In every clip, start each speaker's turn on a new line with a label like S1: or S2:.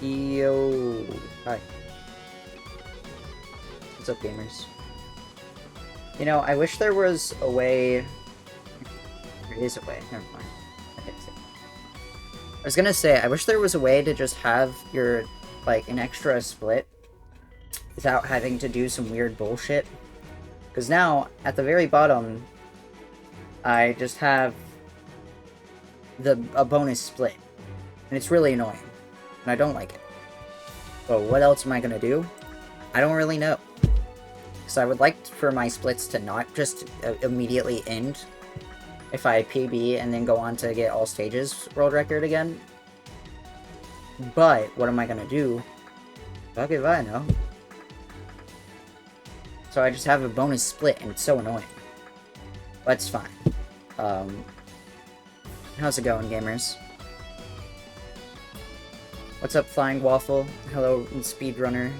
S1: Yo. Hi. What's up, gamers? You know, I wish there was a way... There is a way. Never mind. I didn't say. I was gonna say, I wish there was a way to just have your, like, an extra split without having to do some weird bullshit. Because now, at the very bottom, I just have a bonus split. And it's really annoying. And I don't like it. But what else am I gonna do? I don't really know. Because I would like for my splits to not just immediately end if I PB and then go on to get all stages world record again. But what am I gonna do? Fuck if I know. So I just have a bonus split and it's so annoying. But it's fine. How's it going, gamers? What's up, Flying Waffle? Hello, Speedrunner.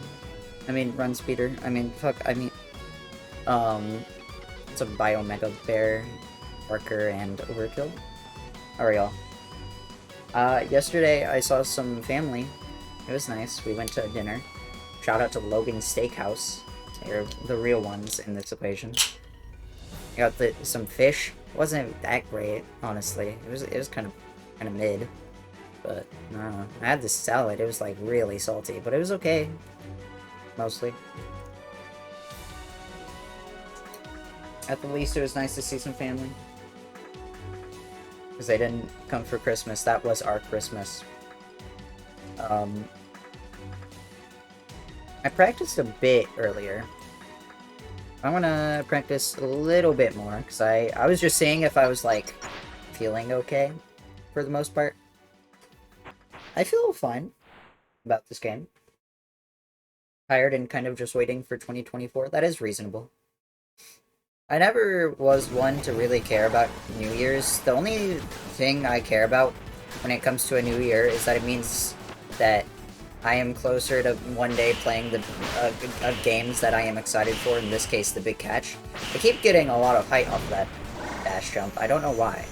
S1: I mean, Run Speeder. I mean, fuck, I mean... What's up, Biomega Bear, Parker, and Overkill? How are y'all? Yesterday I saw some family. It was nice. We went to dinner. Shout out to Logan's Steakhouse. They're the real ones in this equation. I got some fish. It wasn't that great, honestly. It was kind of mid. But, I don't know. I had this salad. It was, like, really salty. But it was okay. Mostly. At the least, it was nice to see some family. Because they didn't come for Christmas. That was our Christmas. I practiced a bit earlier. I want to practice a little bit more. Because I was just seeing if I was, like, feeling okay. For the most part. I feel fine about this game. Tired and kind of just waiting for 2024. That is reasonable. I never was one to really care about New Year's. The only thing I care about when it comes to a new year is that it means that I am closer to one day playing the games that I am excited for, in this case, the Big Catch. I keep getting a lot of height off that dash jump. I don't know why.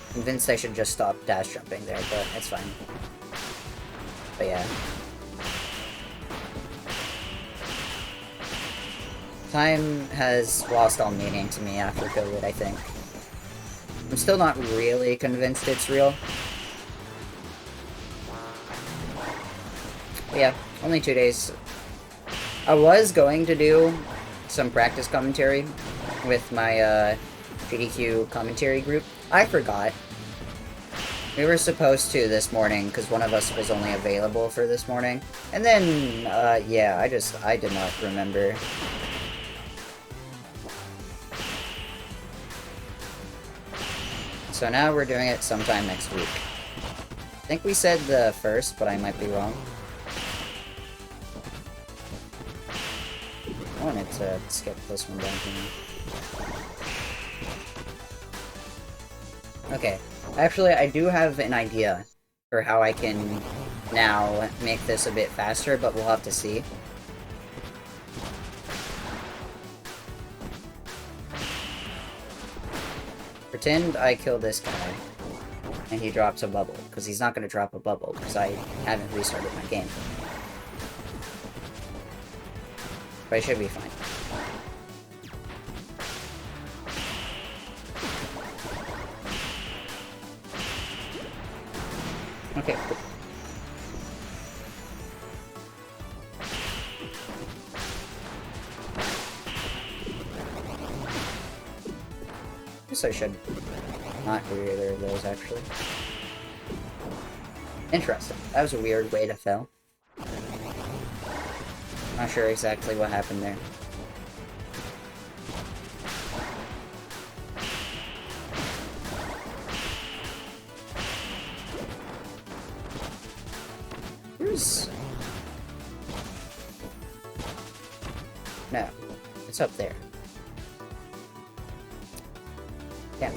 S1: I'm convinced I should just stop dash jumping there, but it's fine. But yeah. Time has lost all meaning to me after COVID, I think. I'm still not really convinced it's real. But yeah, only 2 days. I was going to do some practice commentary with my GDQ commentary group. I forgot. We were supposed to this morning, because one of us was only available for this morning. And then, yeah, I did not remember. So now we're doing it sometime next week. I think we said the 1st, but I might be wrong. I wanted to skip this one down here. Okay. Actually, I do have an idea for how I can now make this a bit faster, but we'll have to see. Pretend I kill this guy, and he drops a bubble, because he's not going to drop a bubble, because I haven't restarted my game. But I should be fine. Okay, cool. Guess I should not do either of those, actually. Interesting. That was a weird way to fail. Not sure exactly what happened there. No. It's up there. Yeah.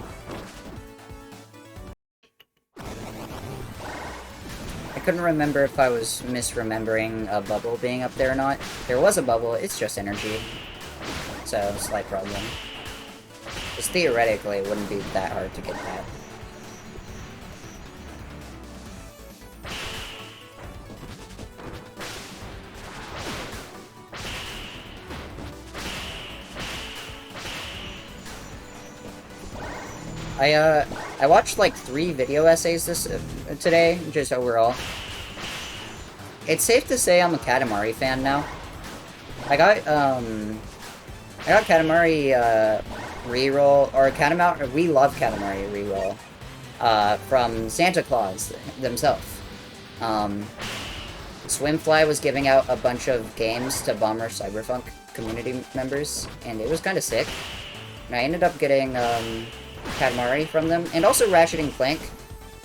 S1: I couldn't remember if I was misremembering a bubble being up there or not. There was a bubble, it's just energy. So, slight problem. Just theoretically, it wouldn't be that hard to get that. I watched like 3 video essays today, just overall. It's safe to say I'm a Katamari fan now. I got Katamari, reroll, or Katamari, we love Katamari reroll, from Santa Claus themselves. Swimfly was giving out a bunch of games to Bomber Cyberpunk community members, and it was kind of sick. And I ended up getting, Katamari from them, and also Ratchet and Clank,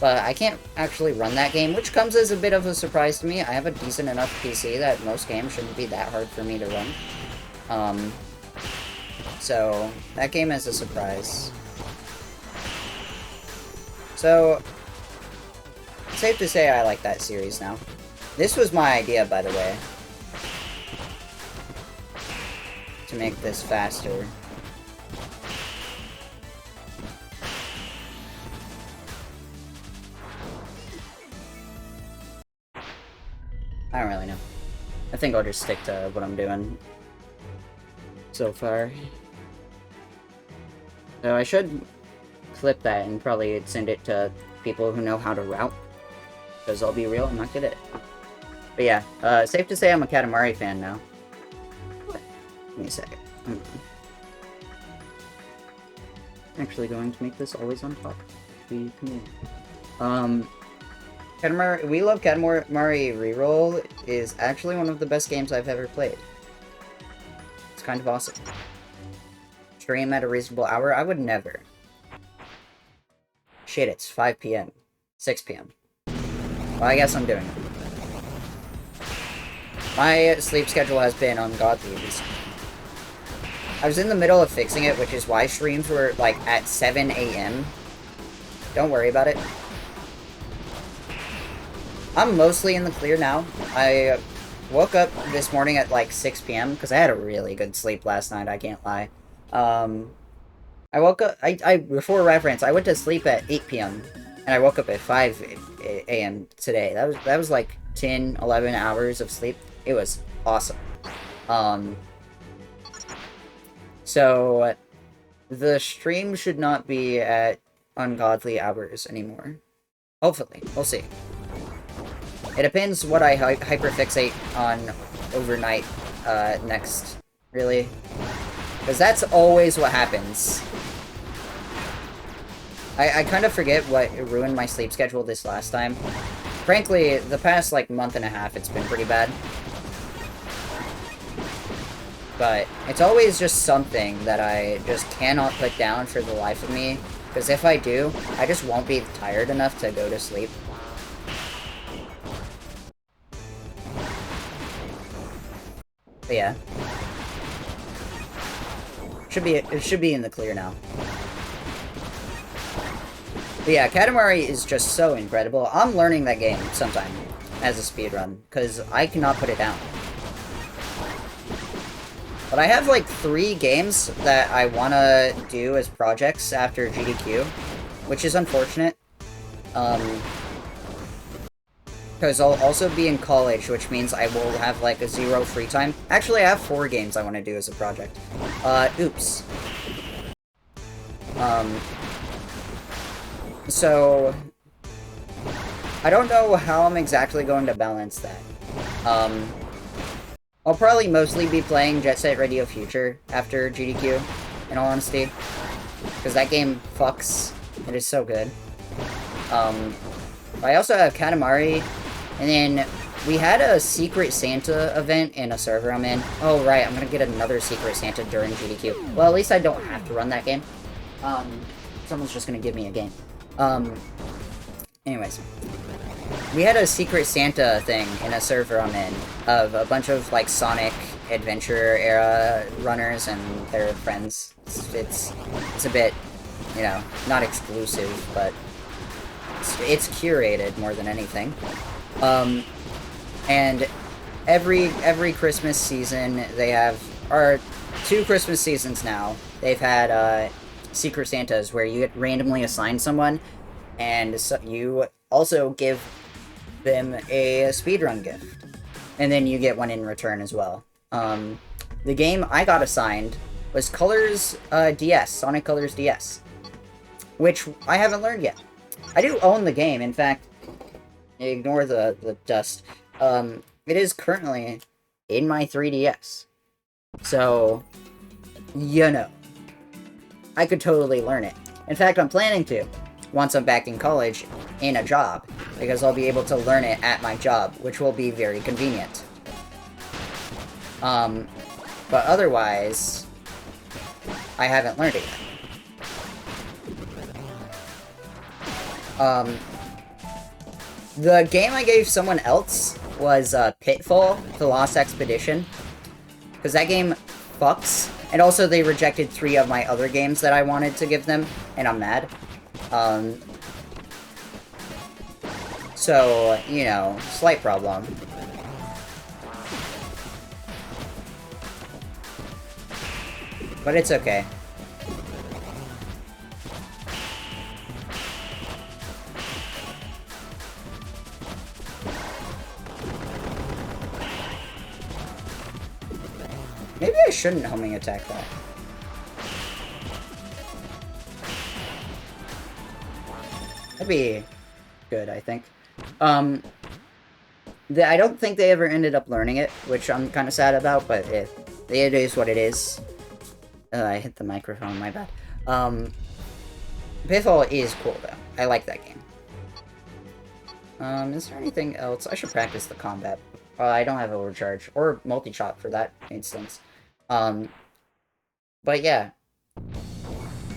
S1: but I can't actually run that game, which comes as a bit of a surprise to me. I have a decent enough PC that most games shouldn't be that hard for me to run. So, that game is a surprise. So, safe to say I like that series now. This was my idea, by the way, to make this faster. I don't really know. I think I'll just stick to what I'm doing so far. So I should clip that and probably send it to people who know how to route. Because I'll be real, I'm not good at it. But yeah, safe to say I'm a Katamari fan now. Give me a second. I'm actually going to make this always on top. Katamari, We Love Katamari Reroll is actually one of the best games I've ever played. It's kind of awesome. Stream at a reasonable hour? I would never. Shit, it's 5 p.m. 6 p.m. Well, I guess I'm doing it. My sleep schedule has been ungodly recently. I was in the middle of fixing it, which is why streams were, like, at 7 a.m. Don't worry about it. I'm mostly in the clear now. I woke up this morning at like 6 p.m. because I had a really good sleep last night, I can't lie. I woke up, before reference, I went to sleep at 8 p.m. and I woke up at 5 a.m. today. That was like 10, 11 hours of sleep. It was awesome. So the stream should not be at ungodly hours anymore. Hopefully. We'll see. It depends what I hyperfixate on overnight next, really. Because that's always what happens. I kind of forget what ruined my sleep schedule this last time. Frankly, the past, like, month and a half, it's been pretty bad. But it's always just something that I just cannot put down for the life of me. Because if I do, I just won't be tired enough to go to sleep. But yeah. It should be in the clear now. But yeah, Katamari is just so incredible. I'm learning that game sometime as a speedrun, because I cannot put it down. But I have like 3 games that I want to do as projects after GDQ, which is unfortunate. Because I'll also be in college, which means I will have, like, a 0 free time. Actually, I have 4 games I want to do as a project. Oops. So, I don't know how I'm exactly going to balance that. I'll probably mostly be playing Jet Set Radio Future after GDQ, in all honesty. Because that game fucks. It is so good. I also have Katamari. And then, we had a Secret Santa event in a server I'm in. Oh, right, I'm gonna get another Secret Santa during GDQ. Well, at least I don't have to run that game. Someone's just gonna give me a game. Anyways. We had a Secret Santa thing in a server I'm in, of a bunch of, like, Sonic Adventure-era runners and their friends. It's a bit, you know, not exclusive, but it's curated more than anything. And every Christmas season they have, or 2 Christmas seasons now, they've had, Secret Santas where you get randomly assigned someone, and so you also give them a speedrun gift. And then you get one in return as well. The game I got assigned was Colors, DS, Sonic Colors DS. which I haven't learned yet. I do own the game. In fact, ignore the dust. It is currently in my 3DS. So, you know, I could totally learn it. In fact, I'm planning to, once I'm back in college, in a job, because I'll be able to learn it at my job, which will be very convenient. But otherwise, I haven't learned it yet. The game I gave someone else was Pitfall: The Lost Expedition, because that game fucks, and also they rejected 3 of my other games that I wanted to give them, and I'm mad. So, you know, slight problem. But it's okay. Maybe I shouldn't homing attack that. That'd be good, I think. I don't think they ever ended up learning it, which I'm kind of sad about, but it is what it is. I hit the microphone, my bad. Pitfall is cool, though. I like that game. Is there anything else? I should practice the combat. I don't have overcharge, or multi-shot for that instance. But yeah.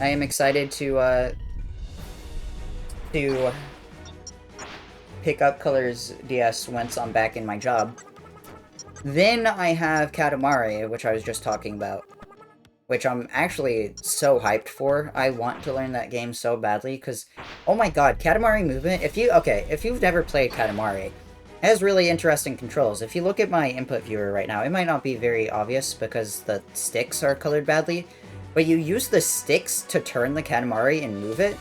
S1: I am excited to pick up Color's DS once I'm back in my job. Then I have Katamari, which I was just talking about, which I'm actually so hyped for. I want to learn that game so badly, because, oh my god, Katamari movement, if you've never played Katamari, it has really interesting controls. If you look at my input viewer right now, it might not be very obvious because the sticks are colored badly, but you use the sticks to turn the Katamari and move it,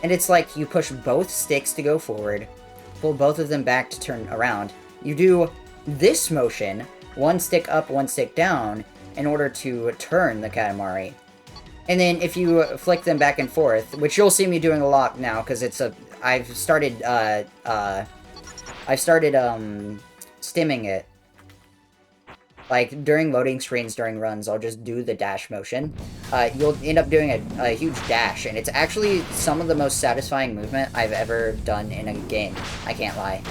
S1: and it's like you push both sticks to go forward, pull both of them back to turn around. You do this motion, one stick up, one stick down, in order to turn the Katamari. And then if you flick them back and forth, which you'll see me doing a lot now, because I've started stimming it. Like, during loading screens, during runs, I'll just do the dash motion. You'll end up doing a huge dash, and it's actually some of the most satisfying movement I've ever done in a game. I can't lie.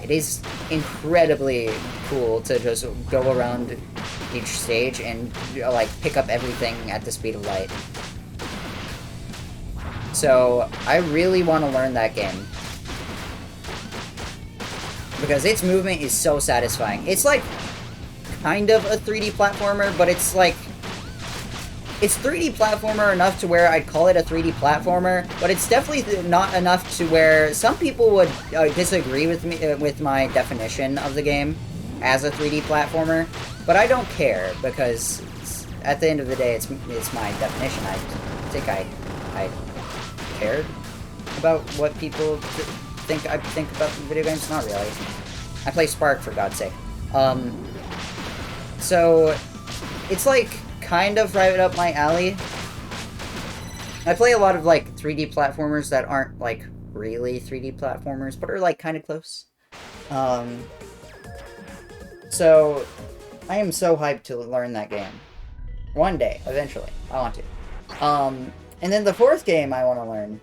S1: It is incredibly cool to just go around each stage and, like, pick up everything at the speed of light. So, I really want to learn that game. Because its movement is so satisfying. It's like kind of a 3D platformer, but it's like, it's 3D platformer enough to where I'd call it a 3D platformer, but it's definitely not enough to where some people would disagree with me with my definition of the game as a 3D platformer, but I don't care, because at the end of the day, it's my definition. I think I cared about what people think about video games. Not really. I play Spark, for God's sake. So it's like kind of right up my alley. I play a lot of like 3D platformers that aren't like really 3D platformers, but are like kind of close. So I am so hyped to learn that game. One day, eventually. I want to. And then the fourth game I want to learn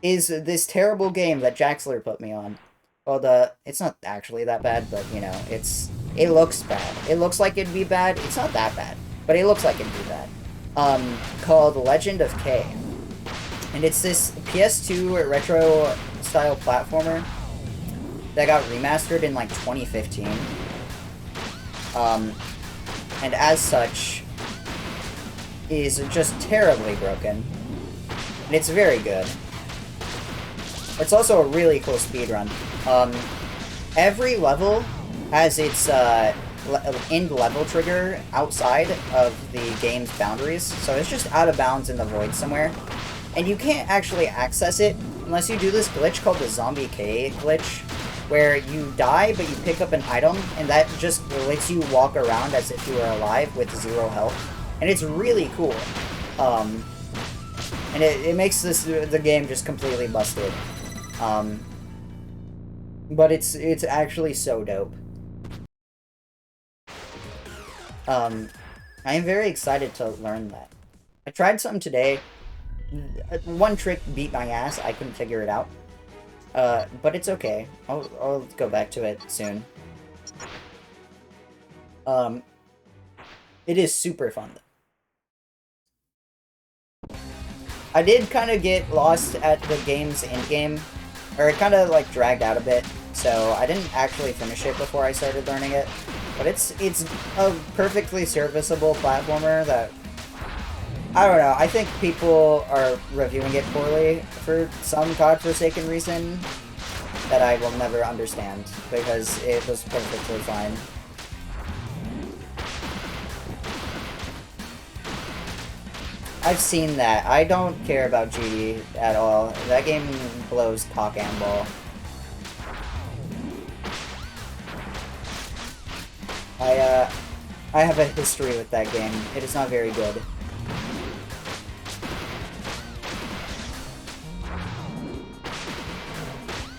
S1: is this terrible game that Jaxler put me on. Well, it's not actually that bad, but, you know, it looks bad. It looks like it'd be bad. It's not that bad, but it looks like it'd be bad. Called Legend of K. And it's this PS2 retro-style platformer that got remastered in, like, 2015. And as such, is just terribly broken. And it's very good. It's also a really cool speedrun. Every level has its end level trigger outside of the game's boundaries, so it's just out of bounds in the void somewhere. And you can't actually access it unless you do this glitch called the Zombie K glitch, where you die, but you pick up an item, and that just lets you walk around as if you were alive with 0 health. And it's really cool. And it makes the game just completely busted. But it's actually so dope. I am very excited to learn that. I tried some today. One trick beat my ass. I couldn't figure it out. But it's okay. I'll go back to it soon. It is super fun, though. I did kind of get lost at the game's endgame, or it kind of, like, dragged out a bit, so I didn't actually finish it before I started learning it. But it's a perfectly serviceable platformer that, I don't know, I think people are reviewing it poorly for some godforsaken reason that I will never understand, because it was perfectly fine. I've seen that. I don't care about GD at all. That game blows cock and ball. I have a history with that game. It is not very good.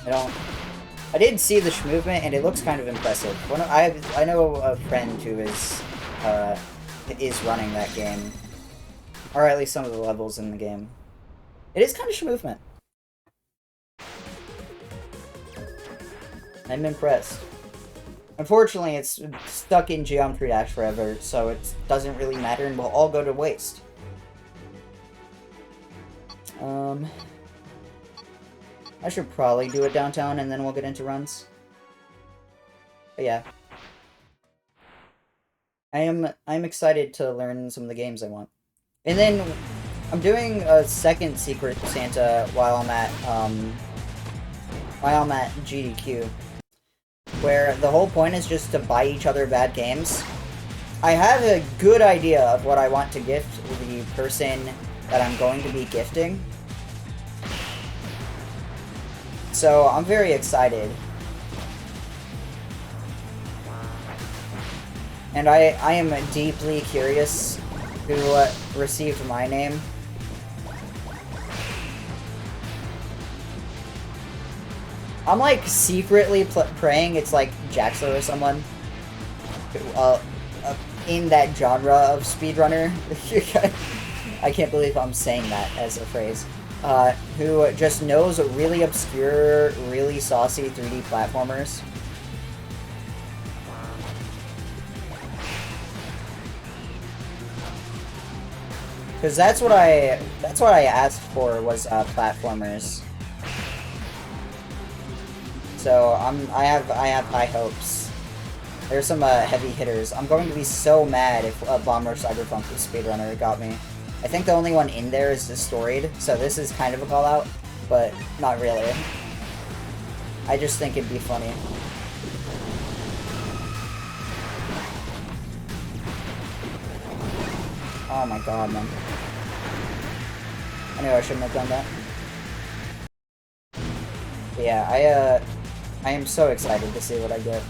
S1: I did see the movement, and it looks kind of impressive. I know a friend who is running that game. Or at least some of the levels in the game. It is kind of movement. I'm impressed. Unfortunately, it's stuck in Geometry Dash forever, so it doesn't really matter and will all go to waste. I should probably do it downtown and then we'll get into runs. But yeah. I'm excited to learn some of the games I want. And then I'm doing a second Secret Santa while I'm at GDQ, where the whole point is just to buy each other bad games. I have a good idea of what I want to gift the person that I'm going to be gifting. So I'm very excited. And I am deeply curious who received my name. I'm like secretly praying it's like Jaxo or someone in that genre of speedrunner. I can't believe I'm saying that as a phrase. Who just knows really obscure, really saucy 3D platformers. Because that's what I asked for was platformers. So I have high hopes. There's some heavy hitters. I'm going to be so mad if Bomber Cyberpunk the speedrunner got me. I think the only one in there is Destroyed, so this is kind of a call out, but not really. I just think it'd be funny. Oh my god, man. I knew I shouldn't have done that. But yeah, I am so excited to see what I get.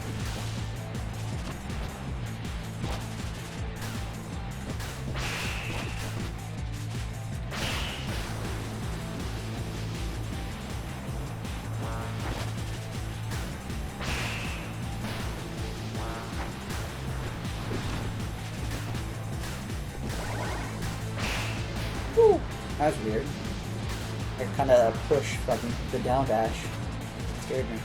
S1: Woo! That was weird. I kind of pushed from the down dash. It scared me.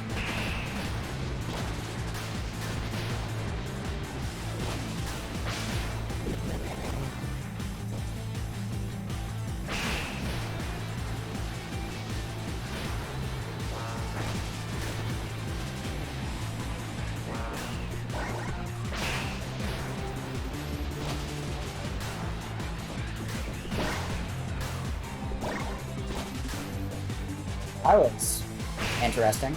S1: That was interesting.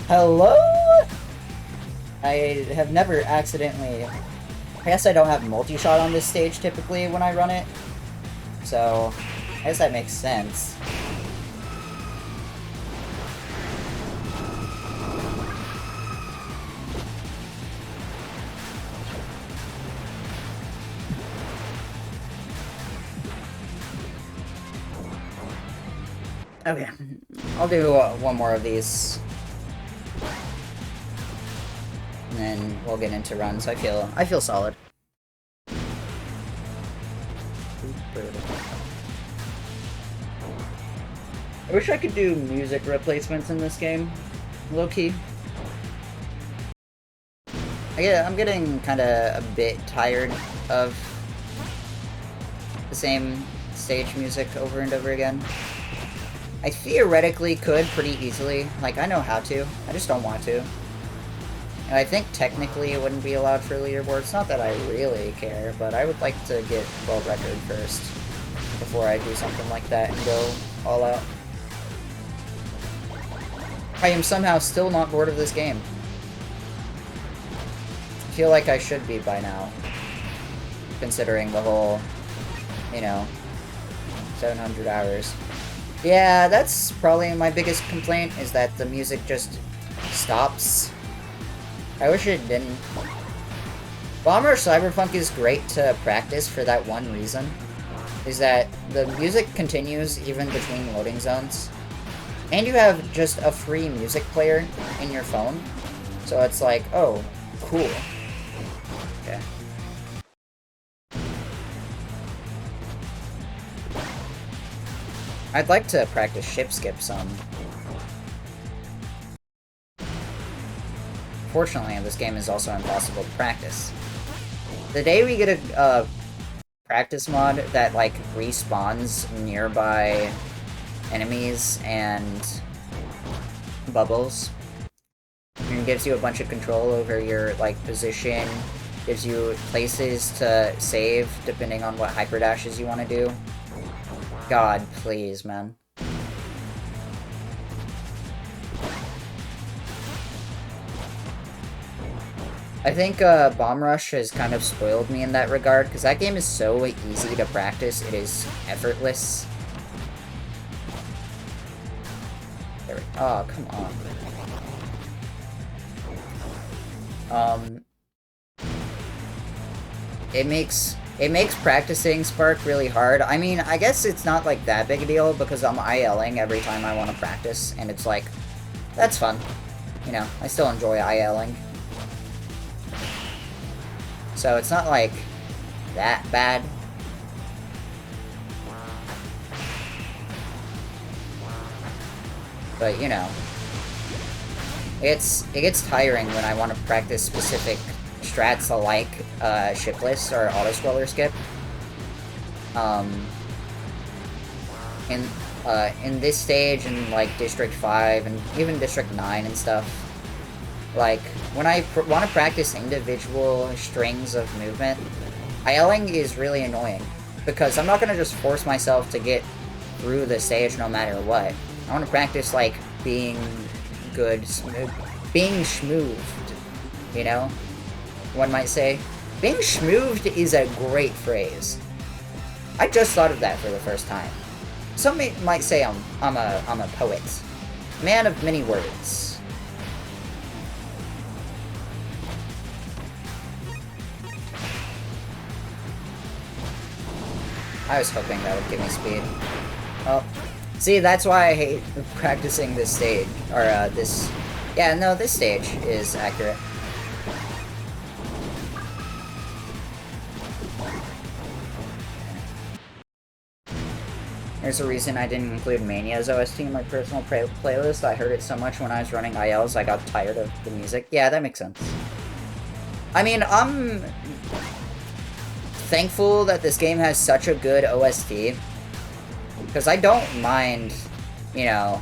S1: Hello? I have never accidentally... I guess I don't have multi-shot on this stage typically when I run it. So, I guess that makes sense. Okay, I'll do one more of these. And then we'll get into runs. I feel solid. I wish I could do music replacements in this game. Low-key. I'm getting kind of a bit tired of the same stage music over and over again. I theoretically could pretty easily. Like, I know how to. I just don't want to. And I think technically it wouldn't be allowed for leaderboards. Not that I really care, but I would like to get world record first before I do something like that and go all out. I am somehow still not bored of this game. I feel like I should be by now, considering the whole, you know, 700 hours. Yeah, that's probably my biggest complaint, is that the music just stops. I wish it didn't. Bomb Rush Cyberpunk is great to practice for that one reason, is that the music continues even between loading zones. And you have just a free music player in your phone. So it's like, oh, cool. Okay. I'd like to practice ship skip some. Fortunately, this game is also impossible to practice. The day we get a practice mod that, like, respawns nearby enemies and bubbles, and gives you a bunch of control over your, like, position, gives you places to save depending on what hyperdashes you want to do. God, please, man. I think Bomb Rush has kind of spoiled me in that regard, because that game is so easy to practice, it is effortless. There we go. Oh, come on. It makes practicing Spark really hard. I mean, I guess it's not like that big a deal, because I'm ILing every time I want to practice, and it's like, that's fun. You know, I still enjoy ILing. So it's not like that bad. But, you know, it gets tiring when I want to practice specific strats like shipless or auto-scroller skip. In this stage, and like District 5 and even District 9 and stuff, like, when I want to practice individual strings of movement, ILing is really annoying, because I'm not going to just force myself to get through the stage no matter what. I want to practice, like, being good, being schmooved, you know? One might say. Being schmooved is a great phrase. I just thought of that for the first time. Some might say I'm a poet. Man of many words. I was hoping that would give me speed. Oh. See, that's why I hate practicing this stage. Or, this... Yeah, no, this stage is accurate. There's a reason I didn't include Mania's OST in my personal playlist. I heard it so much when I was running ILs, I got tired of the music. Yeah, that makes sense. I mean, I'm thankful that this game has such a good OST, because I don't mind, you know,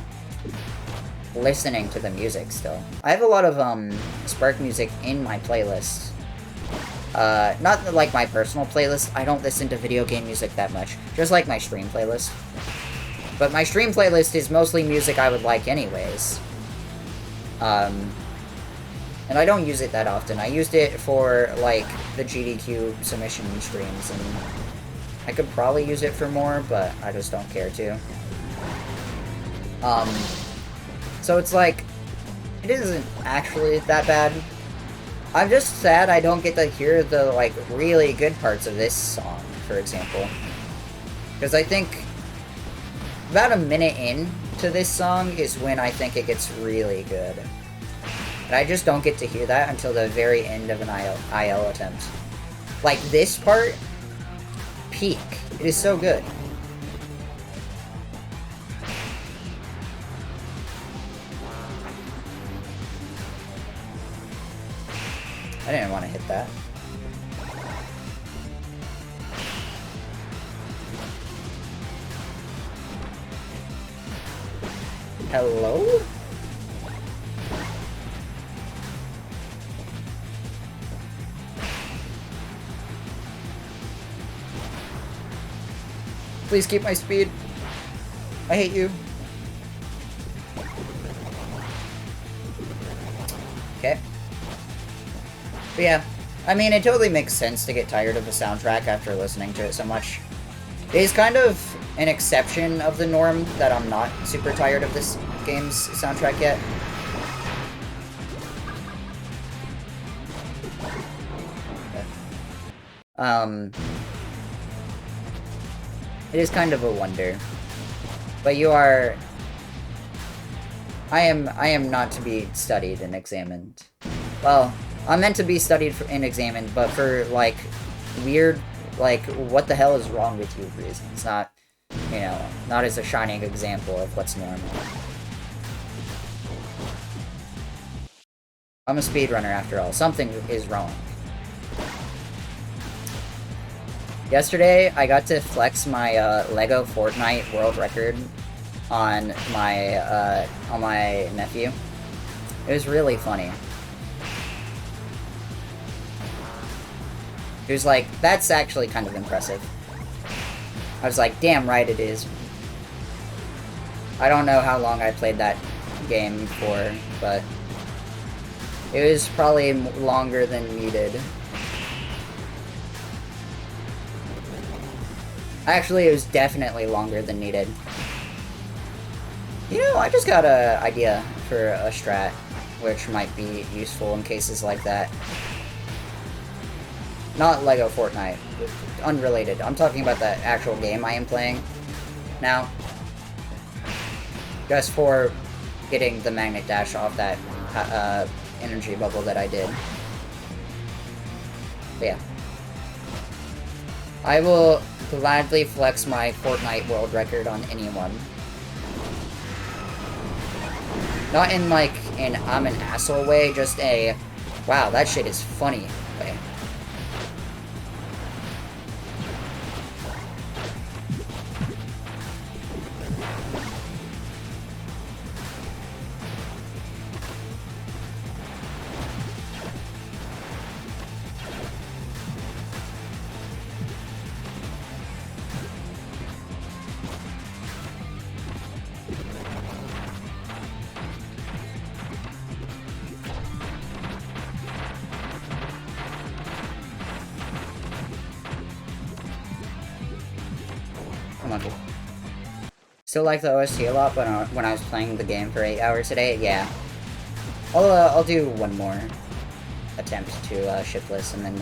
S1: listening to the music still. I have a lot of Spark music in my playlist. Not like my personal playlist. I don't listen to video game music that much. Just like my stream playlist. But my stream playlist is mostly music I would like anyways. And I don't use it that often. I used it for, like, the GDQ submission streams, and I could probably use it for more, but I just don't care to. So it's like, it isn't actually that bad. I'm just sad I don't get to hear the, like, really good parts of this song, for example. Because I think about a minute in to this song is when I think it gets really good. And I just don't get to hear that until the very end of an IL attempt. Like, this part, peak. It is so good. I didn't want to hit that. Hello? Please keep my speed. I hate you. Okay. But yeah, I mean, it totally makes sense to get tired of the soundtrack after listening to it so much. It is kind of an exception of the norm that I'm not super tired of this game's soundtrack yet. It is kind of a wonder. But you are... I am not to be studied and examined. Well, I'm meant to be studied and examined, but for, like, weird, like, what the hell is wrong with you reasons. Not, you know, not as a shining example of what's normal. I'm a speedrunner after all. Something is wrong. Yesterday, I got to flex my Lego Fortnite world record on my nephew. It was really funny. He was like, that's actually kind of impressive. I was like, damn right it is. I don't know how long I played that game for, but it was probably longer than needed. Actually, it was definitely longer than needed. You know, I just got an idea for a strat, which might be useful in cases like that. Not Lego Fortnite. Unrelated. I'm talking about the actual game I am playing now. Just for getting the magnet dash off that energy bubble that I did. But yeah. I will gladly flex my Fortnite world record on anyone. Not in, like, an I'm an asshole way, just a, wow, that shit is funny way. Still like the OST a lot, but when I was playing the game for 8 hours today, yeah. I'll do one more attempt to shipless, and then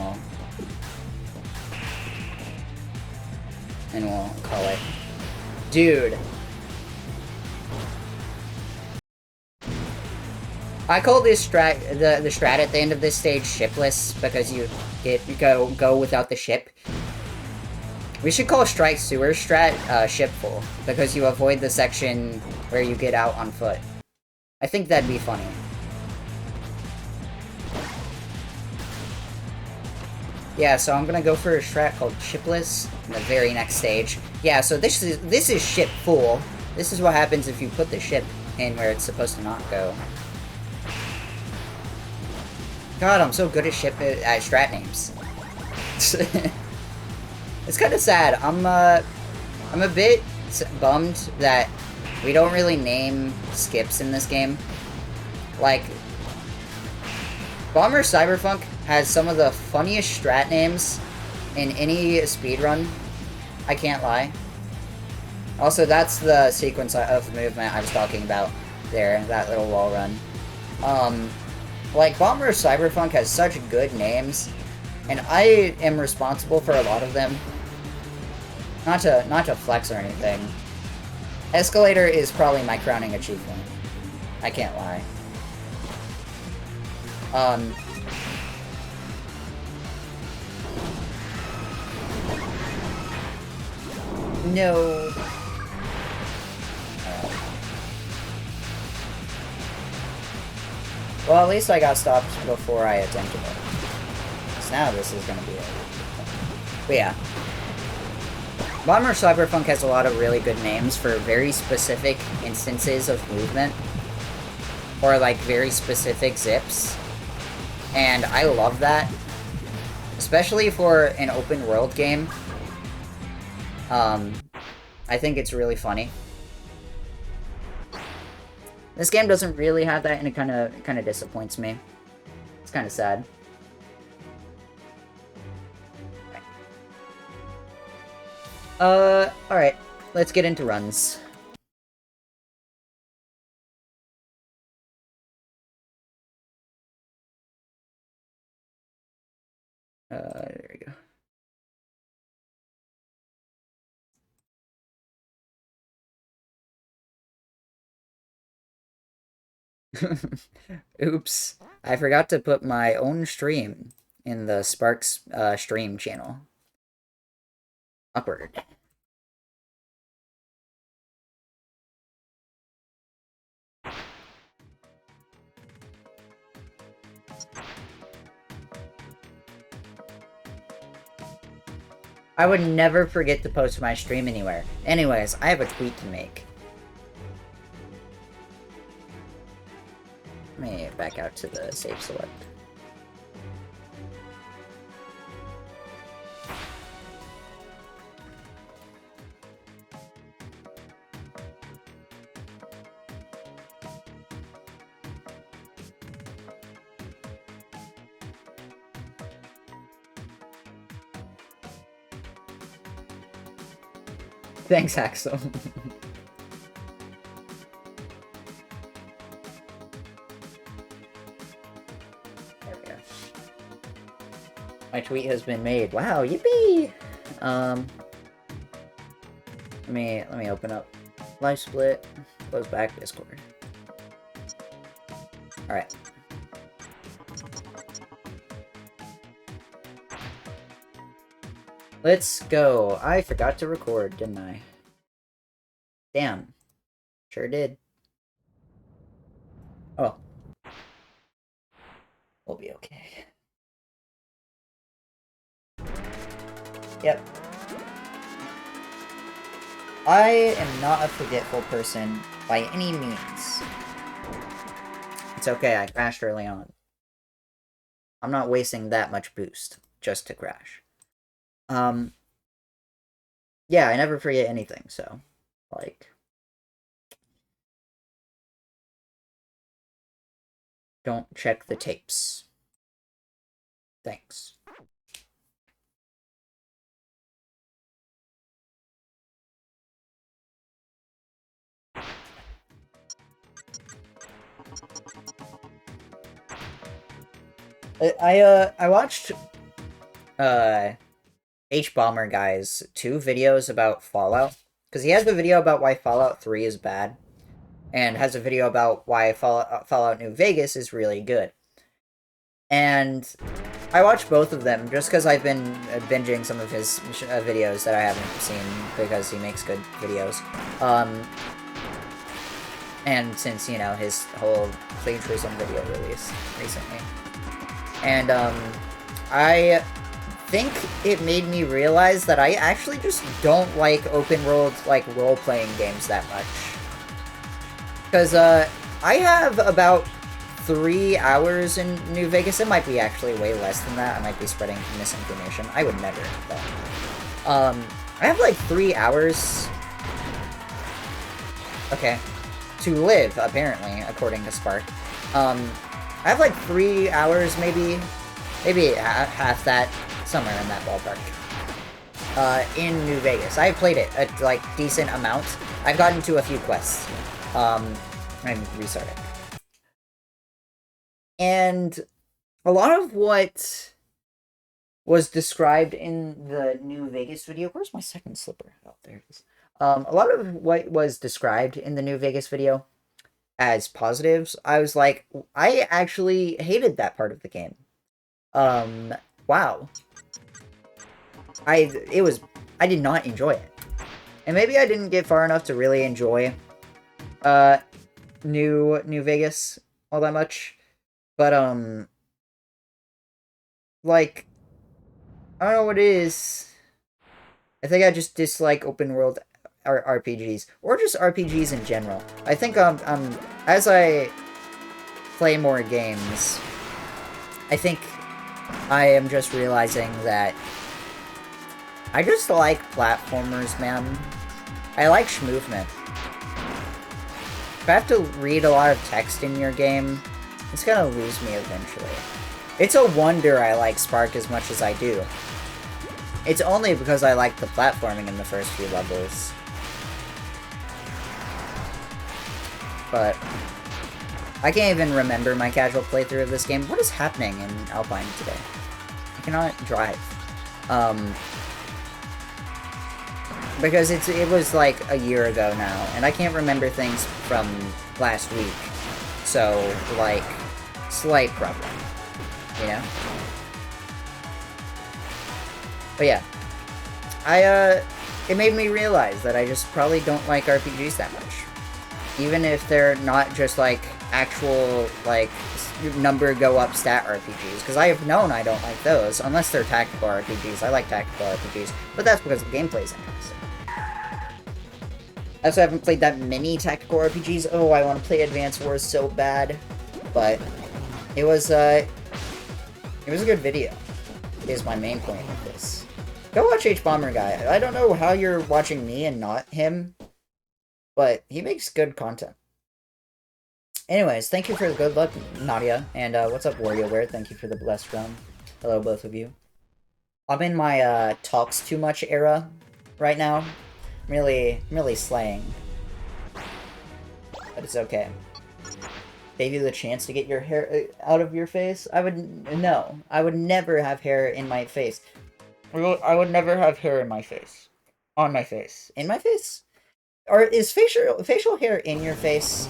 S1: we'll call it. Dude. I call this strat the strat at the end of this stage shipless because you go without the ship. We should call Strike Sewer strat shipful, because you avoid the section where you get out on foot. I think that'd be funny. Yeah, so I'm gonna go for a strat called shipless in the very next stage. Yeah, so this is ship full. This is what happens if you put the ship in where it's supposed to not go. God, I'm so good at strat names. It's kind of sad. I'm a bit bummed that we don't really name skips in this game. Like, Bomber Cyberpunk has some of the funniest strat names in any speedrun. I can't lie. Also, that's the sequence of movement I was talking about there, that little wall run. Like, Bomber Cyberpunk has such good names, and I am responsible for a lot of them. Not to flex or anything. Escalator is probably my crowning achievement. I can't lie. No. Well, at least I got stopped before I attempted it. So now this is gonna be it. But yeah. Bomber Cyberpunk has a lot of really good names for very specific instances of movement. Or, like, very specific zips. And I love that. Especially for an open world game. I think it's really funny. This game doesn't really have that, and it kind of disappoints me. It's kind of sad. Alright. Let's get into runs. There we go. Oops. I forgot to put my own stream in the Sparks stream channel. Upward. I would never forget to post my stream anywhere. Anyways, I have a tweet to make. Let me back out to the save select. Thanks, Axel. There we go. My tweet has been made. Wow, yippee! Let me open up Live Split, close back Discord. Alright. Let's go. I forgot to record, didn't I? Damn. Sure did. Oh. We'll be okay. Yep. I am not a forgetful person by any means. It's okay, I crashed early on. I'm not wasting that much boost just to crash. Yeah, I never forget anything, so, like... Don't check the tapes. Thanks. I watched H-Bomber Guy's 2 videos about Fallout. Because he has the video about why Fallout 3 is bad. And has a video about why Fallout New Vegas is really good. And I watched both of them just because I've been binging some of his videos that I haven't seen because he makes good videos. And since, you know, his whole plagiarism video release recently. And, I think it made me realize that I actually just don't like open world, like, role-playing games that much. Because, I have about 3 hours in New Vegas. It might be actually way less than that. I might be spreading misinformation. I would never, though. I have, like, 3 hours... Okay. To live, apparently, according to Spark. I have, like, 3 hours, maybe half that, somewhere in that ballpark. In New Vegas. I've played it a, like, decent amount. I've gotten to a few quests. And restarted. And a lot of what was described in the New Vegas video... Where's my second slipper? Oh, there it is. A lot of what was described in the New Vegas video as positives, I was like, I actually hated that part of the game. Wow. I did not enjoy it. And maybe I didn't get far enough to really enjoy uh New Vegas all that much. But like, I don't know what it is. I think I just dislike open world RPGs, or just RPGs in general. I think as I play more games, I think I am just realizing that I just like platformers, man. I like movement. If I have to read a lot of text in your game, it's gonna lose me eventually. It's a wonder I like Spark as much as I do. It's only because I like the platforming in the first few levels. But I can't even remember my casual playthrough of this game. What is happening in Alpine today? I cannot drive. Because it was like a year ago now, and I can't remember things from last week. So, like, slight problem, you know? But yeah, it made me realize that I just probably don't like RPGs that much. Even if they're not just, like, actual, like, number go up stat RPGs, because I have known I don't like those, unless they're tactical RPGs. I like tactical RPGs, but that's because the gameplay is interesting. I also haven't played that many tactical RPGs. Oh, I want to play Advance Wars so bad, but it was a good video, is my main point of this. Go watch H-Bomber Guy. I don't know how you're watching me and not him, but he makes good content. Anyways, thank you for the good luck, Nadia, and what's up, WarioWare? Thank you for the blessed realm. Hello, both of you. I'm in my talks too much era right now. Really slaying. But it's okay. Gave you the chance to get your hair out of your face? I would never have hair in my face. I would never have hair in my face. On my face. In my face? Or is facial hair in your face?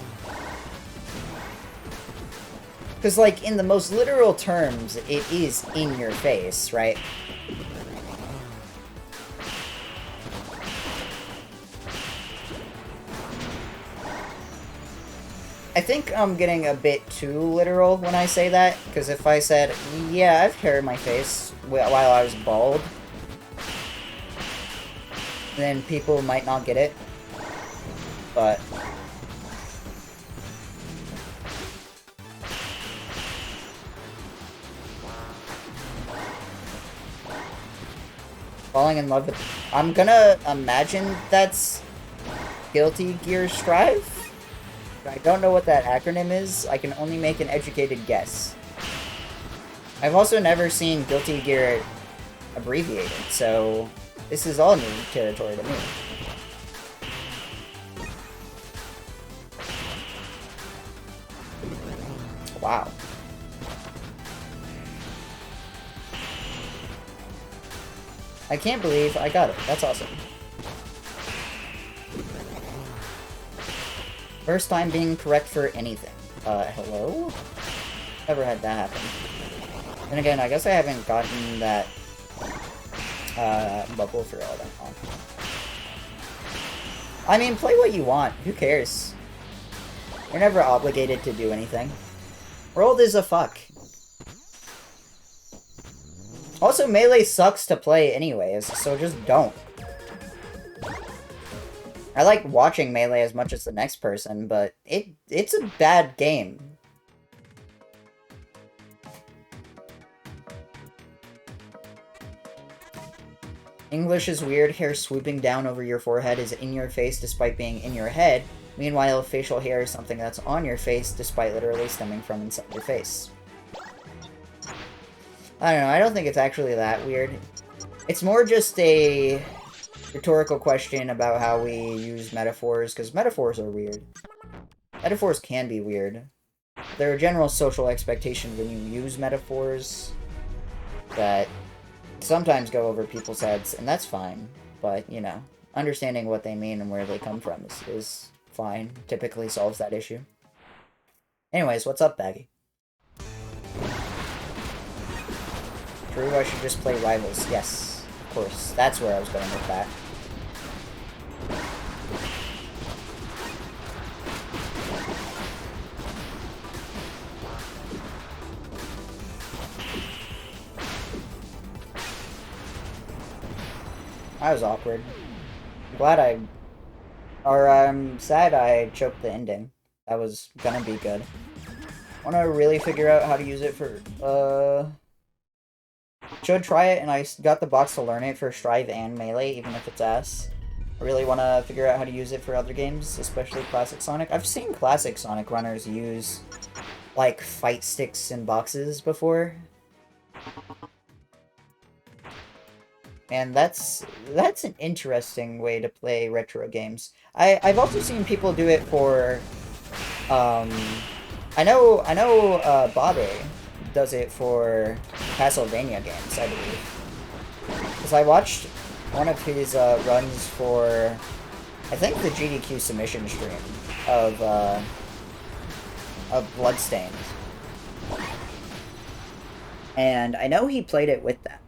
S1: Because, like, in the most literal terms, it is in your face, right? I think I'm getting a bit too literal when I say that, because if I said, yeah, I have hair in my face while I was bald, then people might not get it, but... Falling in love with... I'm gonna imagine that's Guilty Gear Strive? I don't know what that acronym is. I can only make an educated guess. I've also never seen Guilty Gear abbreviated, so this is all new territory to me. Wow. I can't believe I got it. That's awesome. First time being correct for anything. Hello? Never had that happen. Then again, I guess I haven't gotten that, bubble for all that long. I mean, play what you want. Who cares? You're never obligated to do anything. World is a fuck. Also, Melee sucks to play anyways, so just don't. I like watching Melee as much as the next person, but it's a bad game. English is weird. Hair swooping down over your forehead is in your face despite being in your head. Meanwhile, facial hair is something that's on your face despite literally stemming from inside your face. I don't know. I don't think it's actually that weird. It's more just a rhetorical question about how we use metaphors, because metaphors are weird. Metaphors can be weird. There are general social expectations when you use metaphors that sometimes go over people's heads, and that's fine, but, you know, understanding what they mean and where they come from is fine. Typically solves that issue. Anyways, what's up, Baggy? True, I should just play Rivals. Yes, of course. That's where I was going with that. That was awkward. I'm sad I choked the ending. That was gonna be good. Wanna really figure out how to use it for, should try it, and I got the box to learn it for Strive and Melee, even if it's ass. I really want to figure out how to use it for other games, especially Classic Sonic. I've seen Classic Sonic runners use, like, fight sticks in boxes before. And that's an interesting way to play retro games. I've also seen people do it for, I know, Bobby does it for Castlevania games, I believe. Because I watched one of his runs for, I think, the GDQ submission stream of Bloodstained. And I know he played it with that.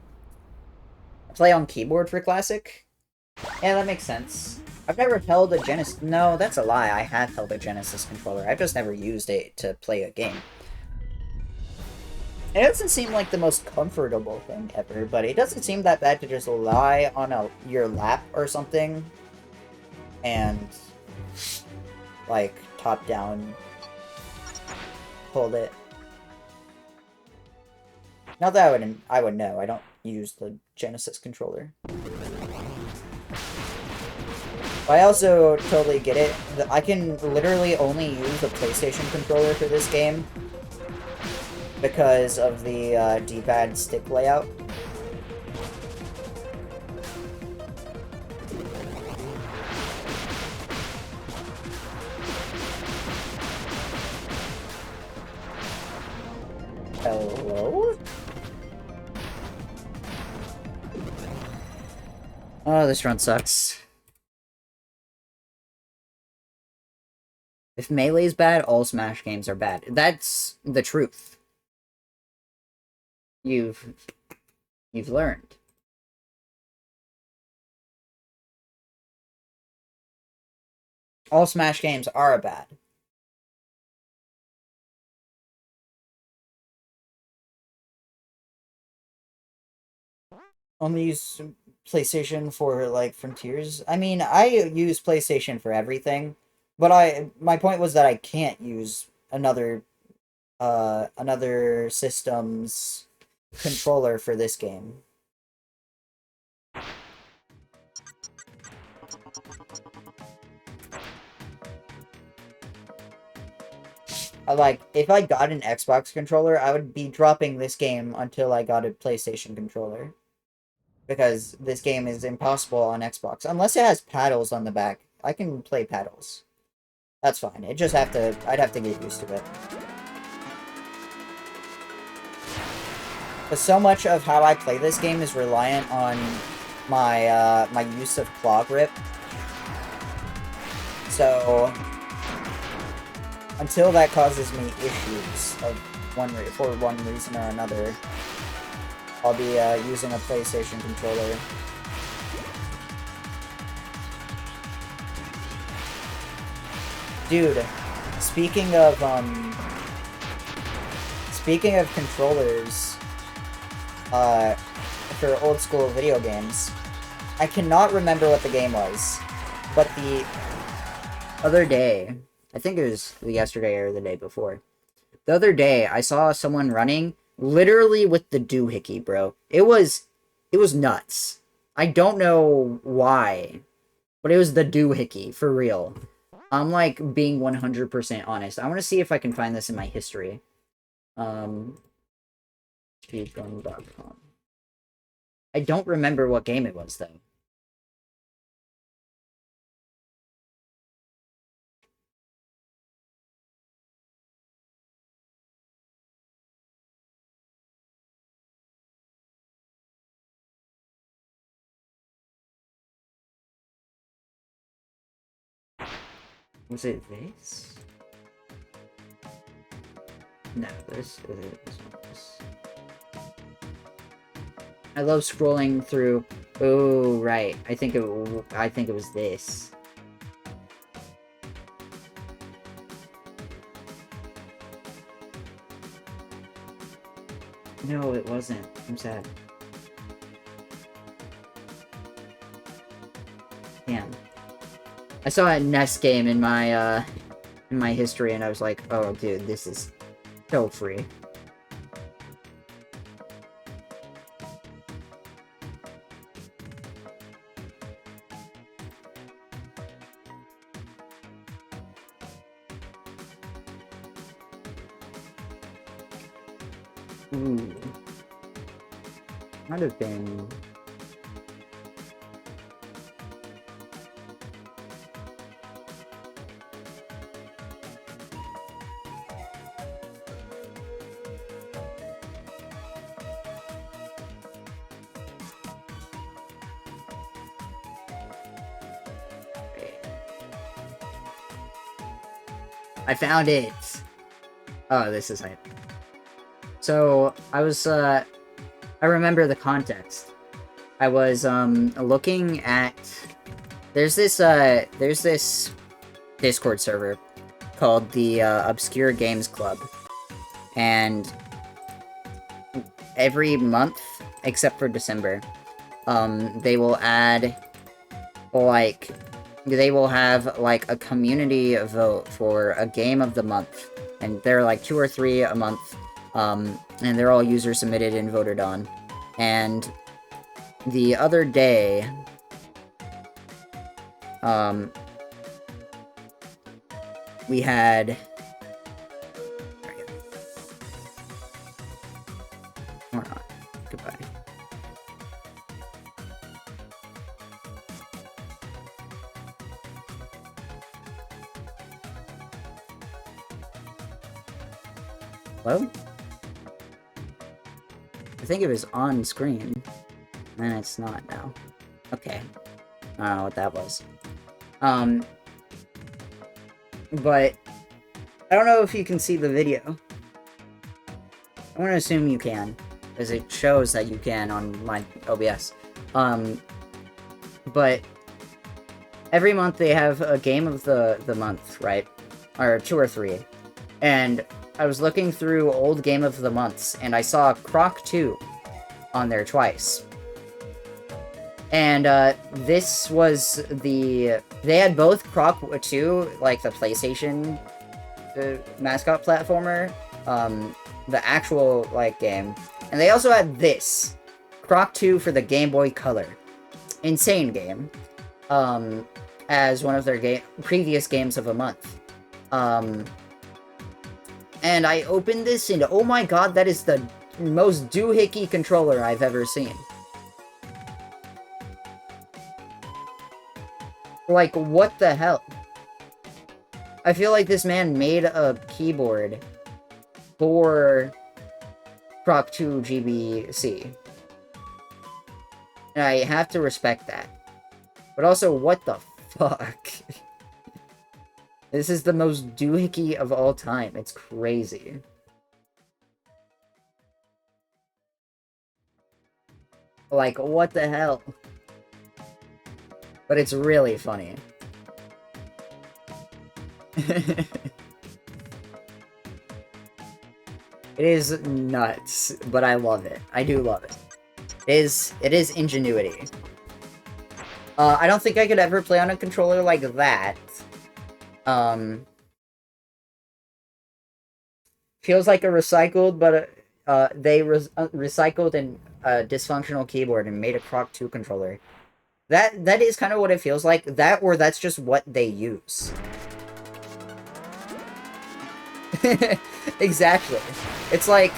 S1: Play on keyboard for Classic? Yeah, that makes sense. I've never held a Genesis... No, that's a lie. I have held a Genesis controller. I've just never used it to play a game. It doesn't seem like the most comfortable thing ever, but it doesn't seem that bad to just lie on your lap or something and, like, top down hold it. Not that I would know. I don't use the Genesis controller. But I also totally get it. I can literally only use a PlayStation controller for this game because of the D-pad stick layout. Hello? Oh, this run sucks. If Melee's bad, all Smash games are bad. That's the truth. You've learned. All Smash games are bad. Only use PlayStation for, like, Frontiers. I mean, I use PlayStation for everything, but my point was that I can't use another system's controller for this game. If I got an Xbox controller, I would be dropping this game until I got a PlayStation controller. Because this game is impossible on Xbox. Unless it has paddles on the back. I can play paddles. That's fine. I'd have to get used to it. But so much of how I play this game is reliant on my, my use of claw grip. So, until that causes me issues for one reason or another, I'll be using a PlayStation controller. Dude, speaking of controllers, for old school video games, I cannot remember what the game was, but the other day, I think it was yesterday or the day before, the other day I saw someone running literally with the doohickey, bro. It was nuts. I don't know why, but it was the doohickey, for real. I'm, like, being 100% honest. I want to see if I can find this in my history. Speedgun.com. I don't remember what game it was, though. Was it this? No, this one. This. I love scrolling through. Oh, right. I think it was this. No, it wasn't. I'm sad. Damn. I saw a NES game in my history, and I was like, oh, dude, this is so free. Ooh. Might have been... I found it! Oh, this is hype. So, I remember the context. I was, looking at... There's this Discord server called the, Obscure Games Club. And every month, except for December, they will add, like... They will have, like, a community vote for a game of the month. And there are, like, 2 or 3 a month. And they're all user-submitted and voted on. And the other day... we had... Or not. Goodbye. Hello? I think it was on screen. And it's not now. Okay. I don't know what that was. But I don't know if you can see the video. I want to assume you can, because it shows that you can on my OBS. But every month they have a game of the month, right? Or 2 or 3. And I was looking through old Game of the Months, and I saw Croc 2 on there twice. And, this was the... They had both Croc 2, like the PlayStation mascot platformer, the actual, like, game. And they also had this, Croc 2 for the Game Boy Color. Insane game. As one of their previous games of a month. And I opened this, and oh my god, that is the most doohickey controller I've ever seen. Like, what the hell? I feel like this man made a keyboard for Croc 2 GBC. And I have to respect that. But also, what the fuck? This is the most doohickey of all time. It's crazy. Like, what the hell? But it's really funny. It is nuts, but I love it. I do love it. It is ingenuity. I don't think I could ever play on a controller like that. Feels like a recycled, but they recycled a dysfunctional keyboard and made a Croc 2 controller. That is kind of what it feels like. That, or that's just what they use. Exactly. It's like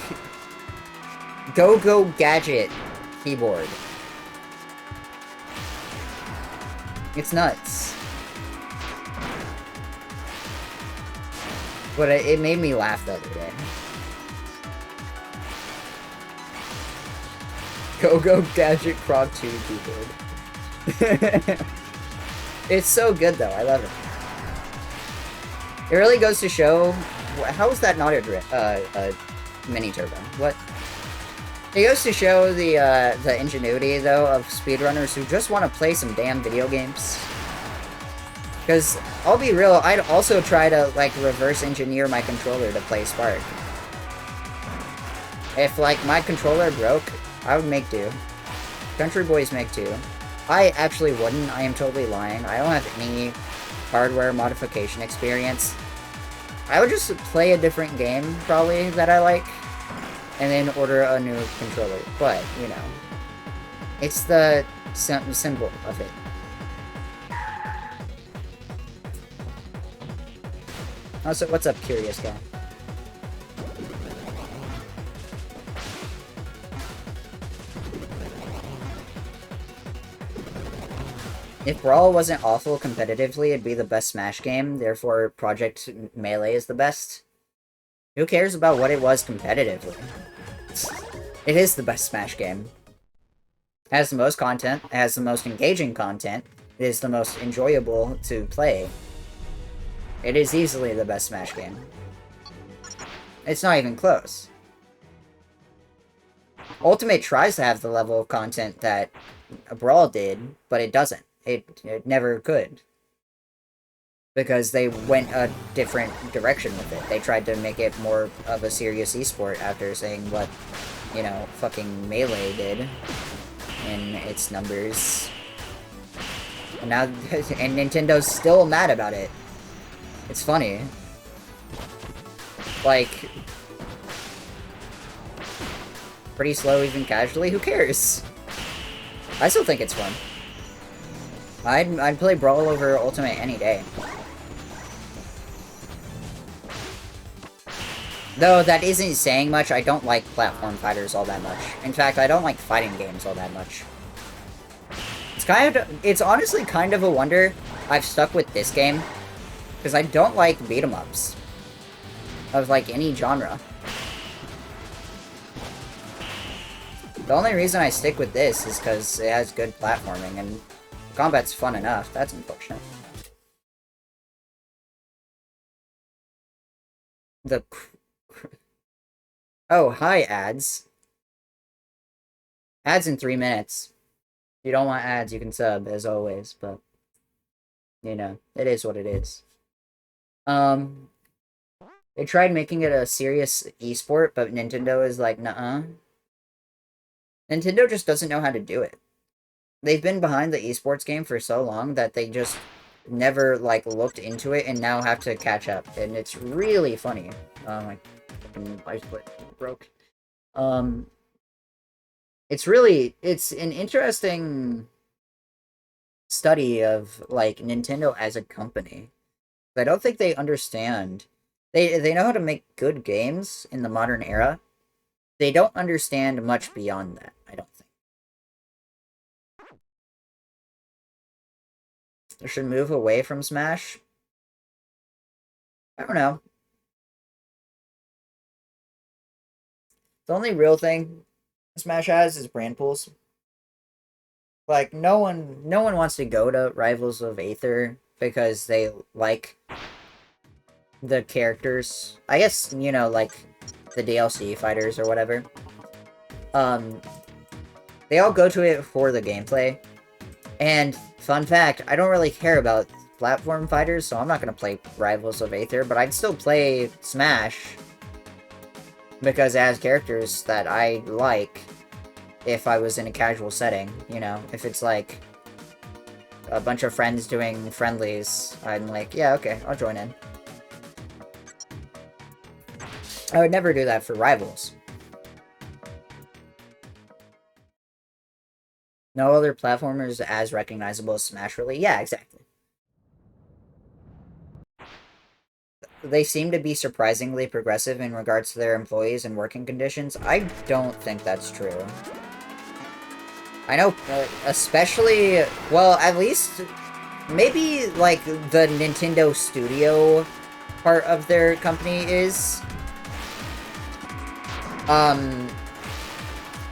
S1: Go-Go Gadget keyboard. It's nuts. But it made me laugh the other day. Go-Go Gadget Croc 2 keyboard. It's so good though, I love it. It really goes to show... How is that not a mini turbo? What? It goes to show the ingenuity, though, of speedrunners who just want to play some damn video games. Because, I'll be real, I'd also try to, like, reverse engineer my controller to play Spark. If, like, my controller broke, I would make do. Country boys make do. I actually wouldn't. I am totally lying. I don't have any hardware modification experience. I would just play a different game, probably, that I like, and then order a new controller. But, you know, it's the symbol of it. Also, what's up, curious guy? If Brawl wasn't awful competitively, it'd be the best Smash game, therefore Project Melee is the best. Who cares about what it was competitively? It is the best Smash game. It has the most content, it has the most engaging content, it is the most enjoyable to play. It is easily the best Smash game. It's not even close. Ultimate tries to have the level of content that Brawl did, but it doesn't. It never could. Because they went a different direction with it. They tried to make it more of a serious esport after saying what, you know, fucking Melee did in its numbers. And now, and Nintendo's still mad about it. It's funny. Like, pretty slow even casually, who cares? I still think it's fun. I'd play Brawl over Ultimate any day. Though that isn't saying much, I don't like platform fighters all that much. In fact, I don't like fighting games all that much. It's honestly kind of a wonder I've stuck with this game, because I don't like beat-em-ups of, like, any genre. The only reason I stick with this is because it has good platforming, and combat's fun enough. That's unfortunate. Oh, hi, ads. Ads in 3 minutes. If you don't want ads, you can sub, as always, but, you know, it is what it is. They tried making it a serious esport, but Nintendo is like, nuh-uh. Nintendo just doesn't know how to do it. They've been behind the esports game for so long that they just never, like, looked into it and now have to catch up. And it's really funny. My fucking life broke. It's an interesting study of, like, Nintendo as a company. I don't think they understand. They know how to make good games in the modern era. They don't understand much beyond that, I don't think. They should move away from Smash. I don't know. The only real thing Smash has is brand pools. Like, no one wants to go to Rivals of Aether because they like the characters. I guess, you know, like the DLC fighters or whatever. They all go to it for the gameplay. And, fun fact, I don't really care about platform fighters, so I'm not going to play Rivals of Aether, but I'd still play Smash because it has characters that I like if I was in a casual setting, you know? If it's like a bunch of friends doing friendlies, I'm like, yeah, okay, I'll join in. I would never do that for Rivals. No other platformer is as recognizable as Smash, really? Yeah, exactly. They seem to be surprisingly progressive in regards to their employees and working conditions. I don't think that's true. I know, especially, well, at least, maybe, like, the Nintendo Studio part of their company is.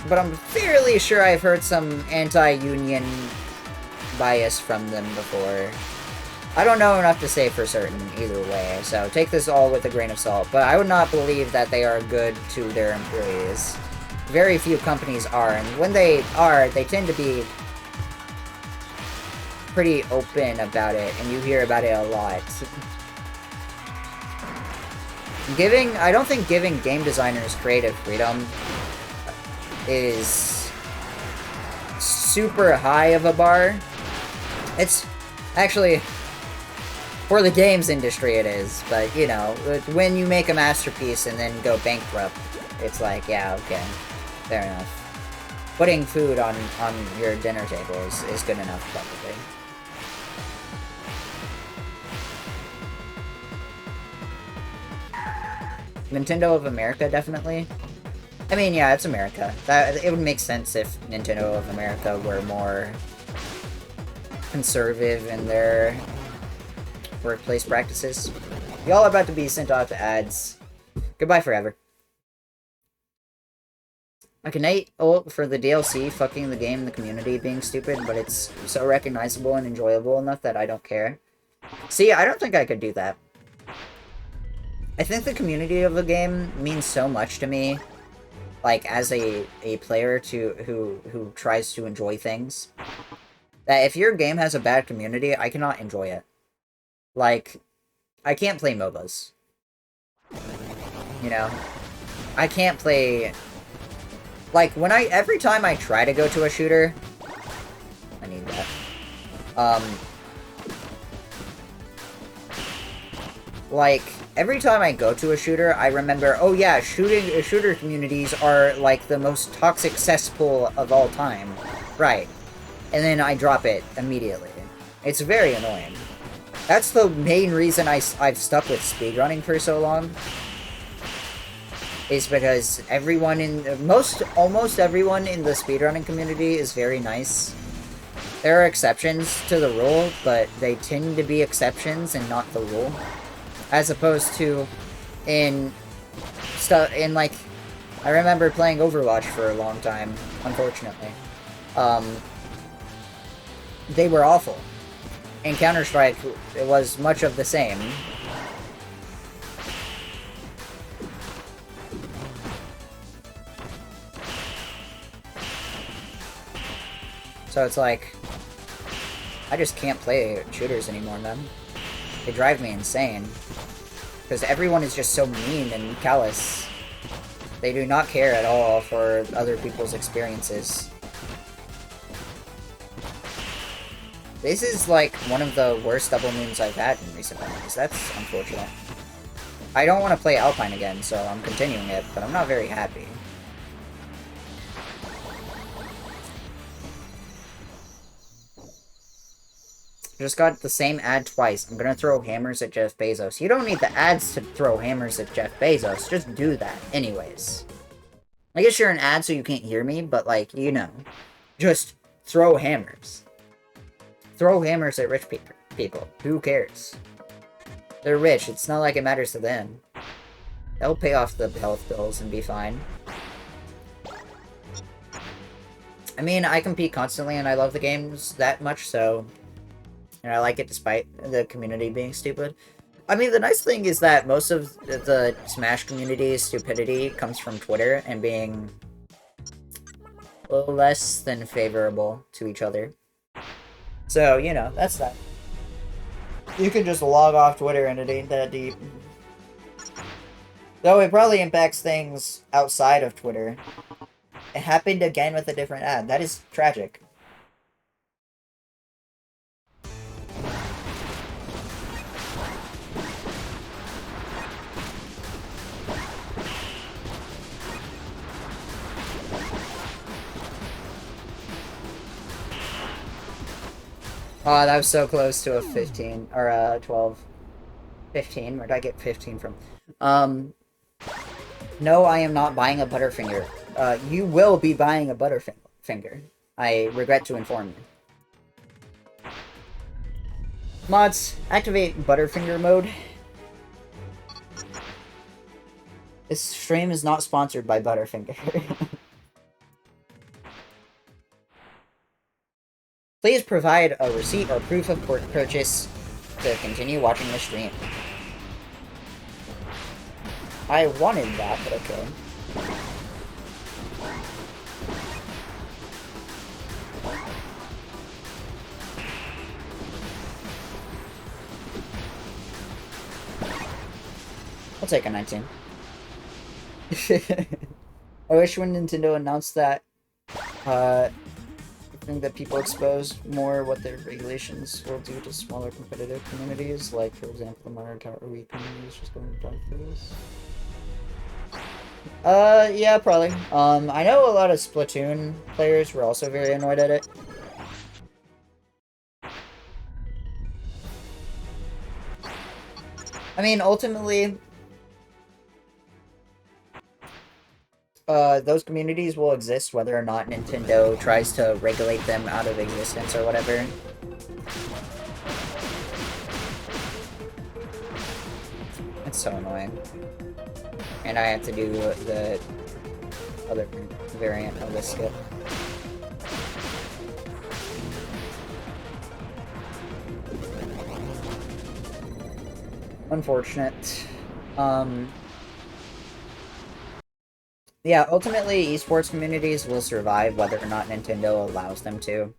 S1: But I'm fairly sure I've heard some anti-union bias from them before. I don't know enough to say for certain either way, so take this all with a grain of salt, but I would not believe that they are good to their employees. Very few companies are, and when they are, they tend to be pretty open about it, and you hear about it a lot. I don't think giving game designers creative freedom is super high of a bar. It's actually, for the games industry it is, but you know, when you make a masterpiece and then go bankrupt, it's like, yeah, okay, fair enough. Putting food on your dinner table is good enough, probably. Nintendo of America, definitely. I mean, yeah, it's America. It would make sense if Nintendo of America were more conservative in their workplace practices. Y'all are about to be sent off to ads. Goodbye forever. I can hate for the DLC fucking the game and the community being stupid, but it's so recognizable and enjoyable enough that I don't care. See, I don't think I could do that. I think the community of the game means so much to me, like, as a player who tries to enjoy things, that if your game has a bad community, I cannot enjoy it. Like, I can't play MOBAs. You know? I can't play... Like, every time I try to go to a shooter... I need that. Like, every time I go to a shooter, I remember, oh yeah, shooter communities are, like, the most toxic cesspool of all time. Right. And then I drop it immediately. It's very annoying. That's the main reason I've stuck with speedrunning for so long. Is because everyone almost everyone in the speedrunning community is very nice. There are exceptions to the rule, but they tend to be exceptions and not the rule. As opposed to like, I remember playing Overwatch for a long time, unfortunately. They were awful. In Counter-Strike, it was much of the same. So it's like, I just can't play shooters anymore, man. They drive me insane. Because everyone is just so mean and callous. They do not care at all for other people's experiences. This is like one of the worst double moons I've had in recent memories. That's unfortunate. I don't want to play Alpine again, so I'm continuing it, but I'm not very happy. Just got the same ad twice. I'm gonna throw hammers at Jeff Bezos. You don't need the ads to throw hammers at Jeff Bezos. Just do that anyways. I guess you're an ad so you can't hear me, but like, you know. Just throw hammers. Throw hammers at rich people. Who cares? They're rich. It's not like it matters to them. They'll pay off the health bills and be fine. I mean, I compete constantly and I love the games that much, so... And I like it despite the community being stupid. I mean, the nice thing is that most of the Smash community's stupidity comes from Twitter and being a little less than favorable to each other. So, you know, that's that. You can just log off Twitter and it ain't that deep. Though it probably impacts things outside of Twitter. It happened again with a different ad. That is tragic. Oh, that was so close to a 15, or a 12. 15, where did I get 15 from? No, I am not buying a Butterfinger. You will be buying a Butterfinger. I regret to inform you. Mods, activate Butterfinger mode. This stream is not sponsored by Butterfinger. Please provide a receipt or proof of purchase to continue watching the stream. I wanted that, but okay. I'll take a 19. I wish when Nintendo announced that, I think that people expose more what their regulations will do to smaller competitive communities, like, for example, the Mario Kart Wii community is just going down for this. Yeah, probably. I know a lot of Splatoon players were also very annoyed at it. I mean, ultimately, those communities will exist whether or not Nintendo tries to regulate them out of existence or whatever. It's so annoying. And I have to do the other variant of this skip. Unfortunate. Yeah, ultimately, esports communities will survive whether or not Nintendo allows them to.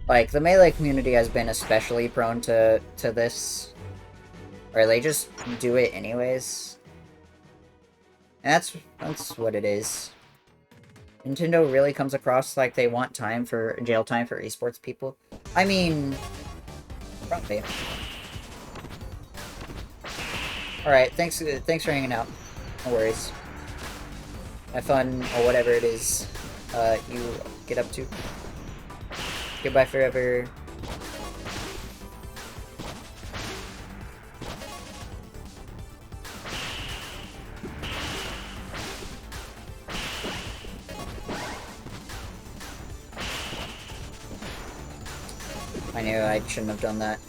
S1: Like, the Melee community has been especially prone to this. Or they just do it anyways. And that's what it is. Nintendo really comes across like they want jail time for esports people. I mean, probably. Alright, thanks for hanging out. No worries. Have fun, or whatever it is you get up to. Goodbye forever. I knew I shouldn't have done that.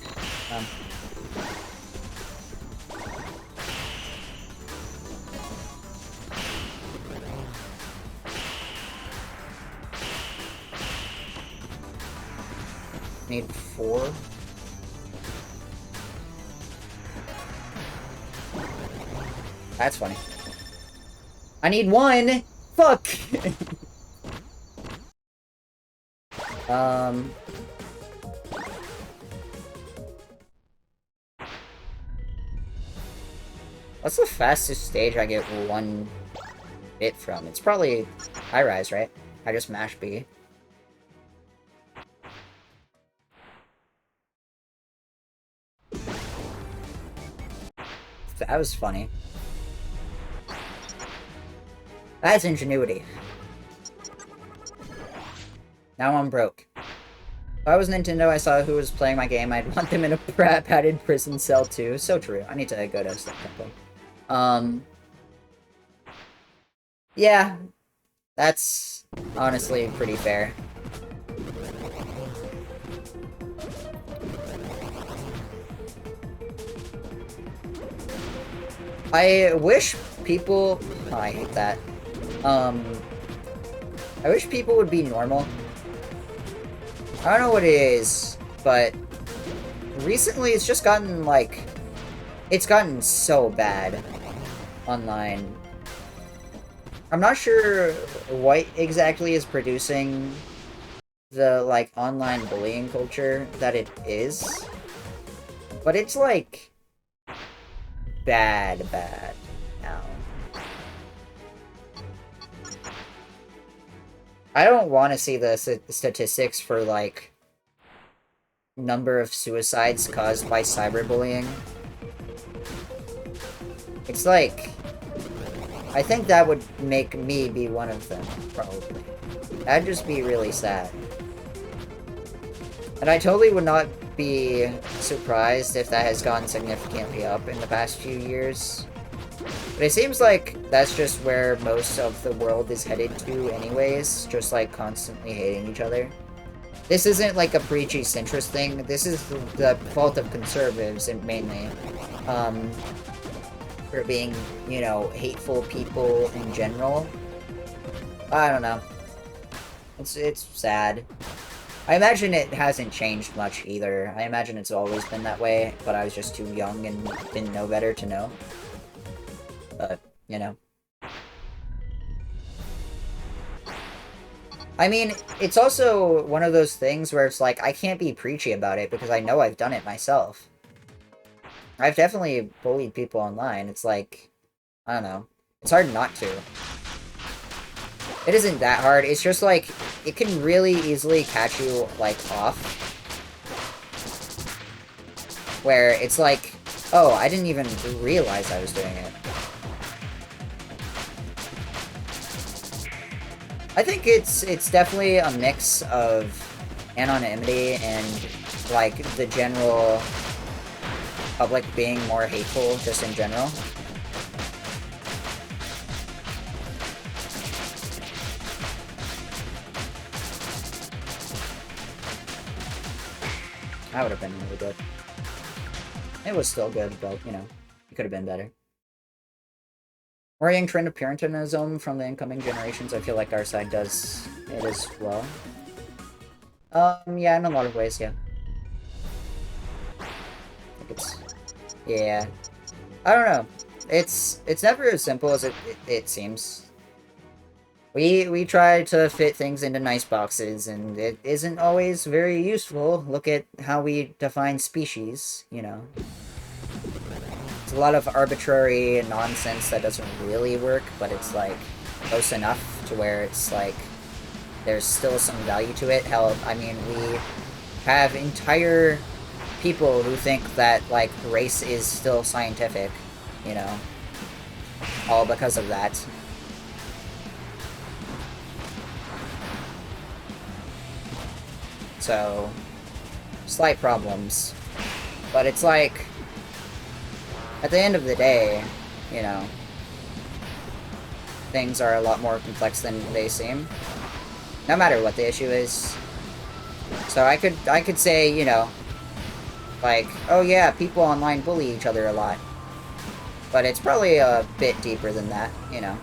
S1: Need 4. That's funny. I need 1! Fuck! What's the fastest stage I get 1 bit from? It's probably high rise, right? I just mash B. That was funny. That's ingenuity. Now I'm broke. If I was Nintendo, I saw who was playing my game, I'd want them in a padded prison cell too. So true. I need to go to Step Temple. Yeah. That's honestly pretty fair. I wish people... Oh, I hate that. I wish people would be normal. I don't know what it is, but recently it's just gotten, like... It's gotten so bad online. I'm not sure what exactly is producing the, like, online bullying culture that it is. But it's, like... bad now. I don't want to see the statistics for, like, number of suicides caused by cyberbullying. It's like... I think that would make me be one of them, probably. That'd just be really sad. And I totally would not be surprised if that has gone significantly up in the past few years. But it seems like that's just where most of the world is headed to anyways, just like constantly hating each other. This isn't like a preachy centrist thing, this is the fault of conservatives, and mainly. For being, you know, hateful people in general. I don't know. It's sad. I imagine it hasn't changed much either. I imagine it's always been that way, but I was just too young and didn't know better to know. But, you know. I mean, it's also one of those things where it's like, I can't be preachy about it because I know I've done it myself. I've definitely bullied people online. It's like, I don't know. It's hard not to. It isn't that hard. It's just like, it can really easily catch you, like, off. Where it's like, oh, I didn't even realize I was doing it. I think it's definitely a mix of anonymity and, like, the general public being more hateful just in general. That would have been really good. It was still good, but, you know, it could have been better. Worrying trend of Puritanism from the incoming generations, I feel like our side does it as well. Yeah, in a lot of ways, yeah. I think it's... yeah. I don't know. It's never as simple as it seems. We try to fit things into nice boxes, and it isn't always very useful. Look at how we define species, you know. It's a lot of arbitrary nonsense that doesn't really work, but it's, like, close enough to where it's, like, there's still some value to it. Hell, I mean, we have entire people who think that, like, race is still scientific, you know, all because of that. So, slight problems. But it's like, at the end of the day, you know, things are a lot more complex than they seem. No matter what the issue is. So I could say, you know, like, oh yeah, people online bully each other a lot. But it's probably a bit deeper than that, you know.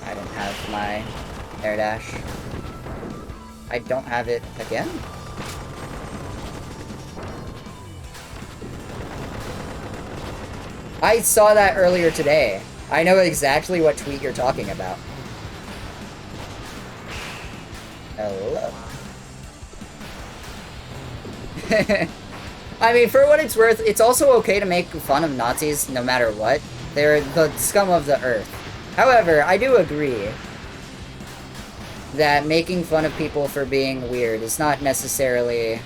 S1: I don't have my air dash. I don't have it again? I saw that earlier today. I know exactly what tweet you're talking about. Hello. I mean, for what it's worth, it's also okay to make fun of Nazis no matter what. They're the scum of the earth. However, I do agree that making fun of people for being weird is not necessarily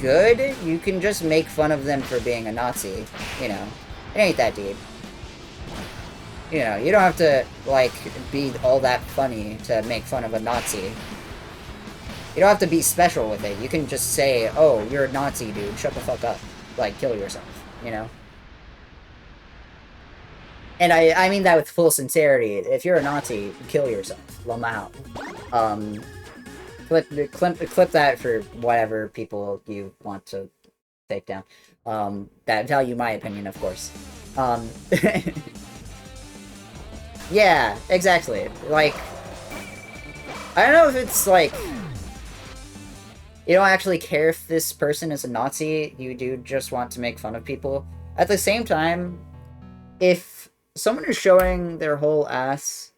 S1: good. You can just make fun of them for being a Nazi, you know. It ain't that deep. You know, you don't have to, like, be all that funny to make fun of a Nazi. You don't have to be special with it. You can just say, oh, you're a Nazi, dude. Shut the fuck up. Like, kill yourself, you know? And I mean that with full sincerity. If you're a Nazi, kill yourself. Lamau. Clip that for whatever people you want to take down. That value my opinion, of course. Yeah, exactly. Like, I don't know if it's like, you don't actually care if this person is a Nazi, you do just want to make fun of people. At the same time, if someone is showing their whole ass,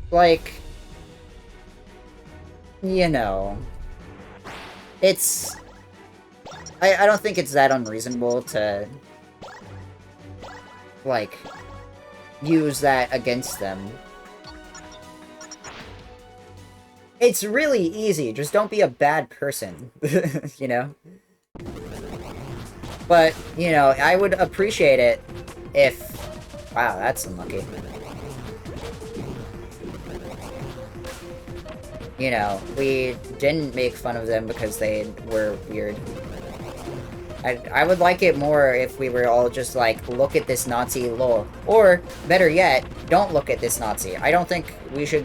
S1: like, you know, it's... I don't think it's that unreasonable to, like, use that against them. It's really easy, just don't be a bad person, you know? But, you know, I would appreciate it if... Wow, that's unlucky. You know, we didn't make fun of them because they were weird. I would like it more if we were all just like, look at this Nazi, lol. Or, better yet, don't look at this Nazi. I don't think we should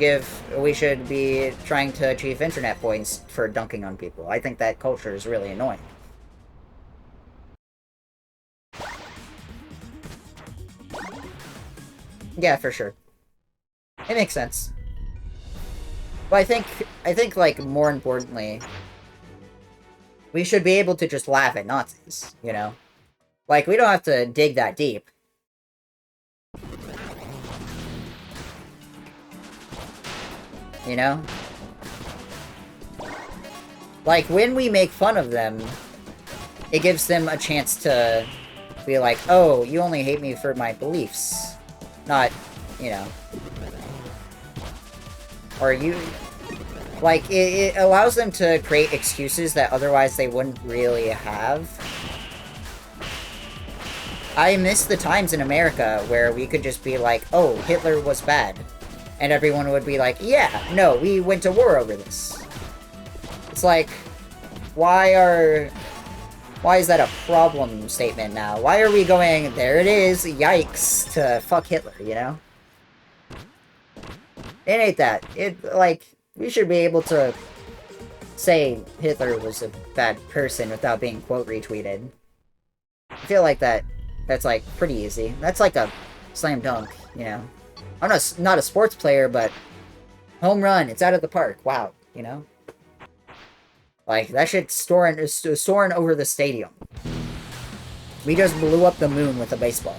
S1: be trying to achieve internet points for dunking on people. I think that culture is really annoying. Yeah, for sure. It makes sense. But I think, like, more importantly, we should be able to just laugh at Nazis, you know? Like, we don't have to dig that deep. You know? Like, when we make fun of them, it gives them a chance to be like, oh, you only hate me for my beliefs. Not, you know. Or you... Like, it allows them to create excuses that otherwise they wouldn't really have. I miss the times in America where we could just be like, oh, Hitler was bad. And everyone would be like, yeah, no, we went to war over this. It's like, why is that a problem statement now? Why are we going, there it is, yikes, to fuck Hitler, you know? It ain't that. Like, we should be able to say Hitler was a bad person without being quote retweeted. I feel like that's like pretty easy. That's like a slam dunk, you know? I'm not a sports player, but home run, it's out of the park. Wow, you know? Like, that shit's soaring over the stadium. We just blew up the moon with a baseball.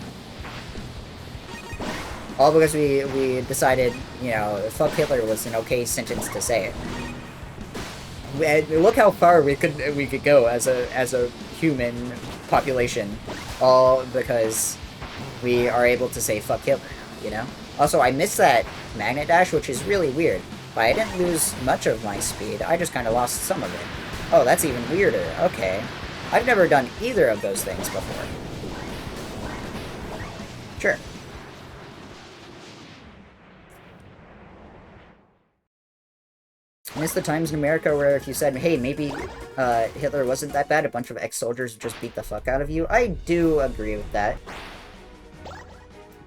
S1: All because we decided, you know, fuck Hitler was an okay sentence to say it. Look how far we could go as a human population, all because we are able to say fuck Hitler, you know? Also, I missed that magnet dash, which is really weird, but I didn't lose much of my speed, I just kind of lost some of it. Oh, that's even weirder, okay. I've never done either of those things before. Sure. Miss the times in America where if you said, hey, maybe Hitler wasn't that bad, a bunch of ex-soldiers just beat the fuck out of you. I do agree with that.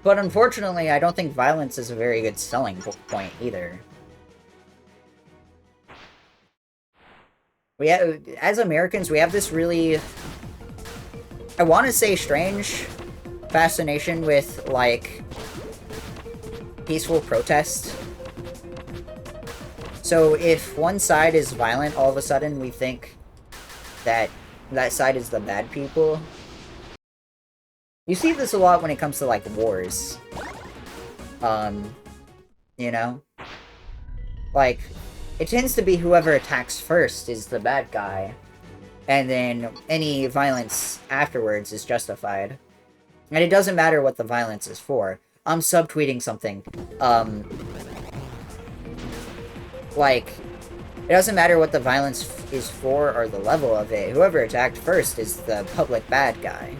S1: But unfortunately, I don't think violence is a very good selling point either. As Americans, we have this really, I want to say strange fascination with, like, peaceful protest. So if one side is violent, all of a sudden we think that that side is the bad people. You see this a lot when it comes to, like, wars. You know? Like, it tends to be whoever attacks first is the bad guy. And then any violence afterwards is justified. And it doesn't matter what the violence is for. I'm subtweeting something. Like, it doesn't matter what the violence is for or the level of it. Whoever attacked first is the public bad guy.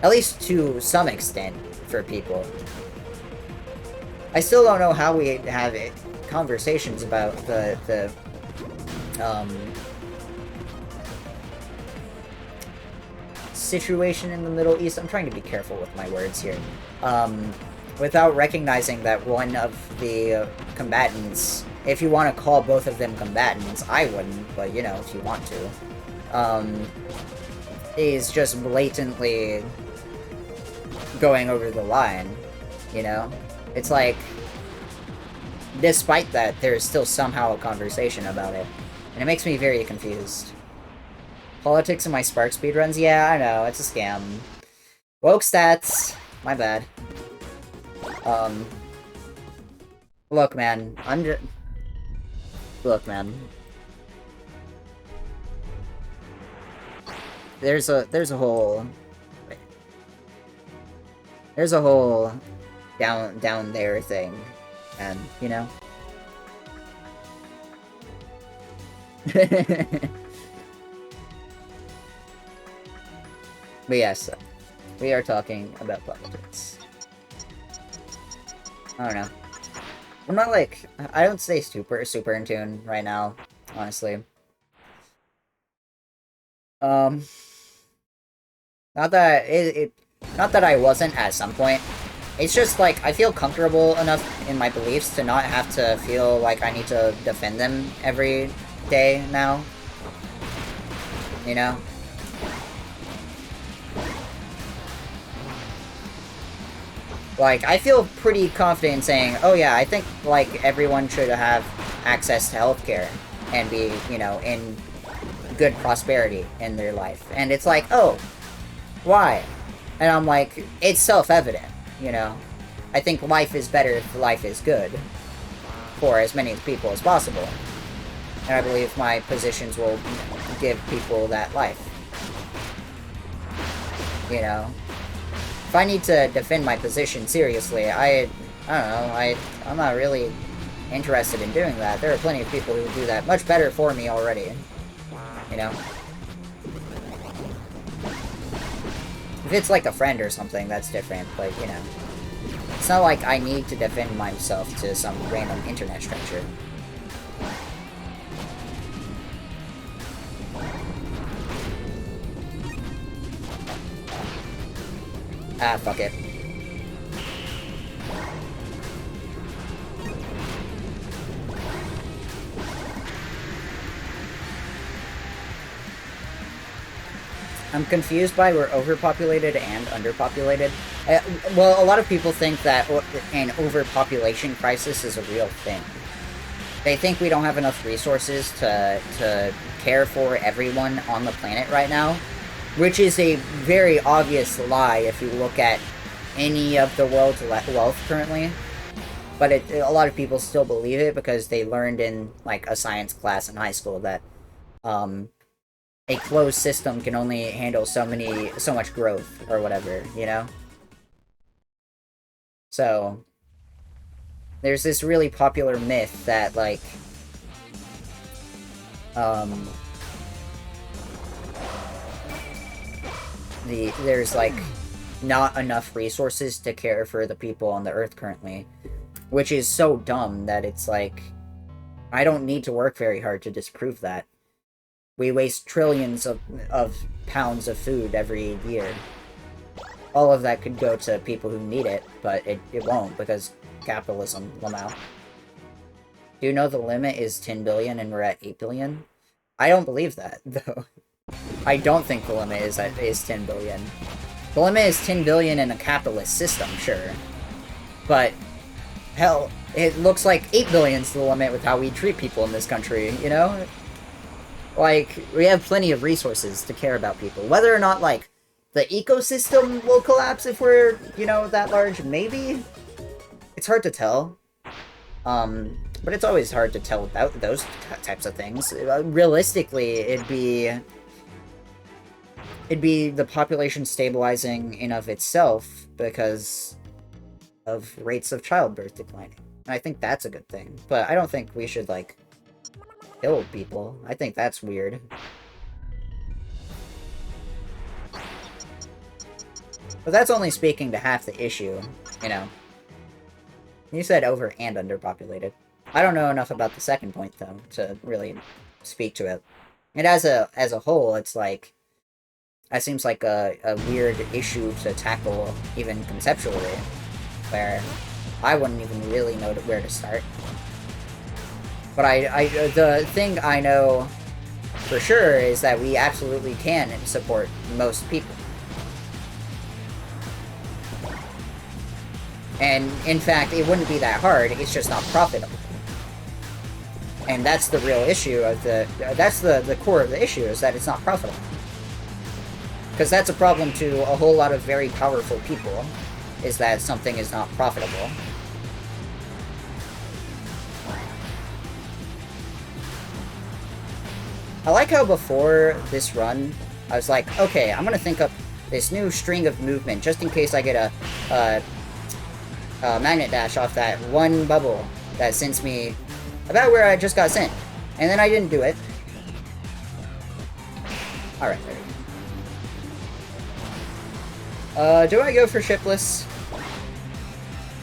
S1: At least to some extent, for people. I still don't know how we have conversations about the situation in the Middle East. I'm trying to be careful with my words here. Without recognizing that one of the combatants, if you want to call both of them combatants, I wouldn't, but, you know, if you want to, is just blatantly going over the line, you know? It's like, despite that, there's still somehow a conversation about it, and it makes me very confused. Politics in my Spark speedruns? Yeah, I know, it's a scam. Woke stats! My bad. Look, man, Look, man. There's a whole down there thing, and, you know? But yes, we are talking about politics. I don't know. I'm not, like, I don't stay super in tune right now, honestly. Not that not that I wasn't at some point. It's just, like, I feel comfortable enough in my beliefs to not have to feel like I need to defend them every day now. You know? Like, I feel pretty confident in saying, oh yeah, I think, like, everyone should have access to healthcare and be, you know, in good prosperity in their life. And it's like, oh, why? And I'm like, it's self-evident, you know? I think life is better if life is good for as many people as possible. And I believe my positions will give people that life. You know? If I need to defend my position seriously, I don't know, I'm not really interested in doing that. There are plenty of people who do that much better for me already. You know? If it's like a friend or something, that's different, but, you know. It's not like I need to defend myself to some random internet stranger. Ah, fuck it. I'm confused by we're overpopulated and underpopulated. Well, a lot of people think that an overpopulation crisis is a real thing. They think we don't have enough resources to care for everyone on the planet right now, which is a very obvious lie if you look at any of the world's wealth currently. But a lot of people still believe it because they learned in, like, a science class in high school that, a closed system can only handle so much growth, or whatever, you know? So, there's this really popular myth that, like, there's, like, not enough resources to care for the people on the Earth currently, which is so dumb that it's like, I don't need to work very hard to disprove that. We waste trillions of pounds of food every year. All of that could go to people who need it, but it won't, because capitalism, Lamau. Do you know the limit is 10 billion and we're at 8 billion? I don't believe that, though. I don't think the limit is 10 billion. The limit is 10 billion in a capitalist system, sure. But, hell, it looks like 8 billion is the limit with how we treat people in this country, you know? Like, we have plenty of resources to care about people. Whether or not, like, the ecosystem will collapse if we're, you know, that large, maybe? It's hard to tell. But it's always hard to tell about those types of things. Realistically, it'd be the population stabilizing in of itself because of rates of childbirth declining. And I think that's a good thing. But I don't think we should, like, kill people. I think that's weird. But that's only speaking to half the issue, you know. You said over and underpopulated. I don't know enough about the second point, though, to really speak to it. And as a whole, it's like, that seems like a weird issue to tackle, even conceptually, where I wouldn't even really know where to start. But the thing I know for sure is that we absolutely can support most people. And, in fact, it wouldn't be that hard, it's just not profitable. And that's the real issue of that's the core of the issue, is that it's not profitable. Because that's a problem to a whole lot of very powerful people, is that something is not profitable. I like how before this run, I was like, okay, I'm gonna think up this new string of movement, just in case I get a magnet dash off that one bubble that sends me about where I just got sent. And then I didn't do it. Alright, there we go. Do I go for shipless?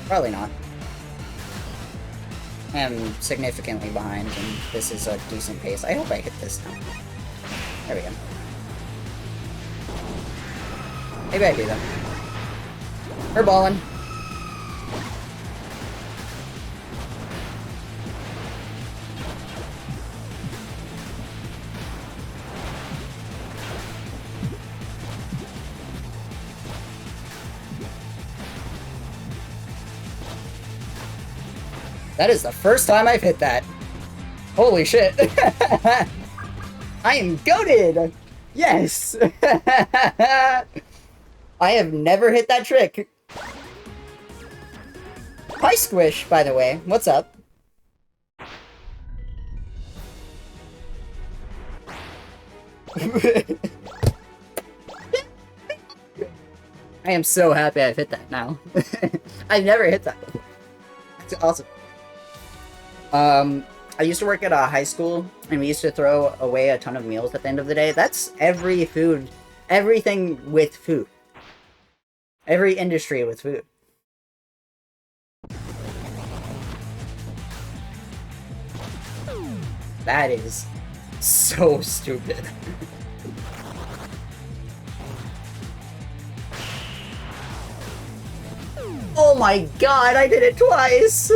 S1: Probably not. I am significantly behind, and this is a decent pace. I hope I hit this now. There we go. Maybe I do, though. We're balling. That is the first time I've hit that. Holy shit! I am goated! Yes! I have never hit that trick. Hi, Squish, by the way. What's up? I am so happy I've hit that now. I've never hit that before. That's awesome. I used to work at a high school, and we used to throw away a ton of meals at the end of the day. That's every food, everything with food. Every industry with food. That is so stupid. Oh my god, I did it twice!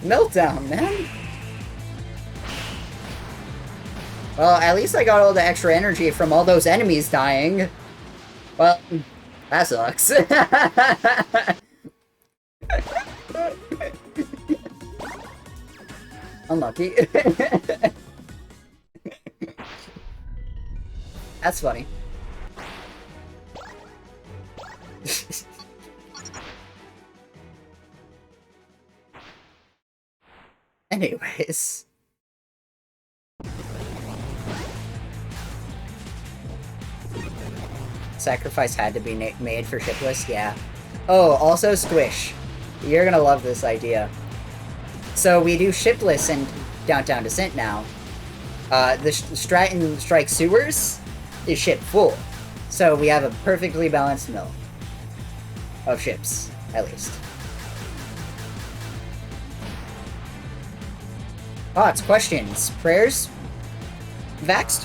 S1: Meltdown, man! Well, at least I got all the extra energy from all those enemies dying. Well, that sucks. Unlucky. That's funny. Anyways. Sacrifice had to be made for shipless? Yeah. Oh, also Squish. You're gonna love this idea. So we do shipless in Downtown Descent now. The Stratton Strike Sewers is ship full. So we have a perfectly balanced mill. Of ships, at least. Thoughts, questions, prayers? Vaxxed?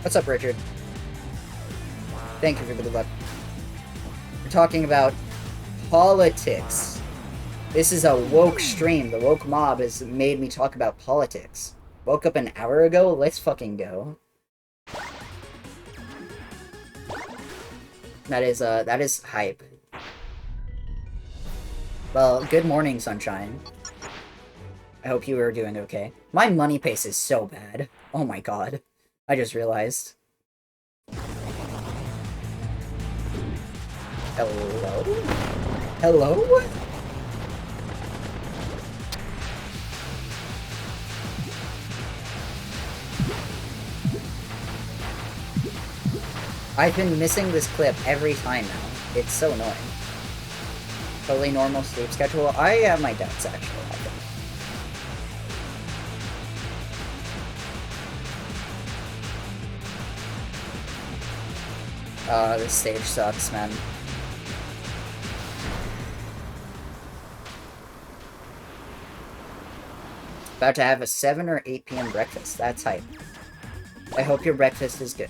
S1: What's up, Richard? Thank you for the good luck. We're talking about politics. This is a woke stream. The woke mob has made me talk about politics. Woke up an hour ago? Let's fucking go. That is hype. Well, good morning, sunshine. I hope you are doing okay. My money pace is so bad. Oh my god. I just realized. Hello? Hello? I've been missing this clip every time now. It's so annoying. Totally normal sleep schedule. I have my doubts, actually. This stage sucks, man. About to have a 7 or 8 p.m. breakfast. That's hype. I hope your breakfast is good.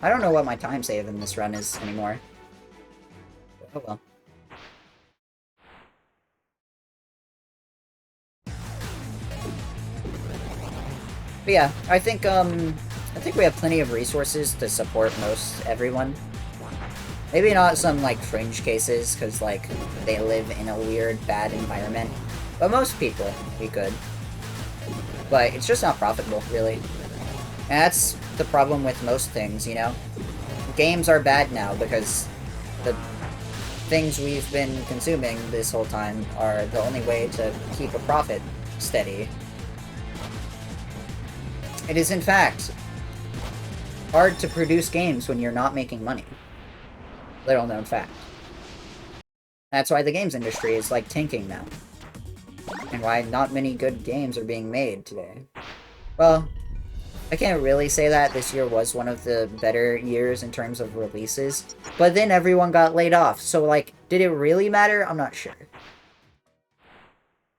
S1: I don't know what my time save in this run is anymore. Oh well. But yeah, I think we have plenty of resources to support most everyone. Maybe not some, like, fringe cases, because, like, they live in a weird, bad environment. But most people, we could. But it's just not profitable, really. And that's the problem with most things, you know? Games are bad now because the things we've been consuming this whole time are the only way to keep a profit steady. It is, in fact, hard to produce games when you're not making money. Little known fact. That's why the games industry is, like, tanking now. And why not many good games are being made today. Well, I can't really say that. This year was one of the better years in terms of releases. But then everyone got laid off. So, like, did it really matter? I'm not sure.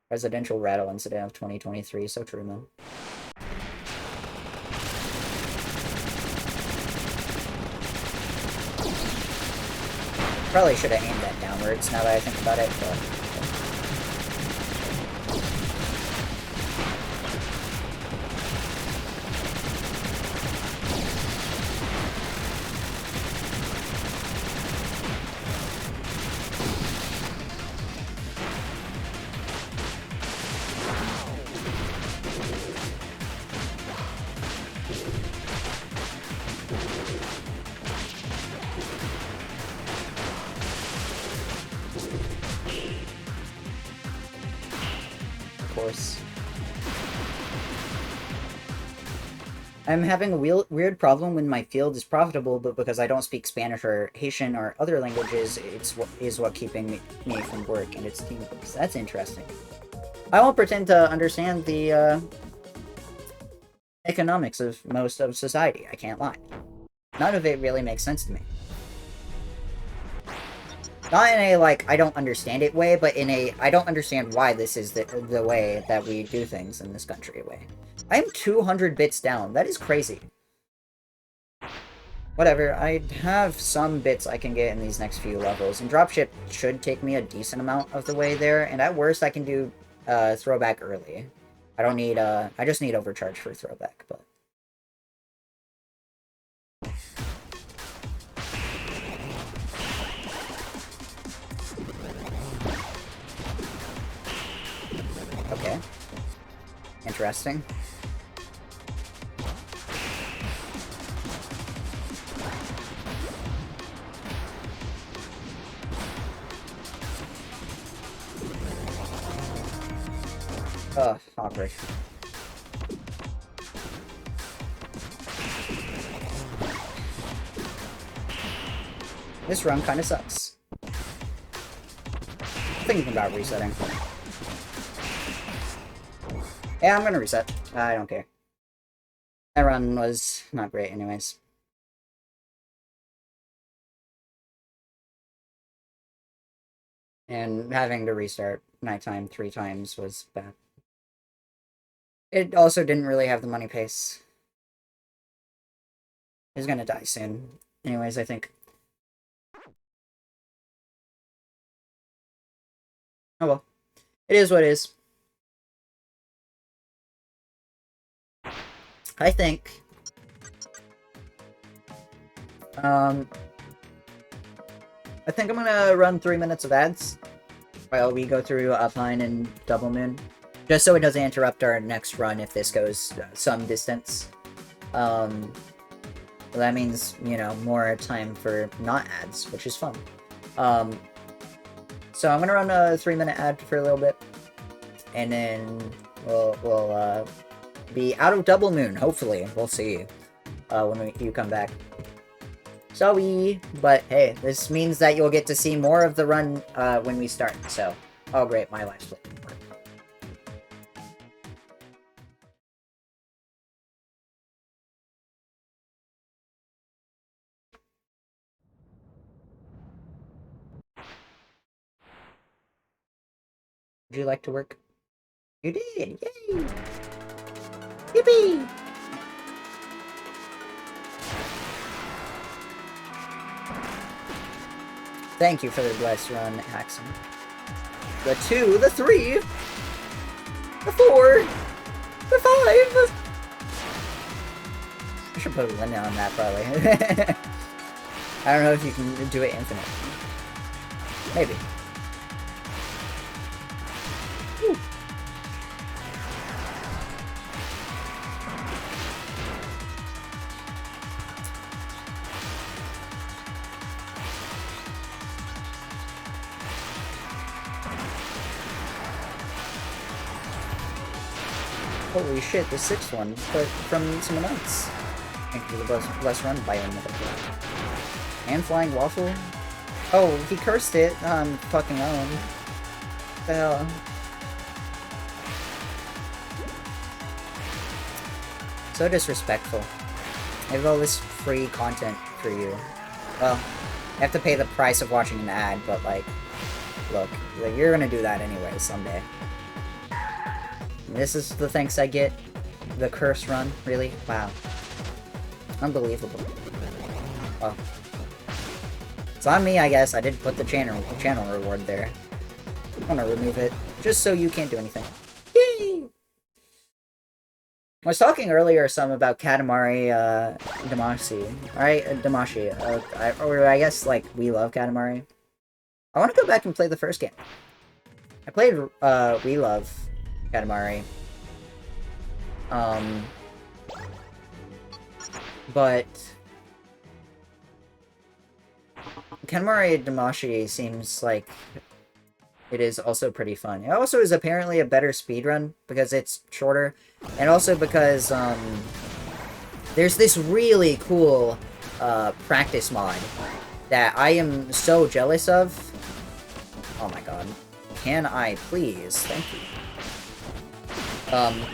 S1: Presidential rattle incident of 2023. So true, man. Probably should have aimed that downwards now that I think about it, but... Of course. I'm having a weird problem when my field is profitable, but because I don't speak Spanish or Haitian or other languages, is what keeping me from work, and it's team-based. That's interesting. I won't pretend to understand the economics of most of society, I can't lie. None of it really makes sense to me. Not in a, like, I don't understand it way, but in a, I don't understand why this is the way that we do things in this country way. I am 200 bits down. That is crazy. Whatever, I have some bits I can get in these next few levels, and dropship should take me a decent amount of the way there, and at worst I can do throwback early. I don't need, I just need overcharge for throwback, but... Okay. Interesting. Ugh, awkward. This run kind of sucks. Thinking about resetting. Yeah, I'm gonna reset. I don't care. That run was not great anyways. And having to restart nighttime 3 times was bad. It also didn't really have the money pace. He's gonna die soon. Anyways, I think. Oh well. It is what it is. I think... I think I'm gonna run 3 minutes of ads while we go through Upline and Double Moon. Just so it doesn't interrupt our next run if this goes some distance. Well, that means, you know, more time for not ads, which is fun. So I'm gonna run a 3-minute ad for a little bit. And then we'll be out of Double Moon, hopefully. We'll see when you come back. Sorry, but hey, this means that you'll get to see more of the run when we start, so... Oh great, my life split. Would you like to work? You did! Yay! Yippee! Thank you for the blessed run, Axum. The 2, the 3, the 4, the 5! I should put a limit on that, probably. I don't know if you can do it infinite. Maybe. Whew. Holy shit, the 6th one, but from someone else. Thank you for the blessed run by another guy. And Flying Waffle? Oh, he cursed it on fucking own. What the hell? So disrespectful. I have all this free content for you. Well, I have to pay the price of watching an ad, but like, look, you're gonna do that anyway someday. This is the thanks I get? The curse run? Really? Wow. Unbelievable. Well. It's on me, I guess. I did put the channel reward there. I'm gonna remove it, just so you can't do anything. Yay! I was talking earlier some about Katamari Damacy. Alright, Damacy. Or I guess, like, we love Katamari. I want to go back and play the first game. I played We Love Katamari. But Kenmari Damashi seems like it is also pretty fun. It also is apparently a better speedrun because it's shorter, and also because there's this really cool practice mod that I am so jealous of. Oh my god. Can I please? Thank you.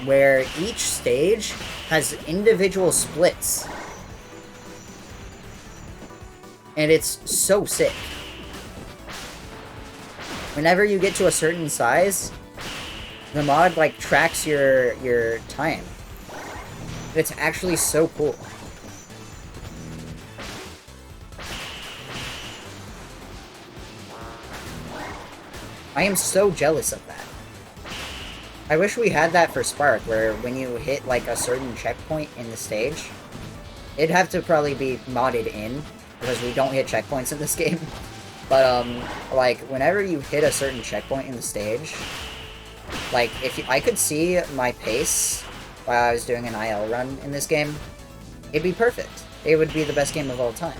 S1: Where each stage has individual splits. And it's so sick. Whenever you get to a certain size, the mod, like, tracks your time. It's actually so cool. I am so jealous of that. I wish we had that for Spark, where when you hit, like, a certain checkpoint in the stage, it'd have to probably be modded in, because we don't hit checkpoints in this game. But, like, whenever you hit a certain checkpoint in the stage, like, if I could see my pace while I was doing an IL run in this game, it'd be perfect. It would be the best game of all time.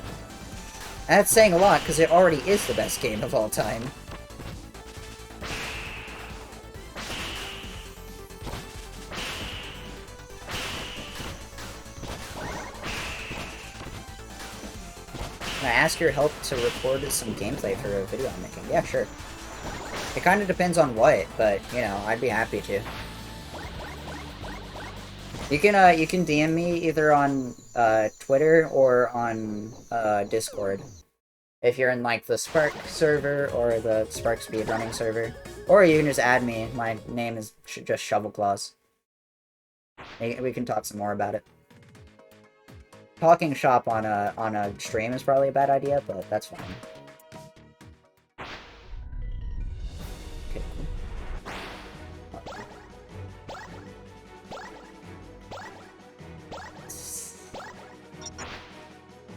S1: And that's saying a lot, because it already is the best game of all time. Can I ask your help to record some gameplay for a video I'm making? Yeah, sure. It kind of depends on what, but, you know, I'd be happy to. You can DM me either on, Twitter or on, Discord. If you're in, like, the Spark server or the Spark speedrunning server. Or you can just add me. My name is just Shovelclaws. We can talk some more about it. Talking shop on a stream is probably a bad idea, but that's fine. Okay, cool.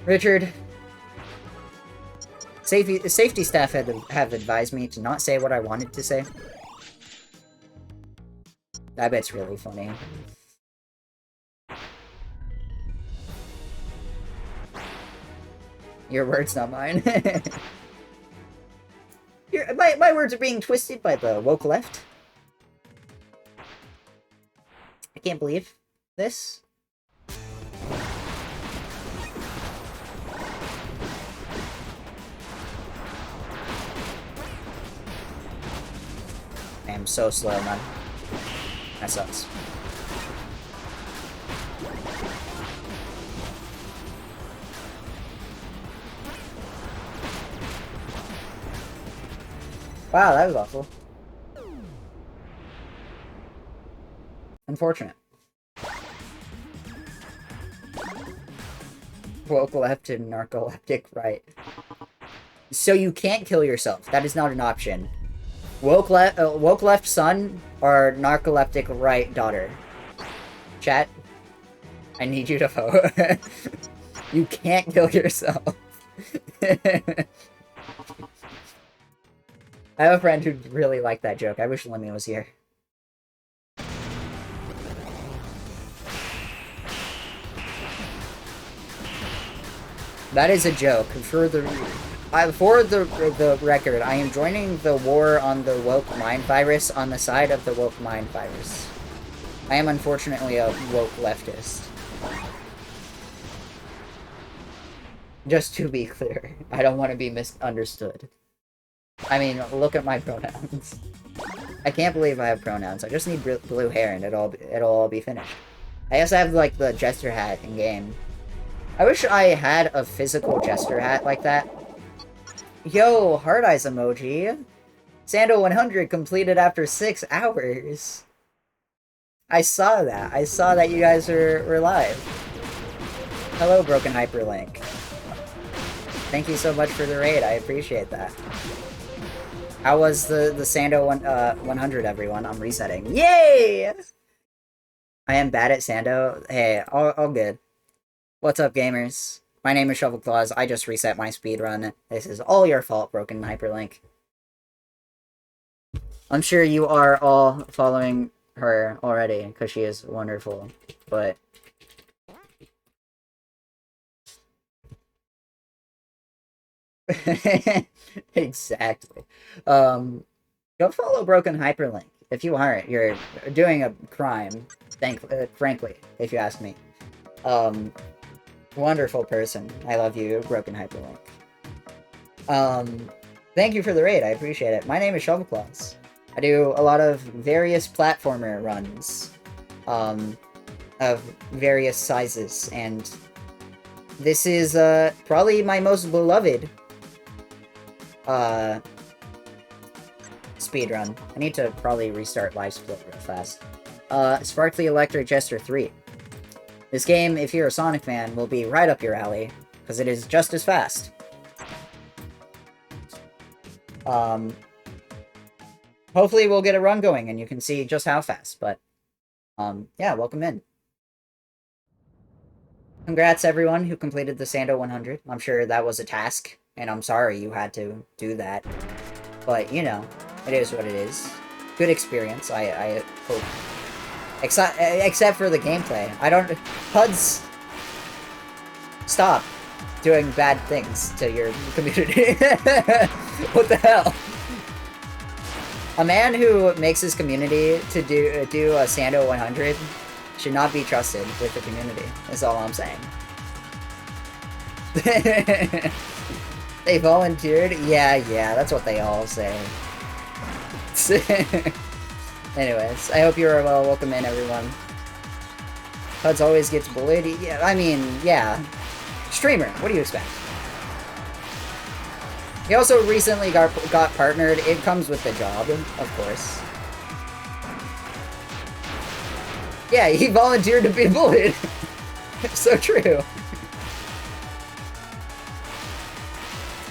S1: Richard, safety staff have advised me to not say what I wanted to say. I bet it's really funny. Your words, not mine. My words are being twisted by the woke left. I can't believe this. I am so slow, man. That sucks. Wow, that was awful. Unfortunate. Woke left and narcoleptic right. So you can't kill yourself. That is not an option. Woke left son or narcoleptic right daughter? Chat, I need you to vote. You can't kill yourself. I have a friend who really liked that joke. I wish Lemmy was here. That is a joke. For the record, I am joining the war on the woke mind virus on the side of the woke mind virus. I am unfortunately a woke leftist. Just to be clear, I don't want to be misunderstood. I mean, look at my pronouns. I can't believe I have pronouns. I just need blue hair and it'll all be finished. I also have, like, the Jester hat in-game. I wish I had a physical Jester hat like that. Yo, heart eyes emoji. Sando 100 completed after 6 hours. I saw that. I saw that you guys were live. Hello, Broken Hyperlink. Thank you so much for the raid. I appreciate that. How was the Sando 100, everyone? I'm resetting. Yay! I am bad at Sando. Hey, all good. What's up, gamers? My name is Shovelclaws. I just reset my speedrun. This is all your fault, Broken Hyperlink. I'm sure you are all following her already, because she is wonderful. But Exactly. Go follow Broken Hyperlink. If you aren't, you're doing a crime. Frankly, if you ask me. Um, Wonderful person. I love you, Broken Hyperlink. Thank you for the raid. I appreciate it. My name is Shovelclaws. I do a lot of various platformer runs, of various sizes, and this is probably my most beloved speedrun. I need to probably restart live split real fast. Sparkly Electric Jester 3. This game, if you're a Sonic fan, will be right up your alley, because it is just as fast. Hopefully we'll get a run going and you can see just how fast, but yeah, welcome in. Congrats everyone who completed the Sando 100. I'm sure that was a task, and I'm sorry you had to do that. But, you know, it is what it is. Good experience, I hope. Except for the gameplay. I don't... HUDs... Stop doing bad things to your community. What the hell? A man who makes his community to do a Sando 100 should not be trusted with the community. That's all I'm saying. They volunteered? Yeah, that's what they all say. Anyways, I hope you're well. Welcome in, everyone. HUDs always gets bullied. Yeah, I mean, yeah. Streamer, what do you expect? He also recently got partnered. It comes with the job, of course. Yeah, he volunteered to be bullied. So true.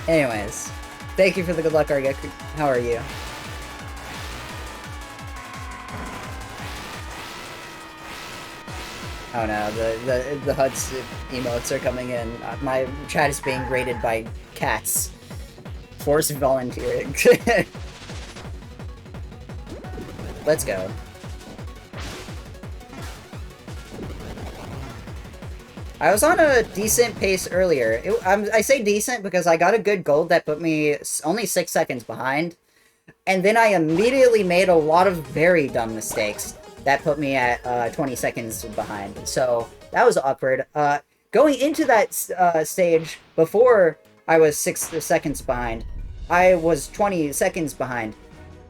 S1: Anyways, thank you for the good luck, Arga. How are you? Oh no, the HUDs emotes are coming in. My chat is being raided by cats. Forced volunteering. Let's go. I was on a decent pace earlier. I say decent because I got a good gold that put me only 6 seconds behind. And then I immediately made a lot of very dumb mistakes that put me at 20 seconds behind. So that was awkward. Going into that stage before I was 6 seconds behind, I was 20 seconds behind.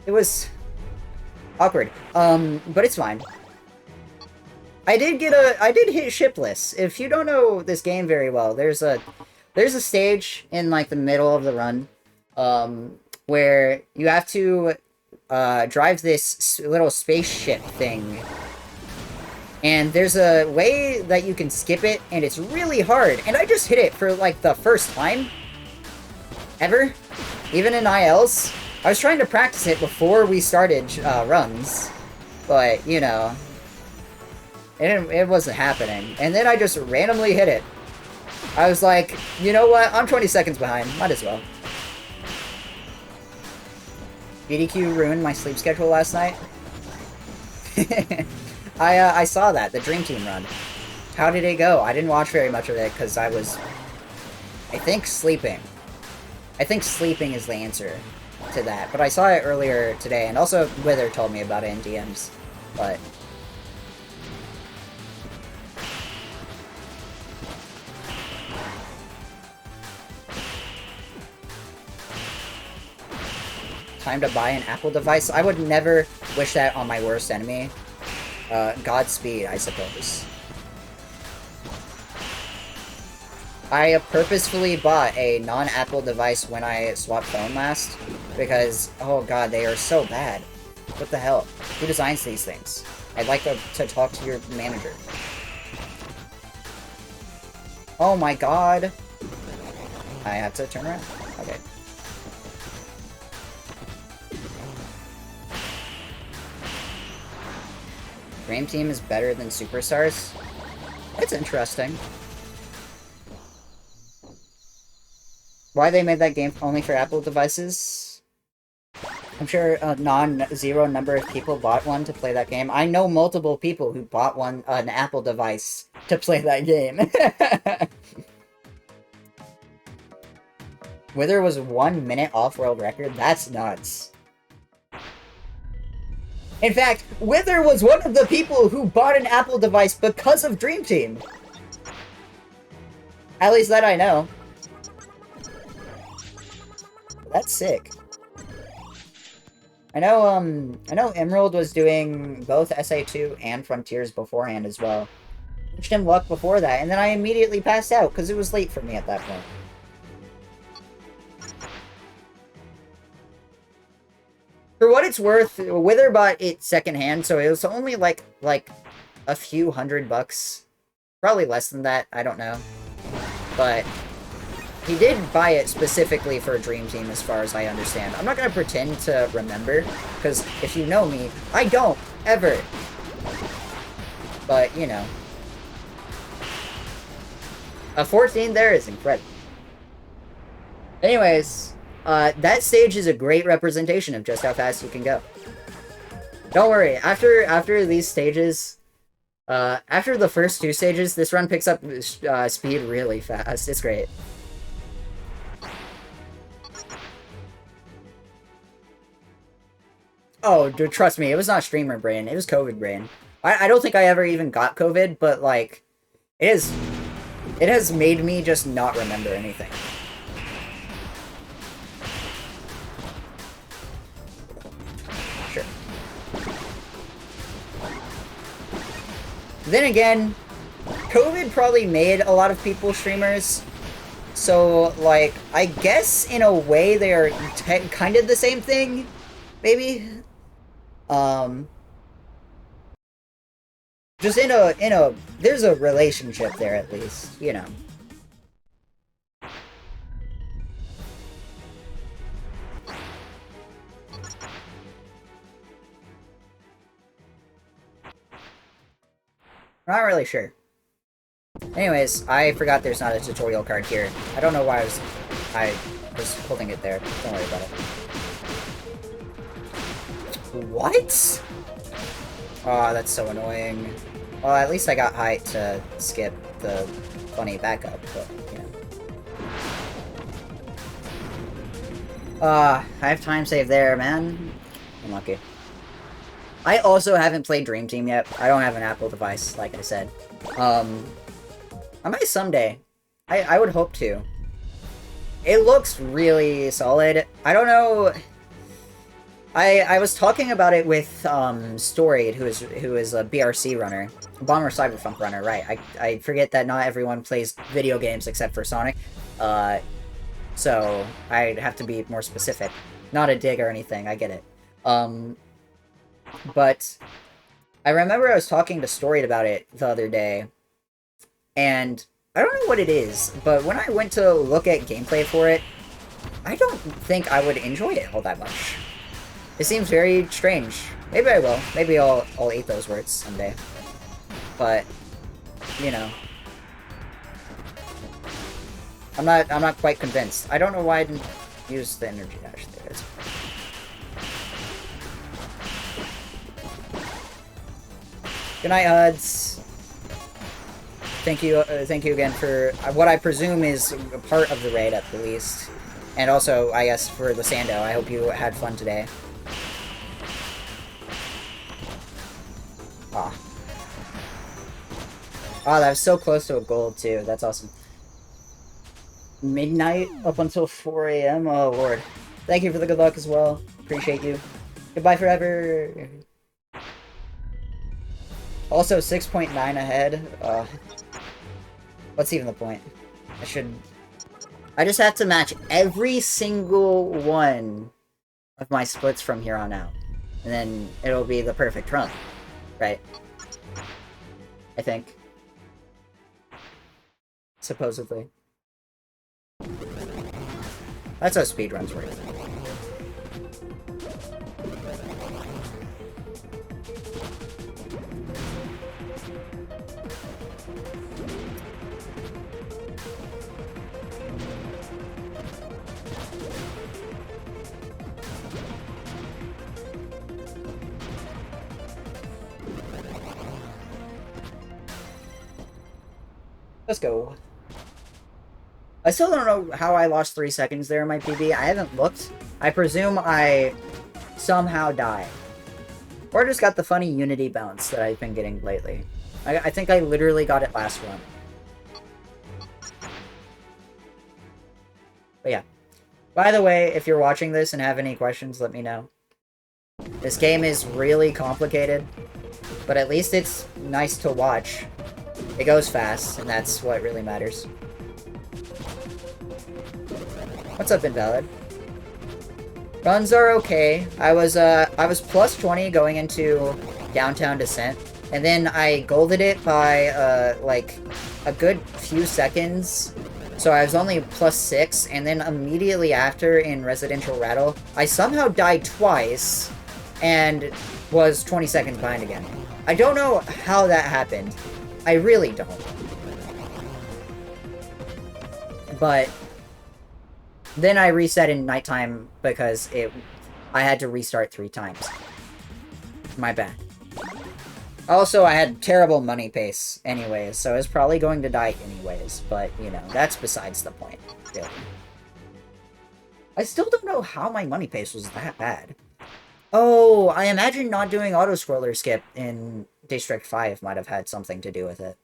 S1: It was awkward. But it's fine. I did hit shipless. If you don't know this game very well, there's a stage in like the middle of the run, where you have to drive this little spaceship thing. And there's a way that you can skip it, and it's really hard. And I just hit it for like the first time ever, even in ILs. I was trying to practice it before we started runs, but you know, it wasn't happening. And then I just randomly hit it. I was like, you know what? I'm 20 seconds behind. Might as well. BDQ ruined my sleep schedule last night. I saw that, the Dream Team run. How did it go? I didn't watch very much of it because I was, I think, sleeping. I think sleeping is the answer to that. But I saw it earlier today, and also Wither told me about it in DMs. But time to buy an Apple device? I would never wish that on my worst enemy. Godspeed, I suppose. I purposefully bought a non-Apple device when I swapped phone last, because, oh god, they are so bad. What the hell? Who designs these things? I'd like to talk to your manager. Oh my god. I have to turn around? Okay. Dream Team is better than Superstars? That's interesting. Why they made that game only for Apple devices? I'm sure a non-zero number of people bought one to play that game. I know multiple people who bought an Apple device to play that game. Wither was 1 minute off world record? That's nuts. In fact, Wither was one of the people who bought an Apple device because of Dream Team. At least that I know. That's sick. I know Emerald was doing both SA2 and Frontiers beforehand as well. Wished him luck before that, and then I immediately passed out because it was late for me at that point. For what it's worth, Wither bought it secondhand, so it was only like a few $100. Probably less than that, I don't know. But he did buy it specifically for Dream Team, as far as I understand. I'm not going to pretend to remember, because if you know me, I don't, ever. But, you know. A 14 there is incredible. Anyways, that stage is a great representation of just how fast you can go. Don't worry, after these stages, after the first 2 stages, this run picks up speed really fast. It's great. Oh, dude, trust me, it was not streamer brain. It was COVID brain. I don't think I ever even got COVID, but, like, it has made me just not remember anything. Sure. Then again, COVID probably made a lot of people streamers. So, like, I guess in a way they are kind of the same thing, maybe. Just in a, there's a relationship there at least, you know. Not really sure. Anyways, I forgot there's not a tutorial card here. I don't know why I was holding it there. Don't worry about it. What? Oh, that's so annoying. Well, at least I got height to skip the funny backup, but, you know. I have time save there, man. Unlucky. I also haven't played Dream Team yet. I don't have an Apple device, like I said. I might someday. I would hope to. It looks really solid. I don't know... I was talking about it with Storied, who is a BRC runner, Bomber Cyberpunk runner, right? I forget that not everyone plays video games except for Sonic, so I'd have to be more specific. Not a dig or anything, I get it. But I remember I was talking to Storied about it the other day, and I don't know what it is, but when I went to look at gameplay for it, I don't think I would enjoy it all that much. It seems very strange. Maybe I will. Maybe I'll eat those words someday. But, you know. I'm not quite convinced. I don't know why I didn't use the energy dash there. Good night, Uds. Thank you again for what I presume is a part of the raid at the least. And also, I guess, for the Sando. I hope you had fun today. Ah. Oh, that was so close to a gold, too. That's awesome. Midnight up until 4 a.m.? Oh, Lord. Thank you for the good luck as well. Appreciate you. Goodbye forever. Also, 6.9 ahead. What's even the point? I just have to match every single one of my splits from here on out. And then it'll be the perfect run. Right? I think. Supposedly. That's how speedruns work. Let's go. I still don't know how I lost 3 seconds there in my PB. I haven't looked. I presume I somehow died. Or just got the funny Unity bounce that I've been getting lately. I think I literally got it last run. But yeah. By the way, if you're watching this and have any questions, let me know. This game is really complicated, but at least it's nice to watch. It goes fast, and that's what really matters. What's up, Invalid? Runs are okay. I was plus 20 going into Downtown Descent, and then I golded it by like a good few seconds. So I was only plus 6, and then immediately after in Residential Rattle, I somehow died twice and was 20 seconds behind again. I don't know how that happened. I really don't. But then I reset in nighttime because I had to restart 3 times. My bad. Also, I had terrible money pace anyways, so I was probably going to die anyways, but, you know, that's besides the point, really. I still don't know how my money pace was that bad. Oh, I imagine not doing auto-scroller skip in District 5 might have had something to do with it.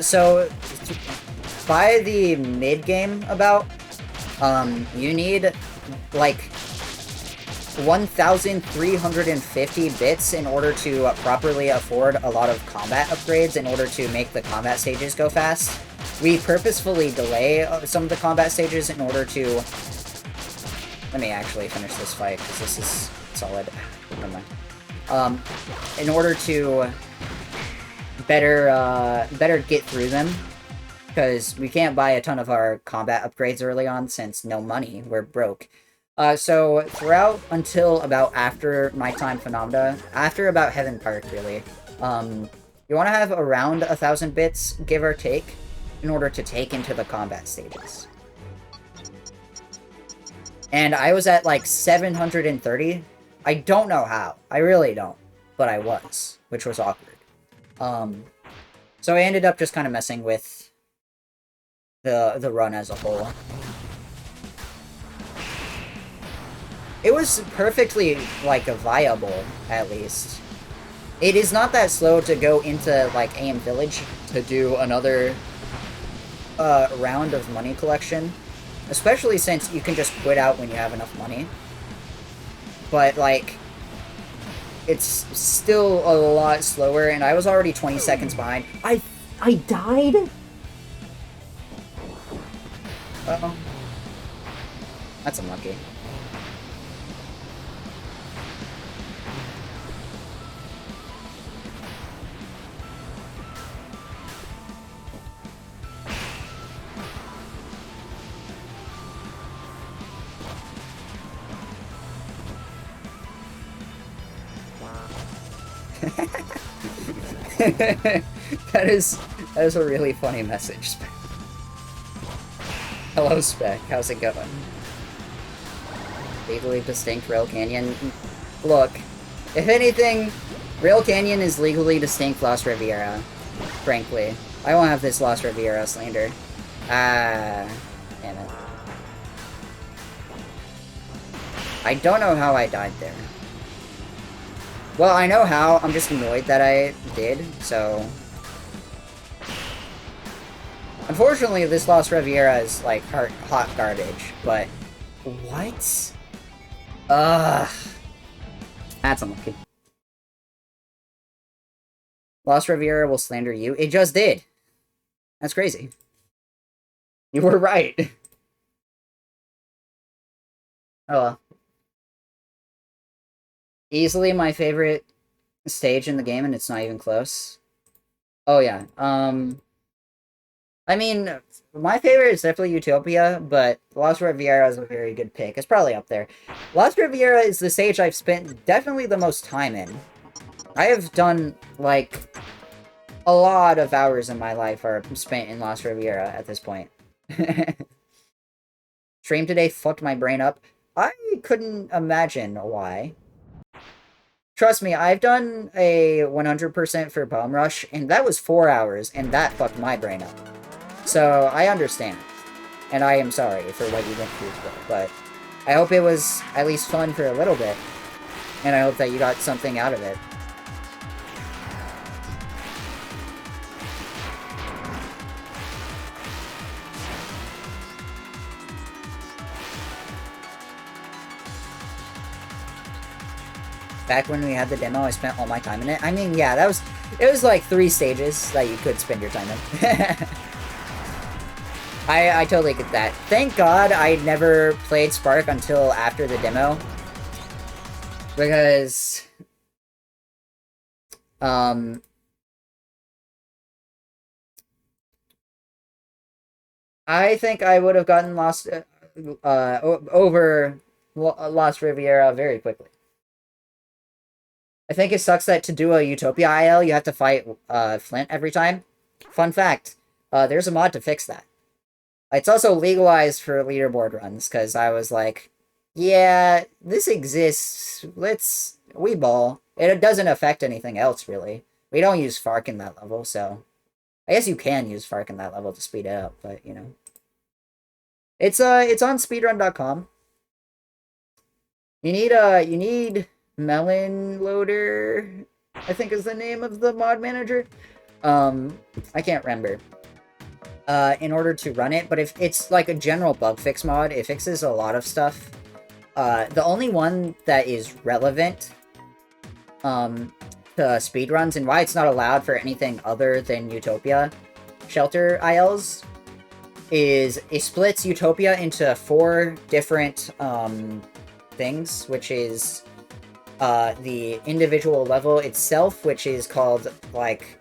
S1: So, by the mid-game about, you need, like, 1,350 bits in order to properly afford a lot of combat upgrades in order to make the combat stages go fast. We purposefully delay some of the combat stages in order to... Let me actually finish this fight, because this is solid. Never mind. In order to better get through them, because we can't buy a ton of our combat upgrades early on since no money, we're broke. So throughout until about after Nighttime Phenomena, after about Heaven Park, really, you want to have around 1,000 bits, give or take, in order to take into the combat stages. And I was at like 730. I don't know how. I really don't. But I was, which was awkward. So I ended up just kind of messing with the run as a whole. It was perfectly, like, viable, at least. It is not that slow to go into, like, AM Village to do another round of money collection. Especially since you can just quit out when you have enough money. But, like, it's still a lot slower, and I was already 20 seconds behind. I died? Uh-oh. That's unlucky. that is a really funny message, Spec. Hello, Spec. How's it going? Legally distinct Rail Canyon. Look, if anything, Rail Canyon is legally distinct Lost Riviera. Frankly, I won't have this Lost Riviera slander. Ah, damn it. I don't know how I died there. Well, I know how, I'm just annoyed that I did, so... Unfortunately, this Lost Riviera is, like, hot garbage, but... What? Ugh. That's unlucky. Lost Riviera will slander you. It just did! That's crazy. You were right. Oh well. Easily my favorite stage in the game, and it's not even close. Oh, yeah. I mean, my favorite is definitely Utopia, but Lost Riviera is a very good pick. It's probably up there. Lost Riviera is the stage I've spent definitely the most time in. I have done, like, a lot of hours in my life are spent in Lost Riviera at this point. stream today fucked my brain up. I couldn't imagine why. Trust me, I've done a 100% for Bum Rush, and that was 4 hours, and that fucked my brain up. So, I understand. And I am sorry for what you went through today, but I hope it was at least fun for a little bit. And I hope that you got something out of it. Back when we had the demo, I spent all my time in it. I mean, yeah, it was like 3 stages that you could spend your time in. I totally get that. Thank God I never played Spark until after the demo. Because... I think I would have gotten lost... over Lost Riviera very quickly. I think it sucks that to do a Utopia IL, you have to fight Flint every time. Fun fact, there's a mod to fix that. It's also legalized for leaderboard runs, because I was like, yeah, this exists. We ball. It doesn't affect anything else, really. We don't use Fark in that level, so... I guess you can use Fark in that level to speed it up, but, you know. It's on speedrun.com. You need Melon Loader, I think is the name of the mod manager. I can't remember. In order to run it, but if it's like a general bug fix mod, it fixes a lot of stuff. The only one that is relevant to speedruns and why it's not allowed for anything other than Utopia Shelter ILs is it splits Utopia into 4 different things, which is the individual level itself, which is called, like,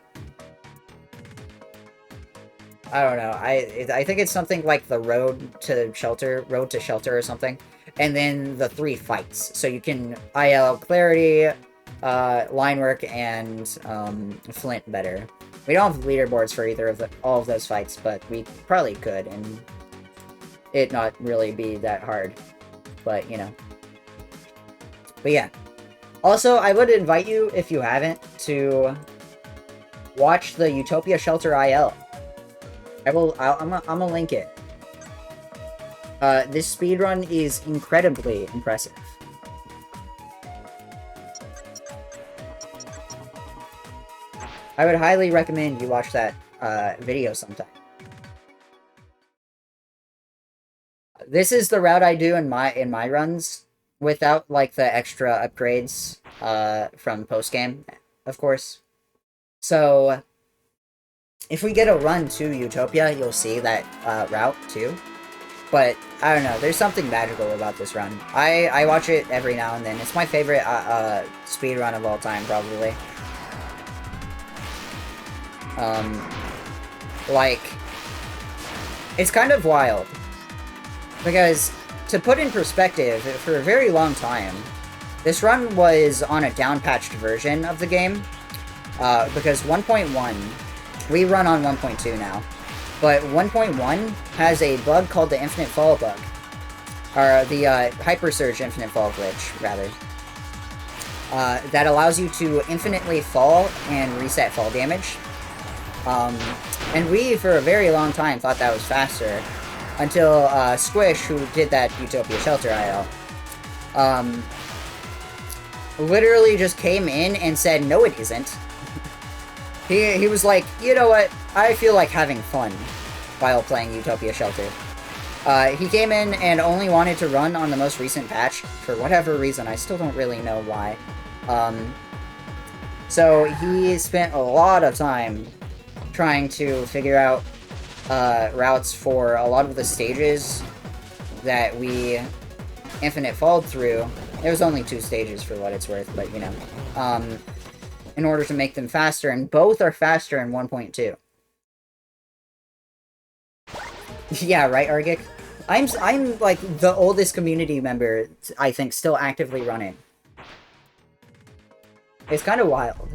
S1: I don't know. I think it's something like the Road to Shelter or something. And then the 3 fights. So you can IL Clarity, Line Work, and Flint better. We don't have leaderboards for either of all of those fights, but we probably could, and it not really be that hard. But, you know. But yeah. Also, I would invite you, if you haven't, to watch the Utopia Shelter IL. I'm gonna link it. This speedrun is incredibly impressive. I would highly recommend you watch that video sometime. This is the route I do in my runs, without like the extra upgrades from post game, of course. So if we get a run to Utopia, you'll see that route too. But I don't know, there's something magical about this run. I watch it every now and then. It's my favorite speed run of all time, probably. Like, it's kind of wild. Because, to put in perspective, for a very long time, this run was on a down-patched version of the game. Because 1.1, we run on 1.2 now, but 1.1 has a bug called the Infinite Fall bug. Or the Hyper Surge Infinite Fall glitch, rather. That allows you to infinitely fall and reset fall damage. And we, for a very long time, thought that was faster, until Squish, who did that Utopia Shelter IL, literally just came in and said, no it isn't. He was like, you know what, I feel like having fun while playing Utopia Shelter. He came in and only wanted to run on the most recent patch, for whatever reason, I still don't really know why. So he spent a lot of time trying to figure out routes for a lot of the stages that we infinite falled through. There was only 2 stages for what it's worth, but you know, in order to make them faster, and both are faster in 1.2. Yeah, right, Argic? I'm like the oldest community member, I think, still actively running. It's kind of wild.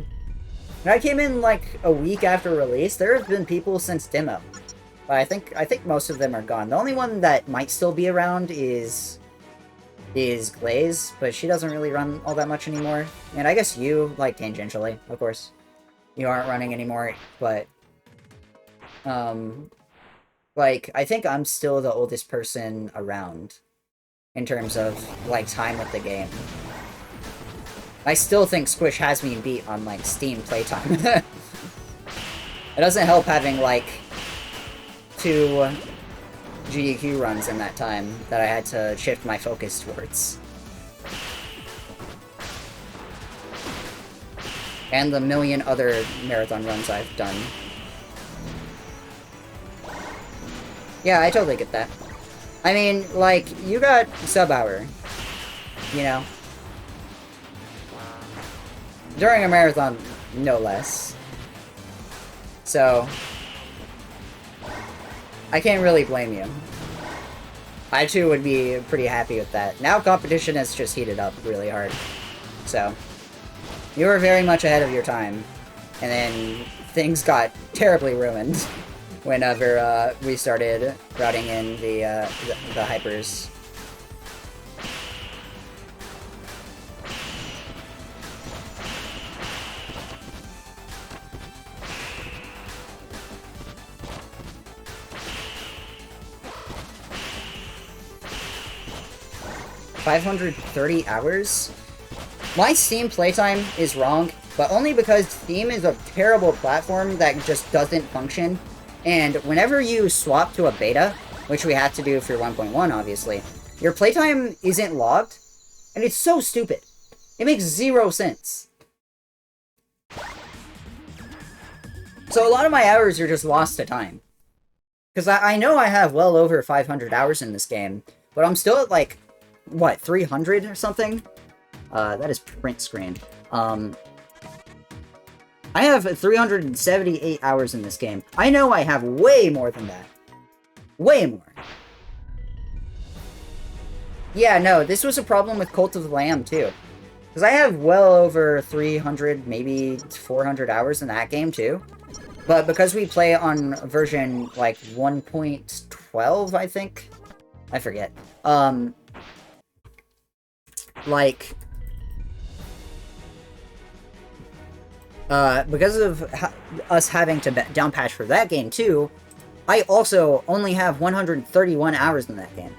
S1: And I came in like a week after release. There have been people since demo. I think most of them are gone. The only one that might still be around is Glaze, but she doesn't really run all that much anymore. And I guess you, like, tangentially, of course. You aren't running anymore, but... like, I think I'm still the oldest person around in terms of, like, time with the game. I still think Squish has me beat on, like, Steam playtime. It doesn't help having, like, 2 GDQ runs in that time that I had to shift my focus towards. And the million other marathon runs I've done. Yeah, I totally get that. I mean, like, you got sub-hour, you know? During a marathon, no less. So, I can't really blame you. I, too, would be pretty happy with that. Now competition has just heated up really hard. So, you were very much ahead of your time. And then things got terribly ruined whenever we started routing in the hypers. $530 hours? My Steam playtime is wrong, but only because Steam is a terrible platform that just doesn't function. And whenever you swap to a beta, which we had to do for 1.1, obviously, your playtime isn't logged, and it's so stupid. It makes 0 sense. So a lot of my hours are just lost to time. Because I know I have well over 500 hours in this game, but I'm still at, like, what, 300 or something? That is print screen. I have 378 hours in this game. I know I have way more than that. Way more. Yeah, no, this was a problem with Cult of the Lamb, too. Because I have well over 300, maybe 400 hours in that game, too. But because we play on version, like, 1.12, I think? I forget. Like... because of us having to downpatch for that game, too, I also only have 131 hours in that game.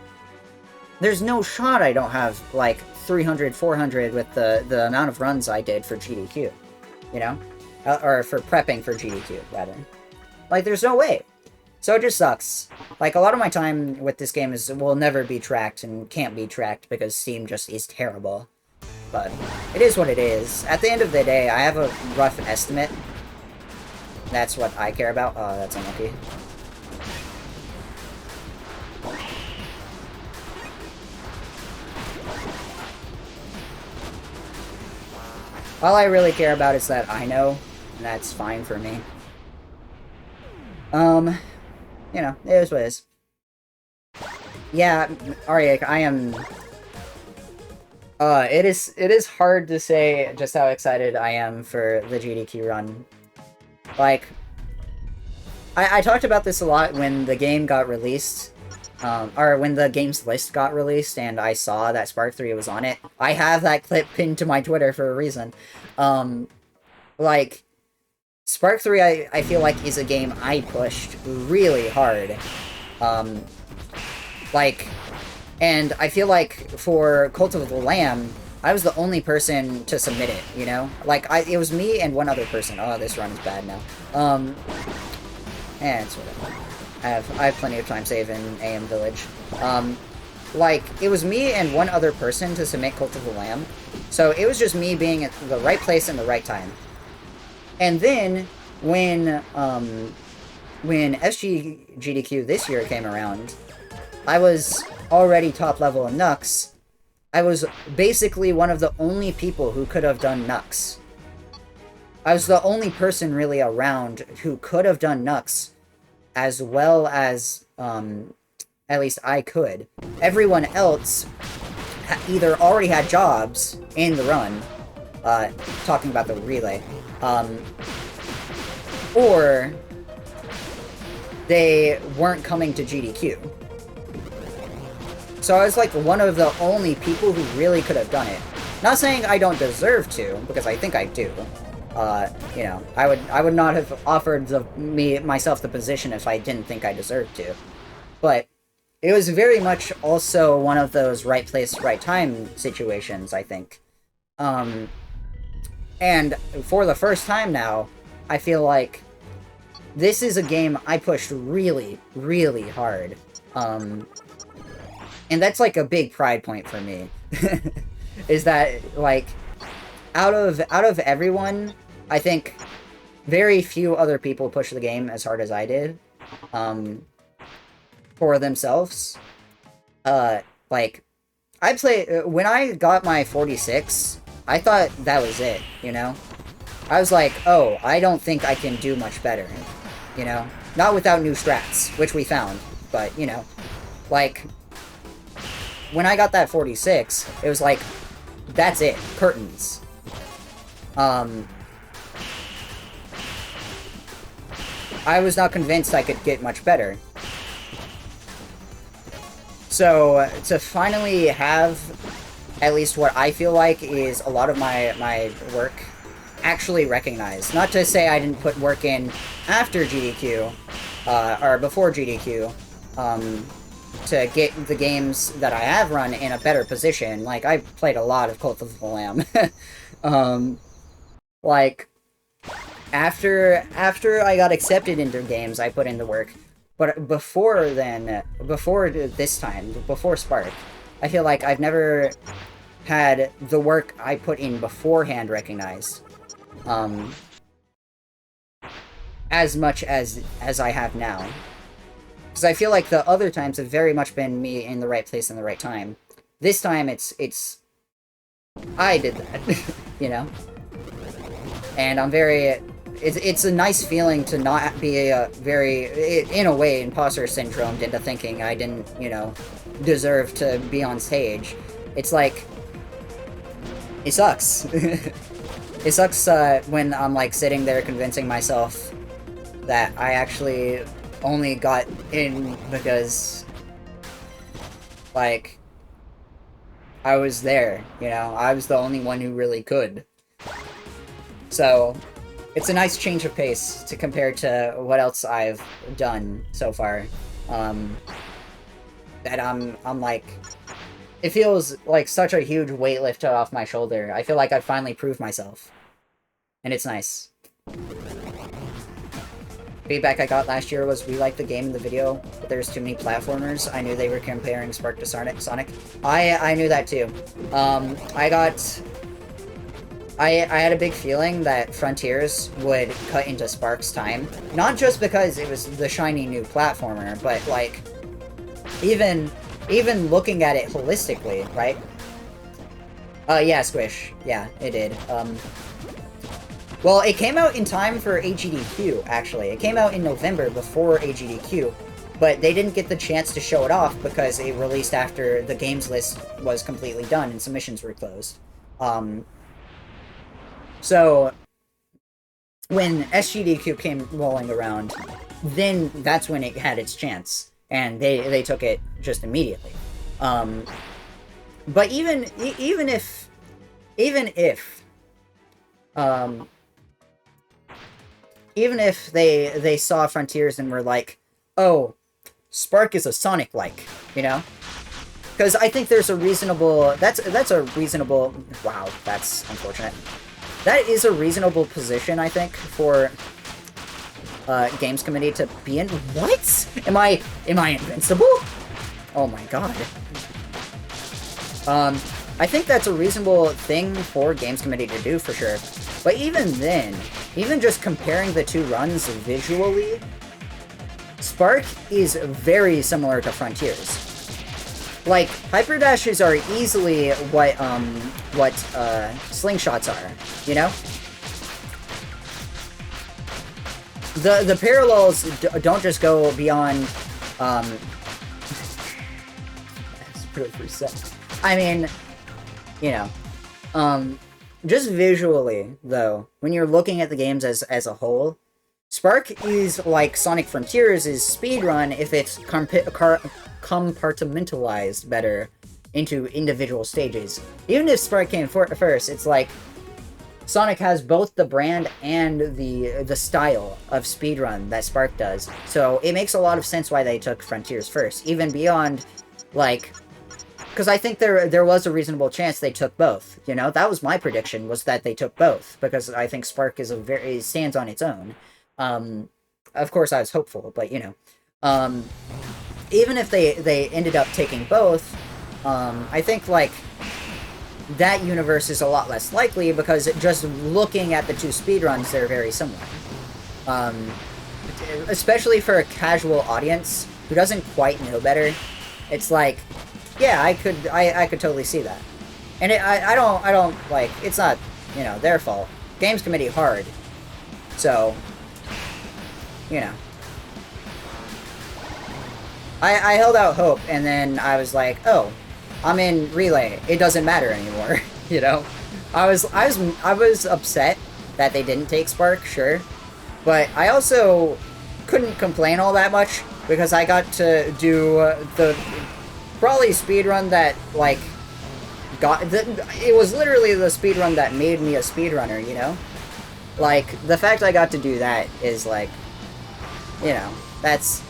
S1: There's no shot I don't have, like, 300, 400 with the amount of runs I did for GDQ, you know? Or for prepping for GDQ, rather. Like, there's no way. So it just sucks. Like, a lot of my time with this game will never be tracked and can't be tracked because Steam just is terrible. But it is what it is. At the end of the day, I have a rough estimate. That's what I care about. Oh, that's unlucky. All I really care about is that I know, and that's fine for me. You know, it is what it is. Yeah, Aryek, I am... it is hard to say just how excited I am for the GDQ run. Like, I talked about this a lot when the game got released, or when the games list got released and I saw that Spark 3 was on it. I have that clip pinned to my Twitter for a reason. Like, Spark 3 I feel like is a game I pushed really hard. Like... And I feel like for Cult of the Lamb, I was the only person to submit it, you know? Like, it was me and one other person. Oh, this run is bad now. It's whatever. I have plenty of time save in AM Village. Like, it was me and one other person to submit Cult of the Lamb. So it was just me being at the right place in the right time. And then, when SGGDQ this year came around, I was already top level in Nux. I was basically one of the only people who could have done Nux. I was the only person really around who could have done Nux as well as, at least I could. Everyone else either already had jobs in the run, talking about the relay, or they weren't coming to GDQ. So I was like one of the only people who really could have done it. Not saying I don't deserve to, because I think I do. You know, I would not have offered myself the position if I didn't think I deserved to. But it was very much also one of those right place, right time situations, I think. And for the first time now, I feel like this is a game I pushed really, really hard. And that's like a big pride point for me. Is that, like, out of everyone, I think very few other people push the game as hard as I did. For themselves. Like, when I got my 46, I thought that was it, you know? I was like, oh, I don't think I can do much better, you know? Not without new strats, which we found, but, you know, like, when I got that 46, it was like, that's it, curtains. I was not convinced I could get much better. So, to finally have at least what I feel like is a lot of my work actually recognized. Not to say I didn't put work in after GDQ, or before GDQ, to get the games that I have run in a better position. Like, I played a lot of Cult of the Lamb. Like, after I got accepted into games, I put in the work. But before then, before this time, before Spark, I feel like I've never had the work I put in beforehand recognized. As much as I have now. Because I feel like the other times have very much been me in the right place in the right time. This time, it's I did that, you know? And I'm very... It's a nice feeling to not be in a way, imposter syndrome into thinking I didn't, you know, deserve to be on stage. It's like... It sucks. It sucks when I'm, like, sitting there convincing myself that I actually only got in because, like, I was there, you know? I was the only one who really could. So... It's a nice change of pace to compare to what else I've done so far. That I'm like... It feels like such a huge weight lifted off my shoulder. I feel like I've finally proved myself. And it's nice. Feedback I got last year was, we liked the game in the video, but there's too many platformers. I knew they were comparing Spark to Sonic. I knew that too. I had a big feeling that Frontiers would cut into Spark's time. Not just because it was the shiny new platformer, but, like, even looking at it holistically, right? Yeah, Squish. Yeah, it did. Well, it came out in time for AGDQ, actually. It came out in November before AGDQ, but they didn't get the chance to show it off because it released after the games list was completely done and submissions were closed. So, when SGDQ came rolling around, then that's when it had its chance, and they took it just immediately. But even if they saw Frontiers and were like, oh, Spark is a Sonic-like, you know? Because I think there's a reasonable... That's a reasonable... Wow, that's unfortunate. That is a reasonable position, I think, for Games Committee to be in. What? Am I invincible? Oh my god. I think that's a reasonable thing for Games Committee to do, for sure. But even then, even just comparing the two runs visually, Spark is very similar to Frontiers. Like, hyperdashes are easily what slingshots are, you know? The parallels don't just go beyond, I mean, you know, just visually, though, when you're looking at the games as a whole, Spark is like Sonic Frontiers is speedrun if it's compartmentalized better into individual stages. Even if Spark came first, it's like Sonic has both the brand and the style of speedrun that Spark does. So it makes a lot of sense why they took Frontiers first, even beyond, like, because I think there was a reasonable chance they took both. You know, that was my prediction, was that they took both, because I think Spark is it stands on its own. Of course, I was hopeful, but you know, even if they ended up taking both, I think like that universe is a lot less likely because just looking at the two speedruns, they're very similar. Especially for a casual audience who doesn't quite know better, it's like, yeah, I could totally see that. And I don't like, it's not, you know, their fault. Games committee hard, so, you know. I held out hope, and then I was like, oh, I'm in Relay. It doesn't matter anymore, you know? I was upset that they didn't take Spark, sure. But I also couldn't complain all that much, because I got to do the probably speedrun that, like, it was literally the speedrun that made me a speedrunner, you know? Like, the fact I got to do that is, like, you know, that's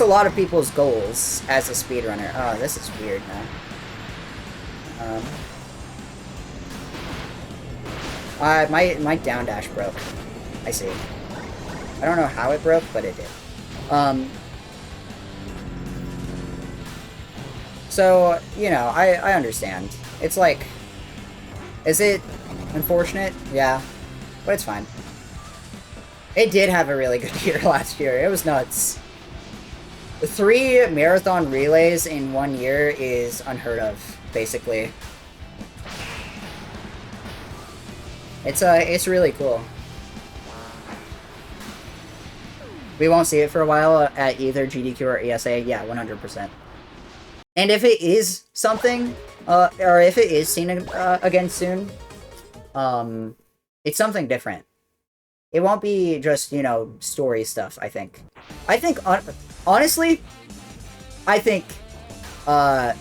S1: a lot of people's goals as a speedrunner. Oh, this is weird now. My down dash broke. I see. I don't know how it broke, but it did. So, you know, I understand. It's like, is it unfortunate? Yeah, but it's fine. It did have a really good year last year. It was nuts. 3 marathon relays in 1 year is unheard of, basically. It's really cool. We won't see it for a while at either GDQ or ESA. Yeah, 100%. And if it is something, or if it is seen again soon, it's something different. It won't be just, you know, story stuff, I think. Honestly, I think the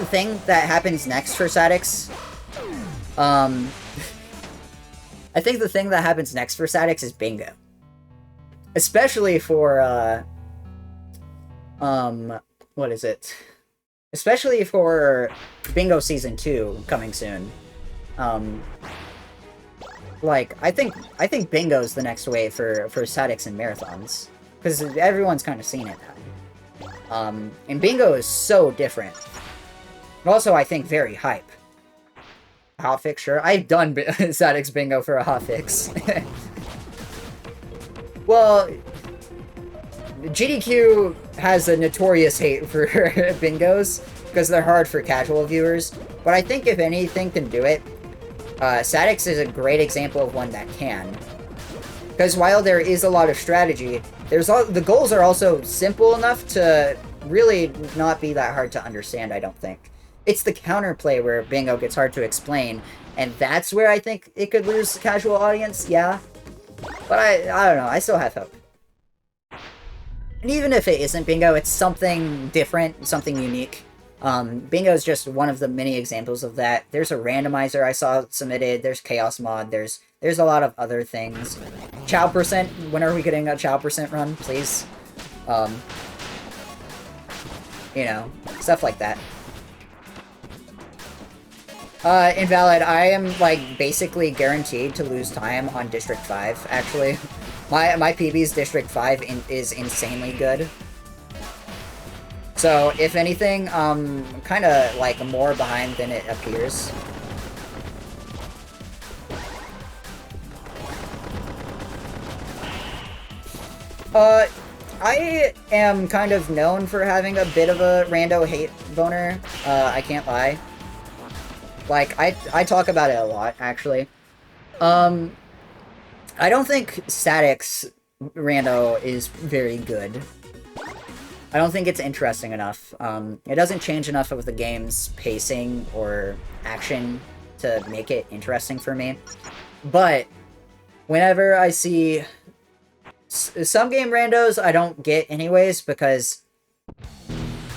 S1: thing that happens next for Sadix, I think the thing that happens next for Sadix is Bingo. Especially for, what is it? Especially for Bingo Season 2 coming soon. Like, I think Bingo's the next wave for Sadix and Marathons. Because everyone's kind of seen it now. And Bingo is so different. And also, I think, very hype. Hotfix, sure. I've done Sadix Bingo for a hotfix. Well, GDQ has a notorious hate for bingos, because they're hard for casual viewers. But I think if anything can do it, Sadix is a great example of one that can. Because while there is a lot of strategy, the goals are also simple enough to really not be that hard to understand, I don't think. It's the counterplay where Bingo gets hard to explain, and that's where I think it could lose casual audience, yeah. But I don't know, I still have hope. And even if it isn't Bingo, it's something different, something unique. Bingo is just one of the many examples of that. There's a randomizer I saw submitted, there's Chaos Mod, there's a lot of other things. Chow percent, when are we getting a Chow percent run, please? You know, stuff like that. Invalid, I am, like, basically guaranteed to lose time on District 5, actually. My PB's District 5 is insanely good. So, if anything, kind of, like, more behind than it appears. I am kind of known for having a bit of a rando hate boner. I can't lie. Like, I talk about it a lot, actually. I don't think Static's rando is very good. I don't think it's interesting enough. It doesn't change enough of the game's pacing or action to make it interesting for me. But whenever I see Some game randos I don't get anyways because,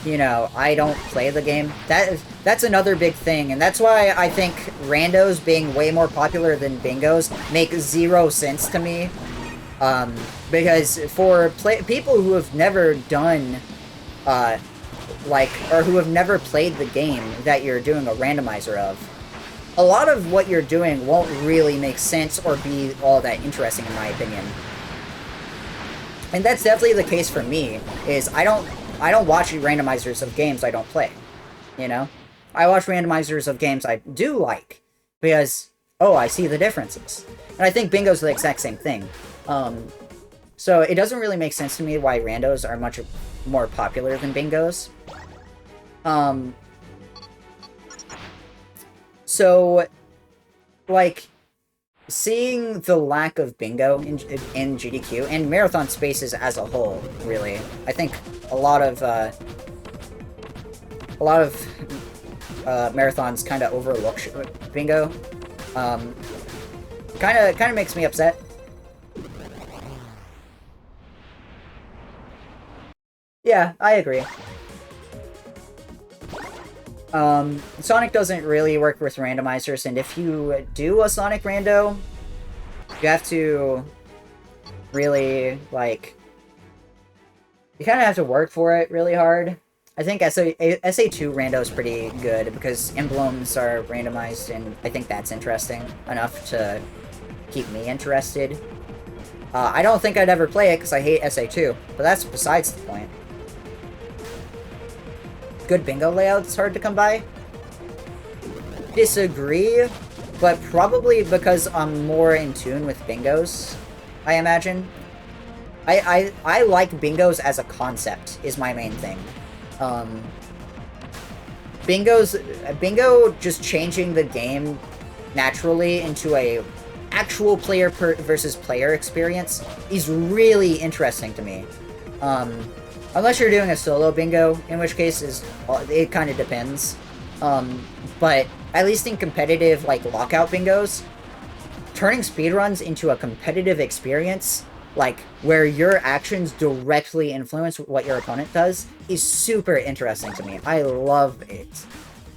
S1: you know, I don't play the game. That's another big thing, and that's why I think randos being way more popular than bingos make zero sense to me. Because for people who have never done, or who have never played the game that you're doing a randomizer of, a lot of what you're doing won't really make sense or be all that interesting in my opinion. And that's definitely the case for me, is I don't watch randomizers of games I don't play, you know? I watch randomizers of games I do like, because, oh, I see the differences. And I think bingo's the exact same thing. So it doesn't really make sense to me why randos are much more popular than bingos. So, like, seeing the lack of bingo in GDQ, and marathon spaces as a whole, really, I think a lot of marathons kind of overlook bingo. Kind of makes me upset. Yeah, I agree. Sonic doesn't really work with randomizers, and if you do a Sonic rando, you have to really, like, you kind of have to work for it really hard. I think SA2 rando is pretty good, because emblems are randomized, and I think that's interesting enough to keep me interested. I don't think I'd ever play it, because I hate SA2, but that's besides the point. Good bingo layout's hard to come by? Disagree, but probably because I'm more in tune with bingos, I imagine. I like bingos as a concept, is my main thing. Bingo just changing the game naturally into a actual player versus player experience is really interesting to me. Unless you're doing a solo bingo, in which case it kind of depends. But at least in competitive, like, lockout bingos, turning speedruns into a competitive experience, like, where your actions directly influence what your opponent does, is super interesting to me. I love it.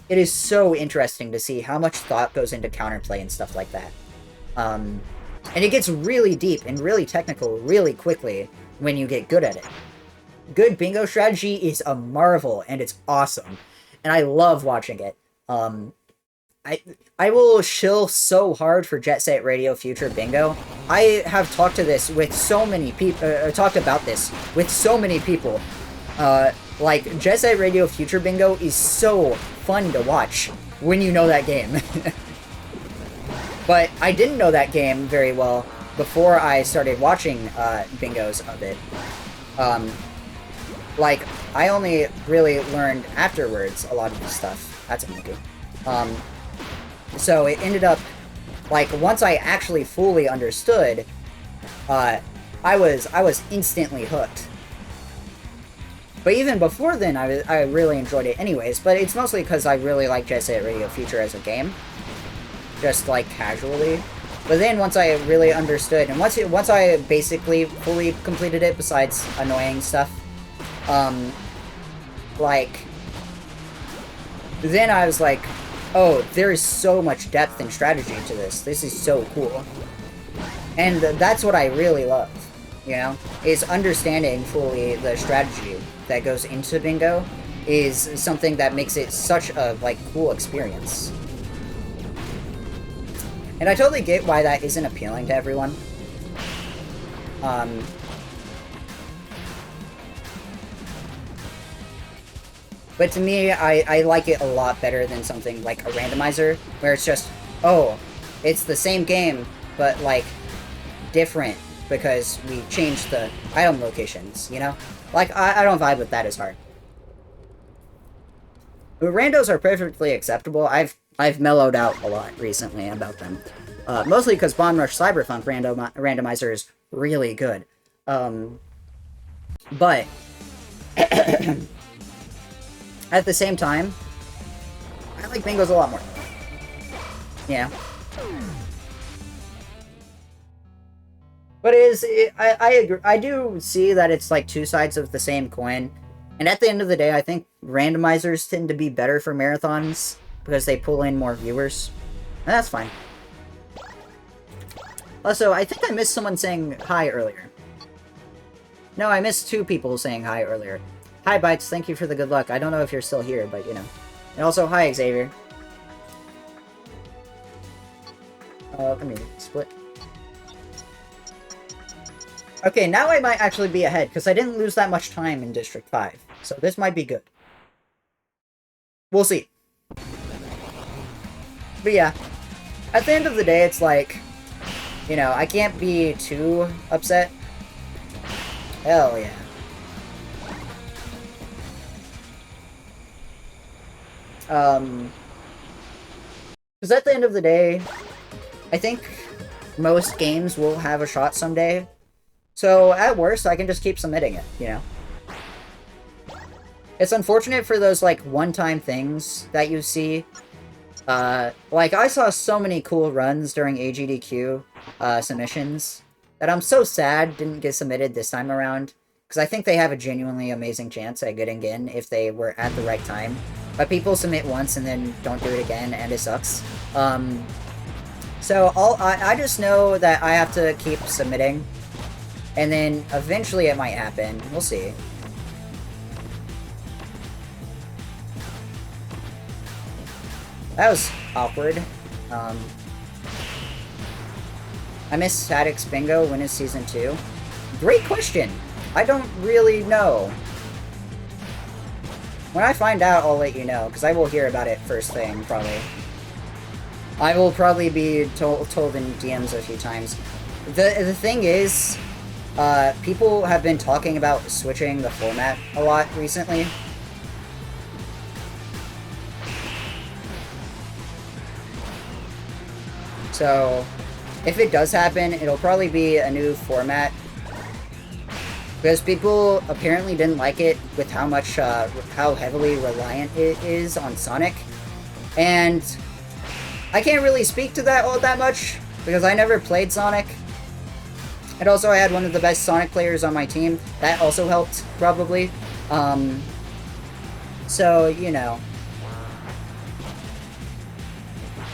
S1: It is so interesting to see how much thought goes into counterplay and stuff like that. And it gets really deep and really technical really quickly when you get good at it. Good bingo strategy is a marvel, and it's awesome. And I love watching it. I will shill so hard for Jet Set Radio Future Bingo. I have talked to this with so many people, talked about this with so many people. Like, Jet Set Radio Future Bingo is so fun to watch when you know that game. But I didn't know that game very well before I started watching bingos of it. Like, I only really learned afterwards a lot of this stuff. That's a monkey. So it ended up, like, once I actually fully understood, I was instantly hooked. But even before then, I really enjoyed it anyways, but it's mostly because I really like Jet Set Radio Future as a game. Just, like, casually. But then once I really understood, and once I basically fully completed it, besides annoying stuff, like, then I was like, oh, there is so much depth and strategy to this. This is so cool. And that's what I really love, you know? Is understanding fully the strategy that goes into bingo is something that makes it such a, like, cool experience. And I totally get why that isn't appealing to everyone. But to me, I like it a lot better than something like a randomizer, where it's just, oh, it's the same game, but, like, different, because we changed the item locations, you know? Like, I don't vibe with that as hard. But randos are perfectly acceptable. I've mellowed out a lot recently about them. Mostly because Bomb Rush Cyberpunk randomizer is really good. But at the same time, I like bingos a lot more. Yeah. But I agree. I do see that it's like two sides of the same coin. And at the end of the day, I think randomizers tend to be better for marathons because they pull in more viewers. And that's fine. Also, I think I missed someone saying hi earlier. No, I missed two people saying hi earlier. Hi, Bites. Thank you for the good luck. I don't know if you're still here, but you know. And also, hi, Xavier. Let me split. Okay, now I might actually be ahead, because I didn't lose that much time in District 5. So this might be good. We'll see. But yeah, at the end of the day, it's like, you know, I can't be too upset. Hell yeah. Because at the end of the day, I think most games will have a shot someday. So, at worst, I can just keep submitting it, you know? It's unfortunate for those, like, one-time things that you see. Like, I saw so many cool runs during AGDQ submissions that I'm so sad didn't get submitted this time around. Because I think they have a genuinely amazing chance at getting in if they were at the right time. But people submit once and then don't do it again, and it sucks. So, I just know that I have to keep submitting. And then, eventually it might happen. We'll see. That was awkward. I miss Statics Bingo. When is Season 2? Great question! I don't really know. When I find out, I'll let you know, because I will hear about it first thing, probably. I will probably be told in DMs a few times. The thing is, people have been talking about switching the format a lot recently. So, if it does happen, it'll probably be a new format. Because people apparently didn't like it with how much, how heavily reliant it is on Sonic. And I can't really speak to that all that much, because I never played Sonic. And also I had one of the best Sonic players on my team. That also helped, probably. So, you know.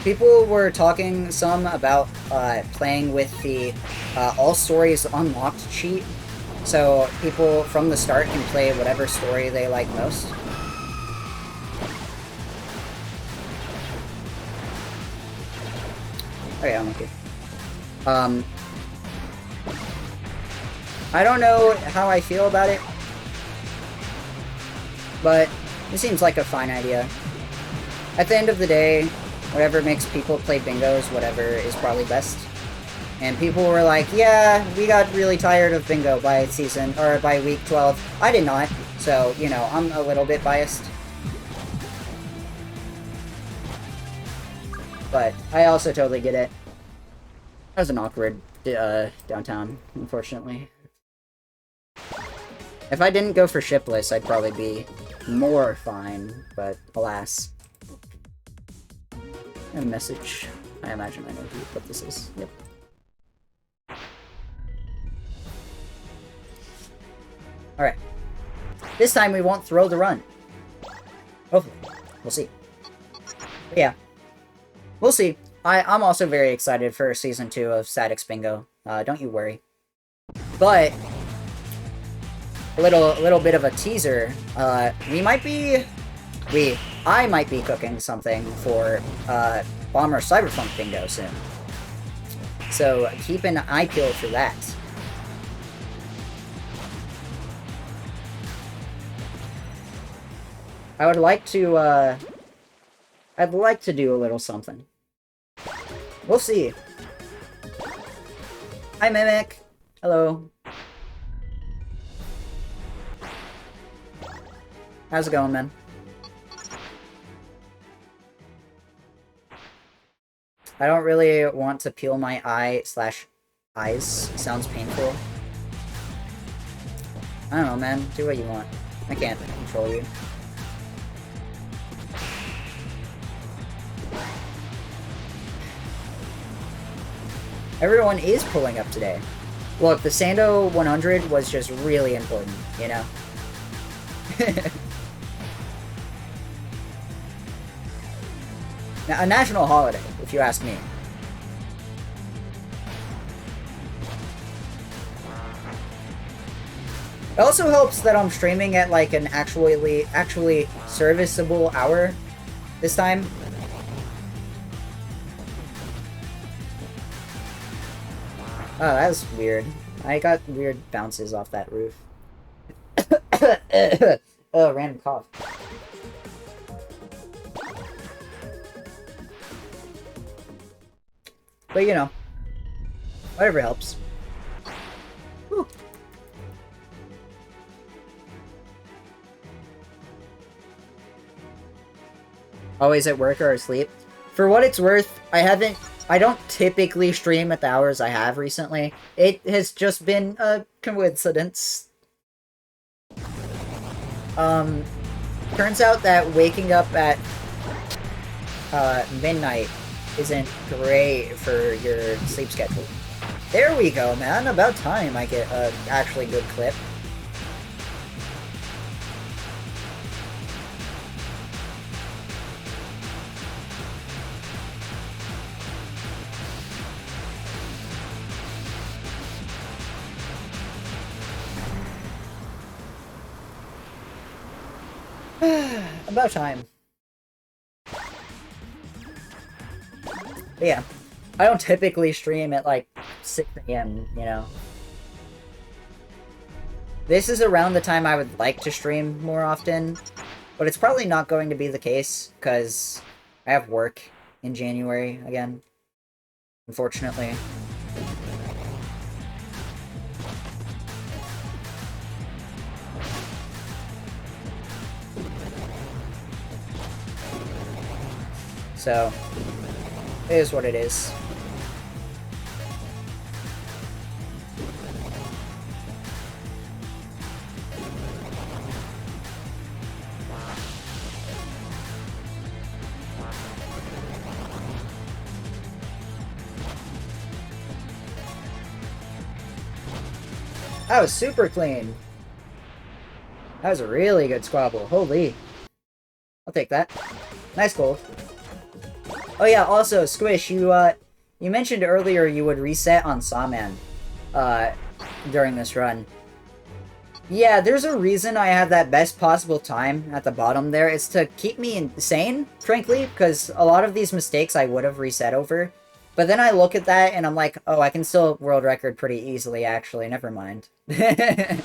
S1: People were talking some about playing with the All Stories Unlocked cheat. So people from the start can play whatever story they like most. Oh yeah, I'm okay. I don't know how I feel about it, but it seems like a fine idea. At the end of the day, whatever makes people play bingos, whatever is probably best. And people were like, yeah, we got really tired of bingo by week 12. I did not, so, you know, I'm a little bit biased. But I also totally get it. That was an awkward downtown, unfortunately. If I didn't go for shipless, I'd probably be more fine, but alas. A message. I imagine I know what this is. Yep. Alright. This time we won't throw the run. Hopefully. We'll see. But yeah. We'll see. I'm also very excited for Season 2 of Statics Bingo. Don't you worry. But a little bit of a teaser. I might be cooking something for Bomber Cyberpunk Bingo soon. So keep an eye peeled for that. I would like to, I'd like to do a little something. We'll see. Hi, Mimic. Hello. How's it going, man? I don't really want to peel my eyes. Sounds painful. I don't know, man. Do what you want. I can't control you. Everyone is pulling up today. Look, the Sando 100 was just really important, you know? Now, a national holiday, if you ask me. It also helps that I'm streaming at like an actually serviceable hour this time. Oh, that was weird. I got weird bounces off that roof. Oh, random cough. But you know, whatever helps. Whew. Always at work or asleep. For what it's worth, I don't typically stream at the hours I have recently. It has just been a coincidence. Turns out that waking up at midnight isn't great for your sleep schedule. There we go, man. About time I get a actually good clip. About time. But yeah, I don't typically stream at like 6 AM, you know. This is around the time I would like to stream more often, but it's probably not going to be the case because I have work in January again, unfortunately. So, it is what it is. That was super clean. That was a really good squabble. Holy. I'll take that. Nice gold. Oh yeah, also, Squish, you mentioned earlier you would reset on Sawman, during this run. Yeah, there's a reason I have that best possible time at the bottom there. It's to keep me insane, frankly, because a lot of these mistakes I would have reset over. But then I look at that and I'm like, oh, I can still world record pretty easily, actually. Never mind. I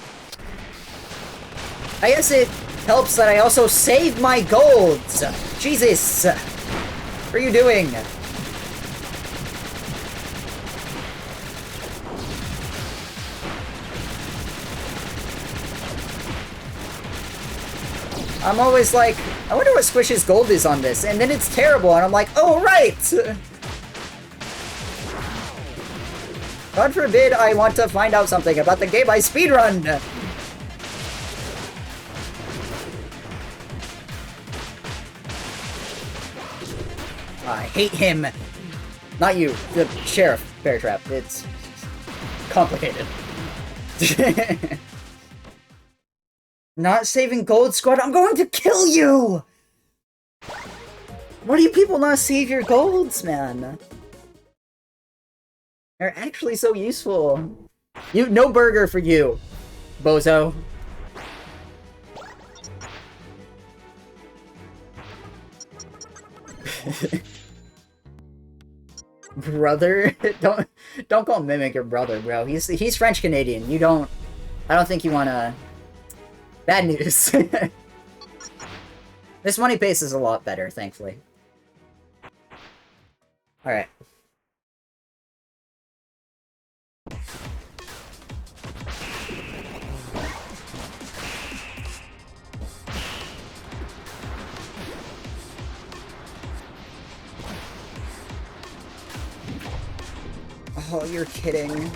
S1: guess it helps that I also save my golds! Jesus! What are you doing? I'm always like, I wonder what Squish's gold is on this, and then it's terrible, and I'm like, oh, right! God forbid I want to find out something about the game I speedrun! I hate him! Not you, the Sheriff Bear Trap. It's complicated. Not saving gold, squad. I'm going to kill you! Why do you people not save your golds, man? They're actually so useful. No burger for you, bozo. Brother? Don't call Mimic your brother, bro. He's French Canadian. I don't think you wanna. Bad news. This money pace is a lot better, thankfully. Alright. Oh, you're kidding.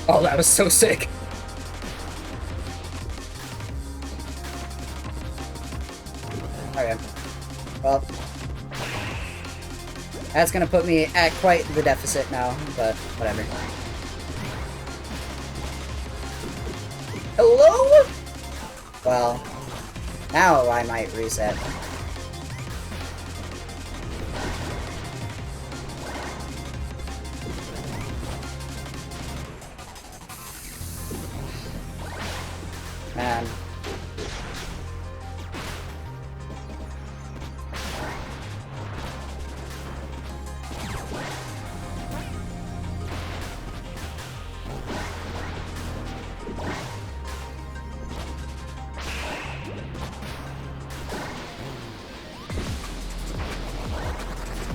S1: Oh, that was so sick. Okay. Well, that's gonna put me at quite the deficit now, but whatever. Hello? Well, now I might reset. Man.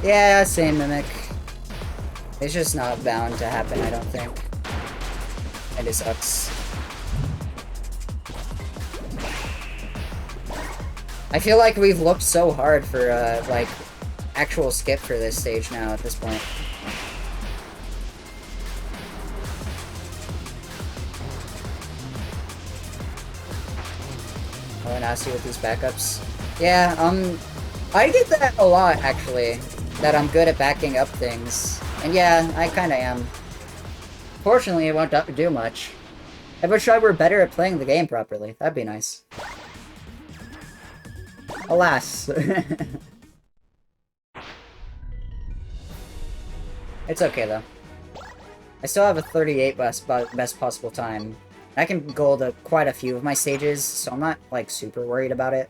S1: Yeah, same Mimic. It's just not bound to happen, I don't think. And it sucks. I feel like we've looked so hard for, like, actual skip for this stage now at this point. Oh, nasty with these backups. Yeah, I get that a lot, actually. That I'm good at backing up things. And yeah, I kinda am. Fortunately, it won't do much. I wish I were better at playing the game properly. That'd be nice. Alas. It's okay, though. I still have a 38 best possible time. I can gold quite a few of my stages, so I'm not, like, super worried about it.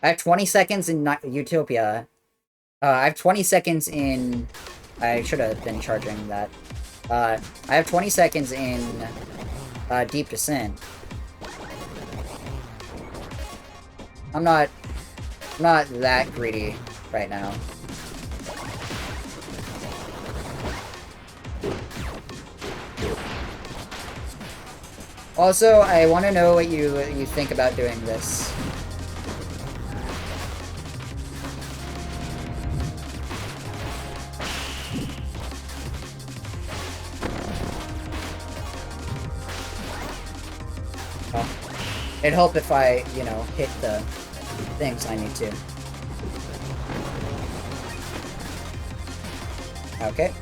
S1: I have 20 seconds in Utopia. I have 20 seconds in... I should have been charging that. I have 20 seconds in Deep Descent. I'm not that greedy right now. Also, I want to know what you think about doing this. Well, it'd help if I, you know, hit the things I need to. Okay.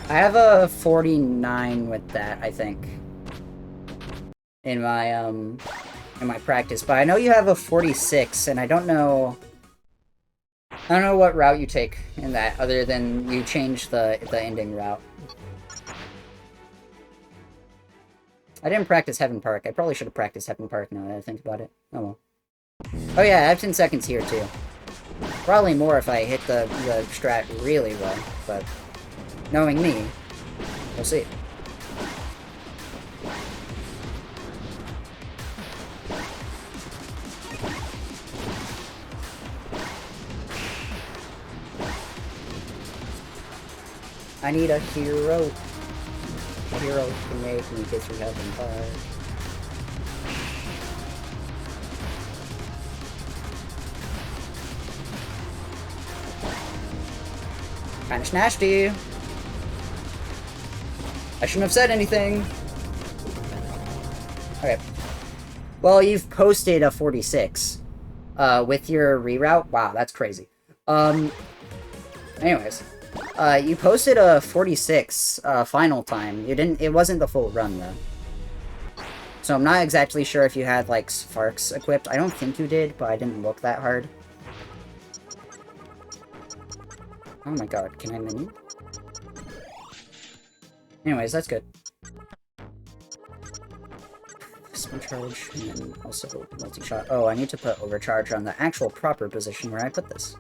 S1: I have a 49 with that, I think. In my practice, but I know you have a 46, and I don't know what route you take in that, other than you change the ending route. I didn't practice Heaven Park. I probably should have practiced Heaven Park now that I think about it. Oh well. Oh yeah, I have 10 seconds here too. Probably more if I hit the strat really well, but knowing me, we'll see. I need a hero. A hero to make me get through Heaven Park. Kinda nasty. I shouldn't have said anything. Okay. Well, you've posted a 46. With your reroute? Wow, that's crazy. Anyways. You posted a 46, final time. It wasn't the full run, though. So I'm not exactly sure if you had, like, Sparks equipped. I don't think you did, but I didn't look that hard. Oh my god, can I mini? Anyways, that's good. Spin charge, and then also multi-shot. Oh, I need to put overcharge on the actual proper position where I put this.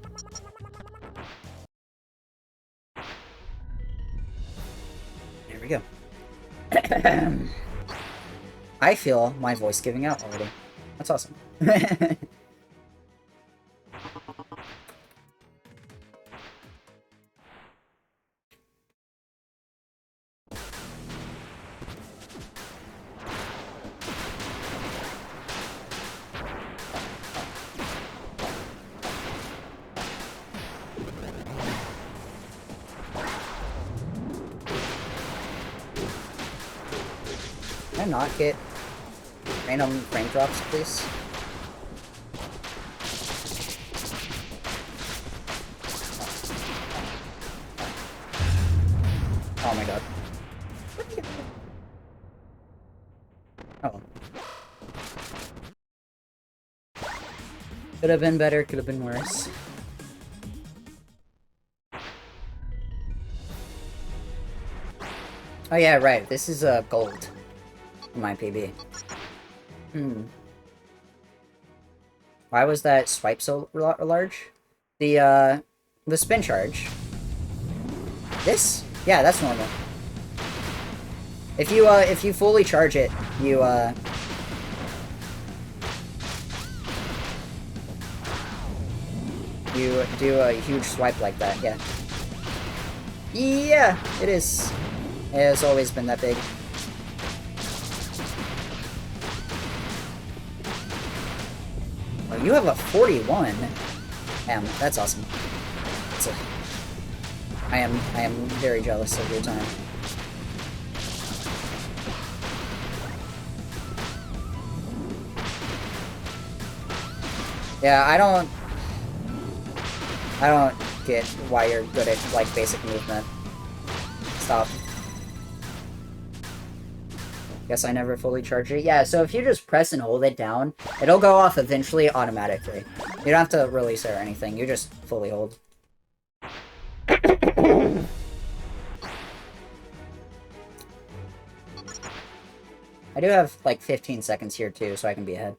S1: There we go. I feel my voice giving out already. That's awesome. I not get random frame drops, please? Oh my god. Oh. Could have been better, could have been worse. Oh yeah, right. This is gold in my PB. Why was that swipe so large? The spin charge. This? Yeah, that's normal. If you fully charge it, you do a huge swipe like that, yeah. Yeah, it is. It has always been that big. Oh, you have a 41. Damn, that's awesome. I am very jealous of your time. Yeah, I don't get why you're good at, like, basic movement. Stop. Guess I never fully charged it. Yeah, so if you just press and hold it down, it'll go off eventually automatically. You don't have to release it or anything, you just fully hold. I do have, like, 15 seconds here, too, so I can be ahead.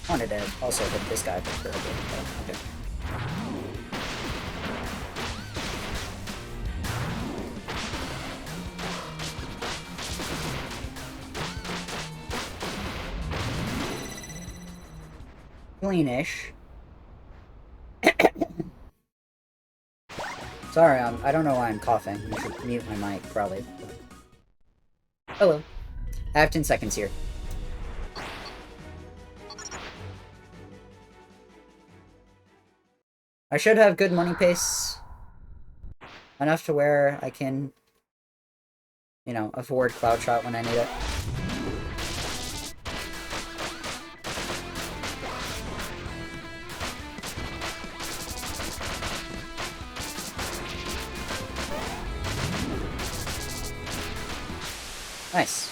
S1: I wanted to also hit this guy for a bit, but okay. Cleanish. Sorry, I don't know why I'm coughing. I should mute my mic, probably. Hello. I have 10 seconds here. I should have good money pace. Enough to where I can, you know, afford Cloud Shot when I need it. Nice.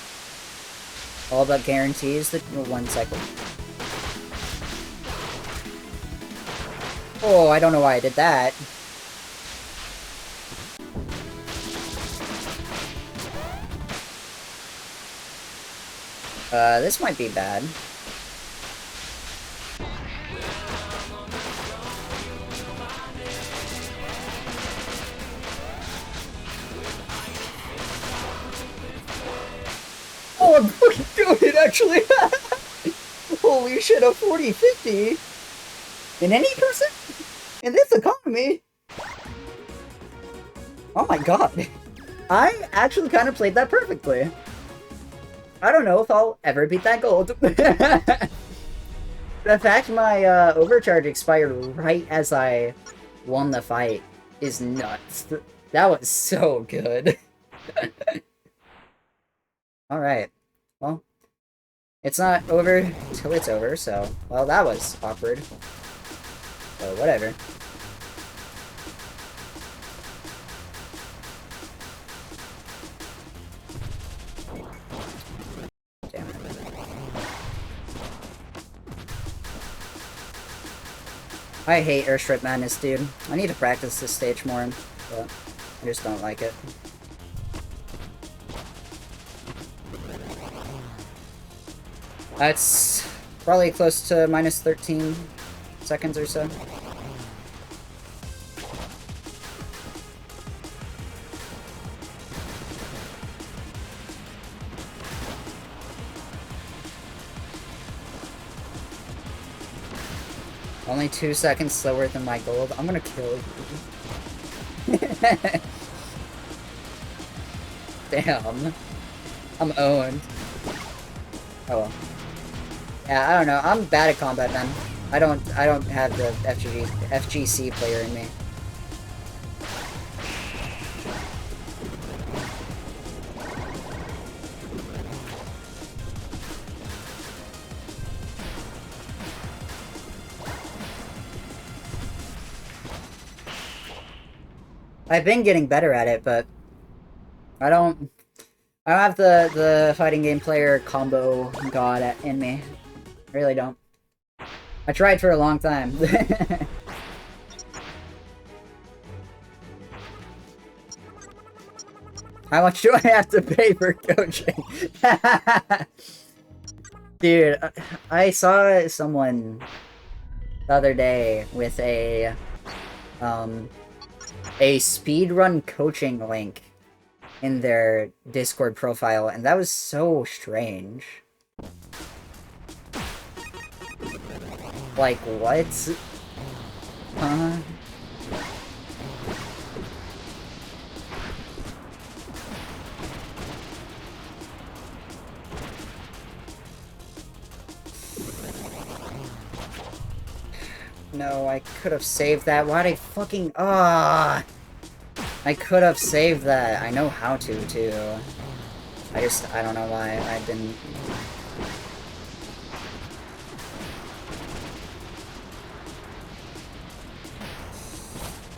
S1: All that guarantees that 1 cycle. Oh, I don't know why I did that. This might be bad. Oh, I'm fucking doing it, actually! Holy shit, a 40-50! In any person? In this economy? Oh my god. I actually kind of played that perfectly. I don't know if I'll ever beat that gold. The fact my overcharge expired right as I won the fight is nuts. That was so good. Alright. Well, it's not over till it's over, so... Well, that was awkward. So, whatever. Damn it. I hate Airstrip Madness, dude. I need to practice this stage more, but I just don't like it. That's Probably close to minus 13 seconds or so. Only 2 seconds slower than my gold. I'm gonna kill you. Damn. I'm owned. Oh well. Yeah, I don't know. I'm bad at combat, man. I don't have the FGC player in me. I've been getting better at it, but I don't have the fighting game player combo god in me. I really don't. I tried for a long time. How much do I have to pay for coaching? Dude, I saw someone the other day with a speedrun coaching link in their Discord profile, and that was so strange. Like, what? Huh? No, I could have saved that. Why'd I fucking... I could have saved that. I know how to, too. I don't know why I didn't...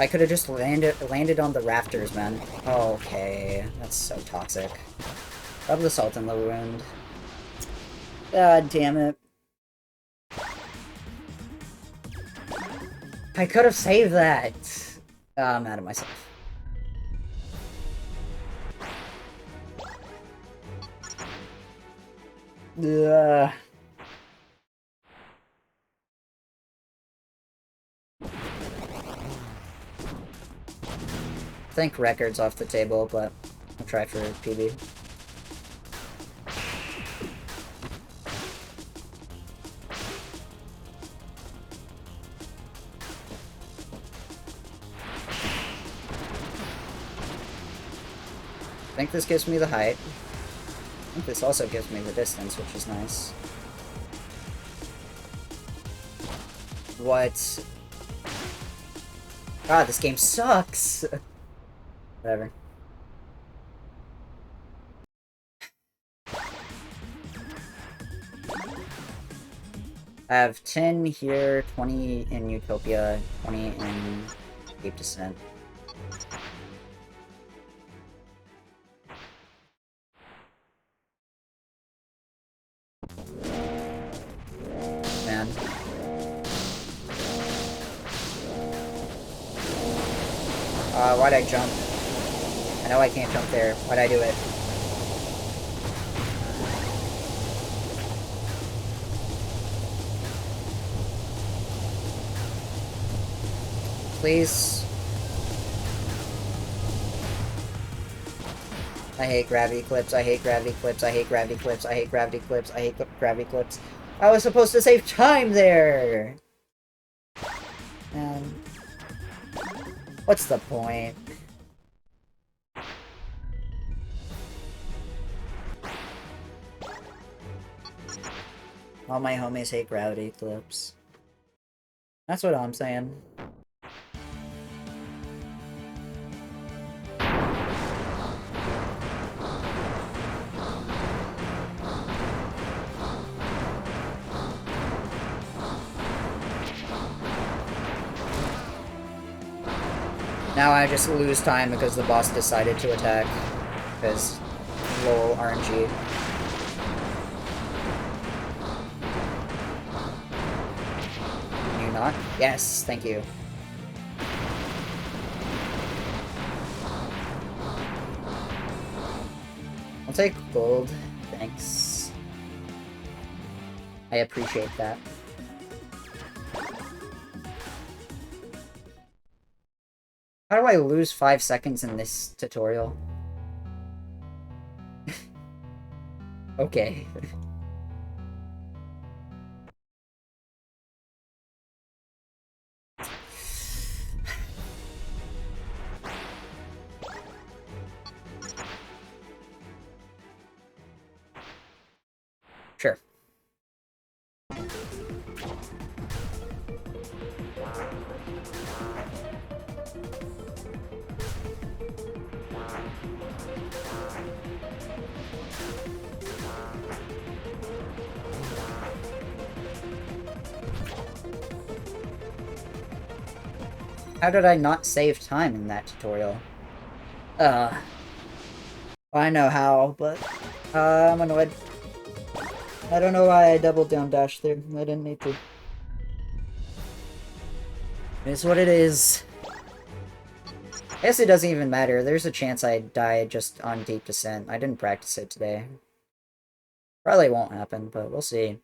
S1: I could have just landed on the rafters, man. Okay, that's so toxic. Rub the salt in the wound. God damn it. I could have saved that. I'm mad at myself. Ugh. I think record's off the table, but I'll try for PB. I think this gives me the height. I think this also gives me the distance, which is nice. What? Ah, this game sucks! Whatever. I have 10 here, 20 in Utopia, 20 in Deep Descent. Man. Why'd I jump? I know I can't jump there. Why'd I do it? Please. I hate gravity clips, I hate gravity clips, I hate gravity clips, I hate gravity clips, I hate gravity clips. I was supposed to save time there! What's the point? All my homies hate gravity clips. That's what I'm saying. Now I just lose time because the boss decided to attack. Because, lol, RNG. Can you not? Yes, thank you. I'll take gold. Thanks. I appreciate that. How do I lose 5 seconds in this tutorial? Okay. Sure. How did I not save time in that tutorial? I know how, but I'm annoyed. I don't know why I doubled down dash there. I didn't need to. It's what it is. I guess it doesn't even matter. There's a chance I die just on Deep Descent. I didn't practice it today. Probably won't happen, but we'll see.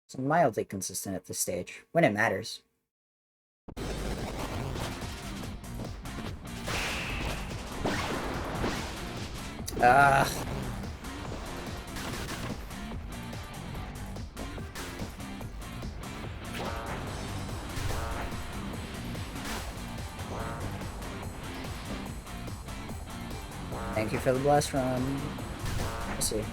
S1: It's mildly consistent at this stage, when it matters. Ah. Thank you for the blast run. Let's see.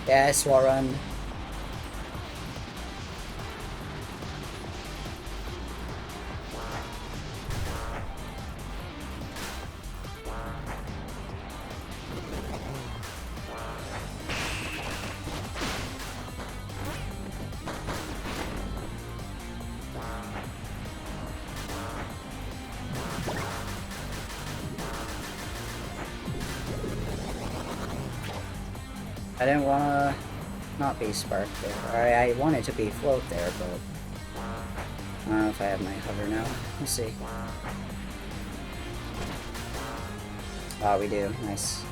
S1: Yes, Warren. I didn't want to not be spark there. I wanted to be float there, but I don't know if I have my hover now. Let's see. Oh, we do. Nice.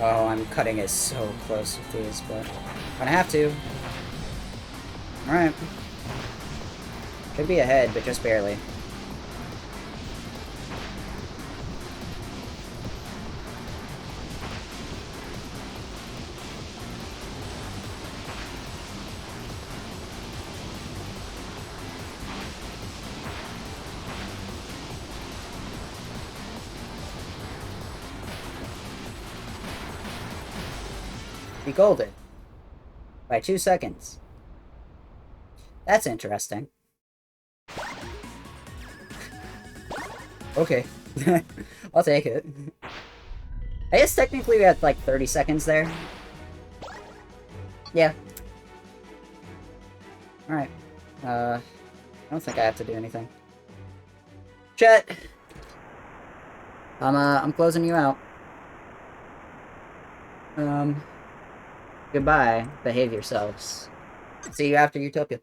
S1: Oh, I'm cutting it so close with these, but I'm gonna have to. Alright. Could be ahead, but just barely. Be golden. By 2 seconds. That's interesting. Okay. I'll take it. I guess technically we had like 30 seconds there. Yeah. Alright. I don't think I have to do anything. Chat! I'm closing you out. Goodbye. Behave yourselves. See you after Utopia.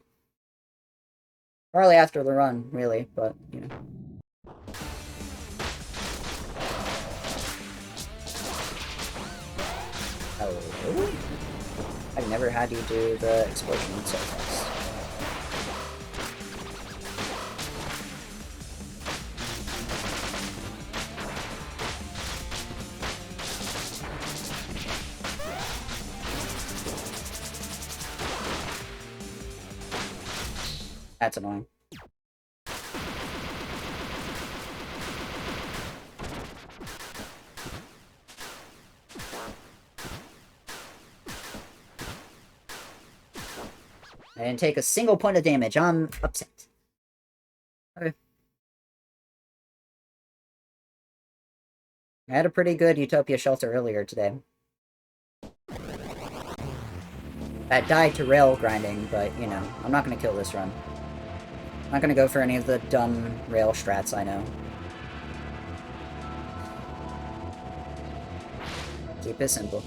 S1: Probably after the run, really, but, you know. Oh. I've never had you do the explosion so fast. That's annoying. I didn't take a single point of damage. I'm upset. Okay. I had a pretty good Utopia shelter earlier today. That died to rail grinding, but, you know, I'm not going to kill this run. I'm not going to go for any of the dumb rail strats I know. Keep it simple.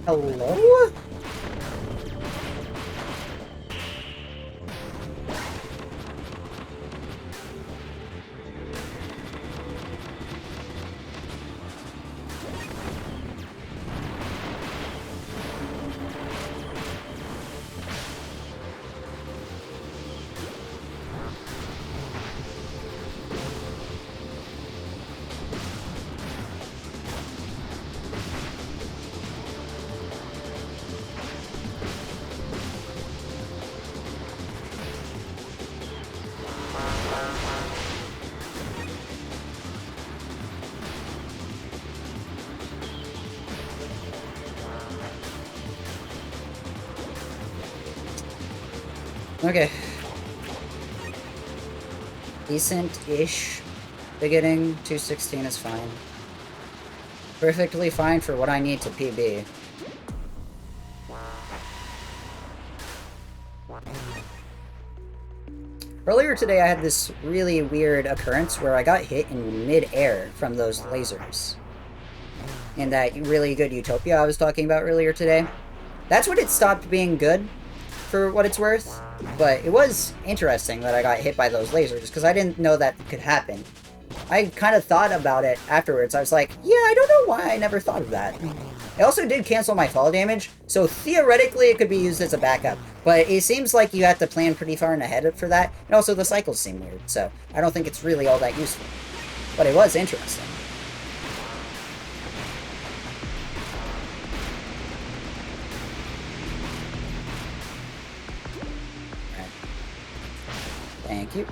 S1: Hello? Okay. Decent-ish beginning. 216 is fine. Perfectly fine for what I need to PB. Earlier today I had this really weird occurrence where I got hit in mid-air from those lasers. In that really good Utopia I was talking about earlier today. That's when it stopped being good, for what it's worth. But it was interesting that I got hit by those lasers, because I didn't know that could happen. I kind of thought about it afterwards. I was like, yeah, I don't know why I never thought of that. It also did cancel my fall damage, so theoretically it could be used as a backup. But it seems like you have to plan pretty far in ahead for that, and also the cycles seem weird, so I don't think it's really all that useful. But it was interesting. Thank you.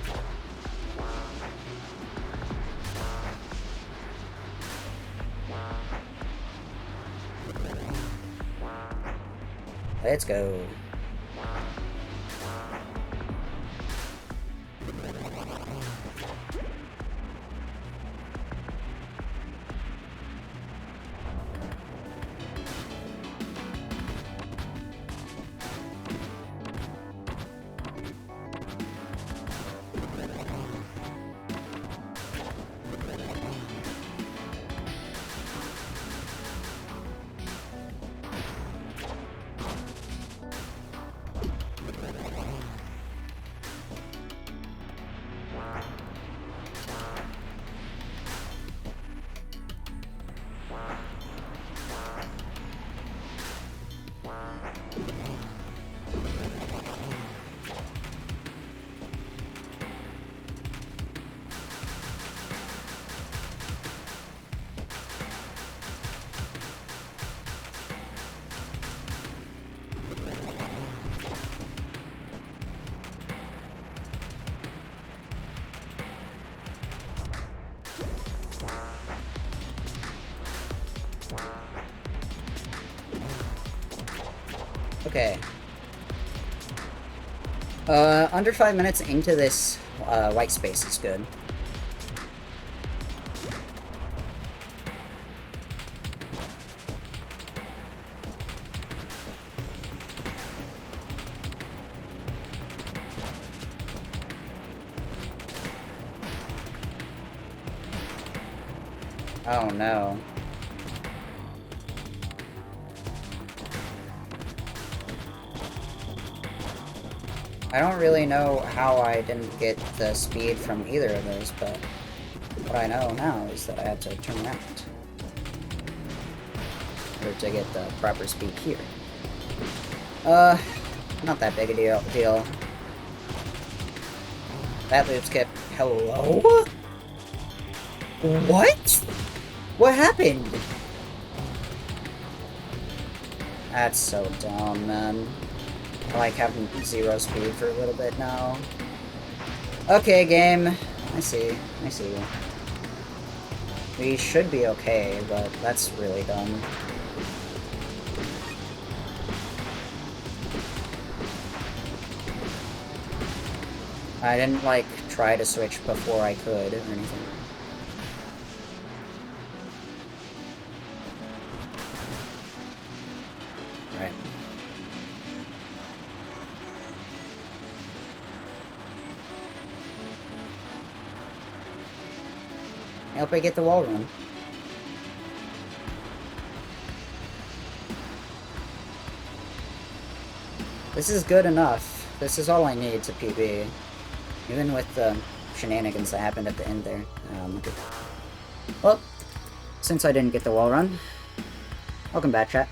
S1: Let's go. Okay. Under 5 minutes into this white space is good. Oh no. I don't really know how I didn't get the speed from either of those, but what I know now is that I have to turn around in order to get the proper speed here. Not that big a deal. That loop skip. Hello? What? What happened? That's so dumb, man. I like having 0 speed for a little bit now. Okay, game. I see. I see. We should be okay, but that's really dumb. I didn't, like, try to switch before I could or anything. Right. I hope I get the wall run. This is good enough. This is all I need to PB. Even with the shenanigans that happened at the end there. Okay. Well, since I didn't get the wall run, welcome back, chat.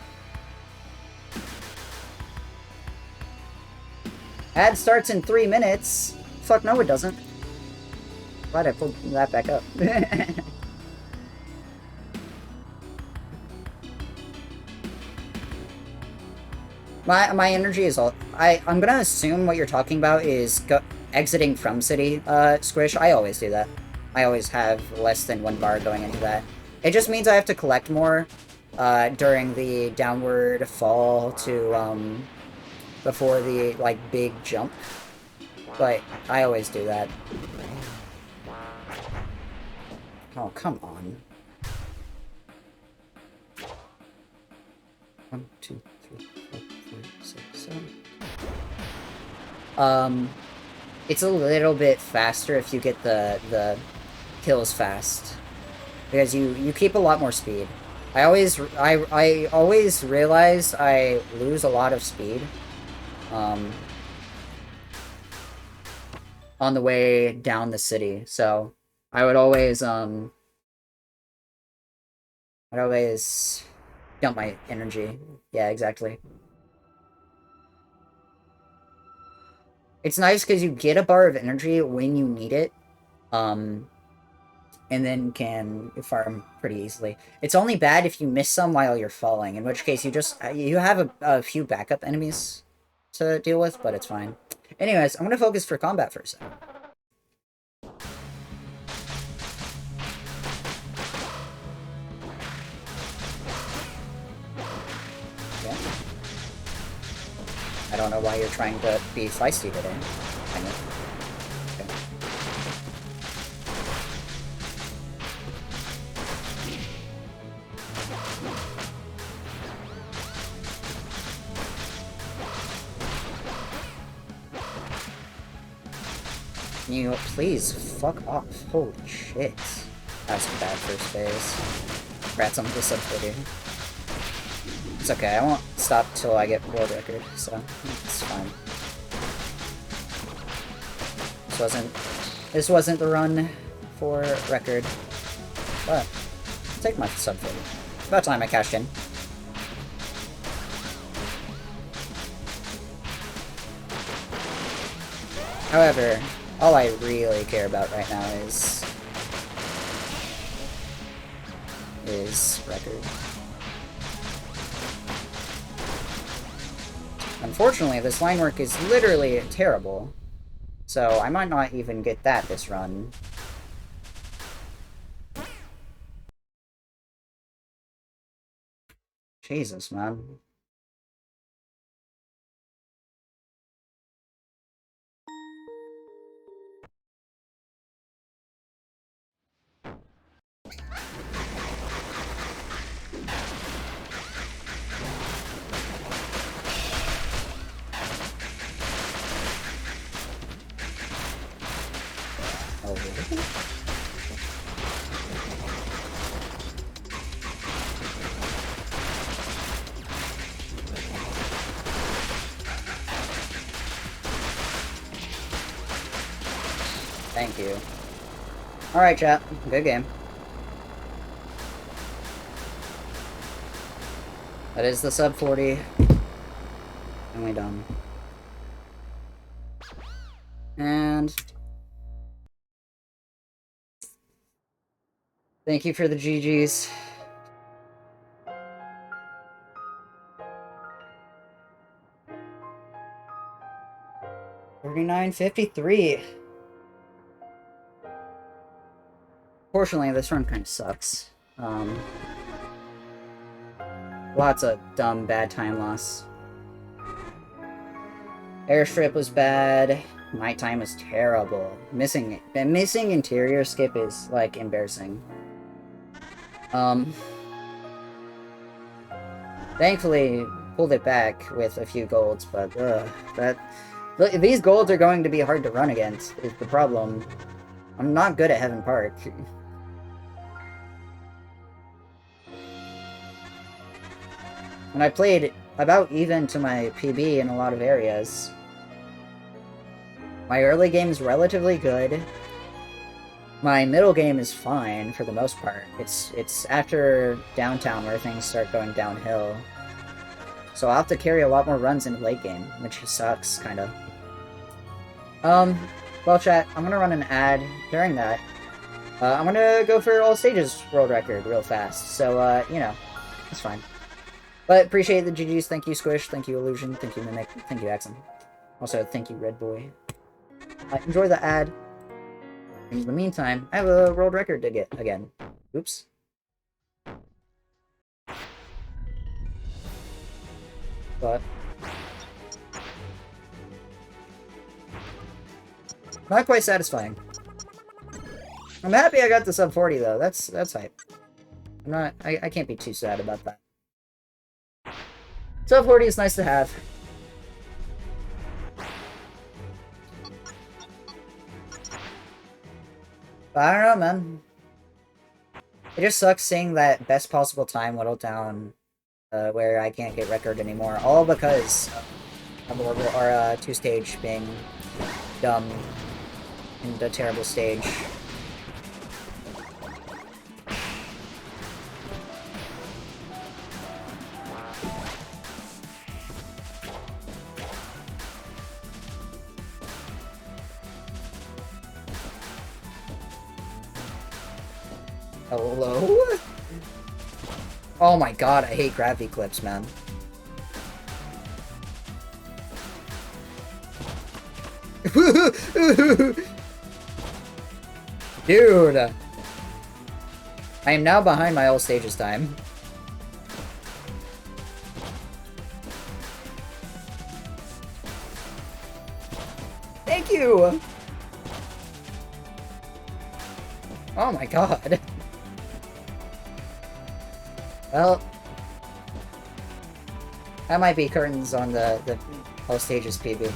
S1: Ad starts in 3 minutes. Fuck no, it doesn't. Glad I pulled that back up. My energy is all... I'm gonna assume what you're talking about is exiting from city, Squish. I always do that. I always have less than 1 bar going into that. It just means I have to collect more, during the downward fall to, before the, like, big jump. But I always do that. Oh, come on. 1, 2, 3, 4, 5, 6, 7. It's a little bit faster if you get the kills fast. Because you keep a lot more speed. I always realize I lose a lot of speed. On the way down the city. So I would always I'd always dump my energy. Yeah, exactly. It's nice because you get a bar of energy when you need it. And then can farm pretty easily. It's only bad if you miss some while you're falling, in which case you have a few backup enemies to deal with, but it's fine. Anyways, I'm gonna focus for combat for a second. Yeah. I don't know why you're trying to be feisty today. Kind of. Can you please fuck off? Holy shit. That was a bad first phase. Rats on the sub-30. It's okay, I won't stop till I get world record, so it's fine. This wasn't the run for record, but I'll take my sub-30. About time I cashed in. However, all I really care about right now is record. Unfortunately, this line work is literally terrible, so I might not even get that this run. Jesus, man. Thank you. Alright, chat. Good game. That is the sub 40. And we done. And thank you for the GGs. $39.53. Fortunately, this run kind of sucks. Lots of dumb, bad time loss. Airstrip was bad. Nighttime was terrible. Missing interior skip is, like, embarrassing. Thankfully, pulled it back with a few golds, but, these golds are going to be hard to run against, is the problem. I'm not good at Heaven Park. And I played about even to my PB in a lot of areas. My early game is relatively good. My middle game is fine for the most part. It's after downtown where things start going downhill. So I'll have to carry a lot more runs into late game, which sucks, kinda. Well, chat, I'm gonna run an ad during that. I'm gonna go for all stages world record real fast, so, you know, it's fine. But appreciate the GGs, thank you Squish, thank you Illusion, thank you Mimic, thank you Axum. Also, thank you Red Boy. Enjoy the ad. In the meantime, I have a world record to get again. Oops. But not quite satisfying. I'm happy I got the sub 40 though. That's hype. I can't be too sad about that. Sub 40 is nice to have. But I don't know, man. It just sucks seeing that best possible time whittled down where I can't get record anymore. All because of our two-stage being dumb and a terrible stage. Hello? Oh my god, I hate gravity clips, man. Dude! I am now behind my all stages time. Thank you! Oh my god. Well, that might be curtains on the all stages PB.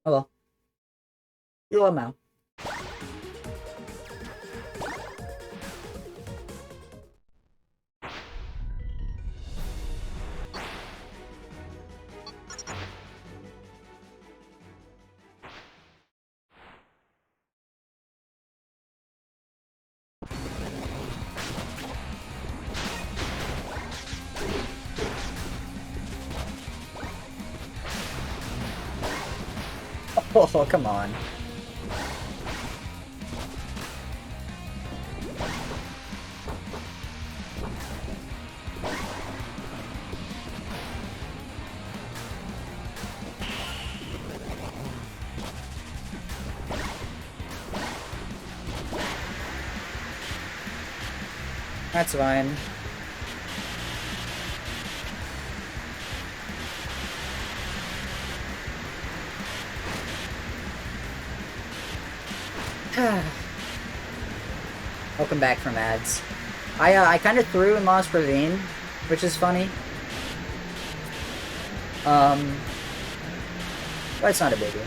S1: Oh well. You will now. Oh, come on. That's fine. Welcome back from ads. I kind of threw in Lost Ravine, which is funny. But it's not a biggie.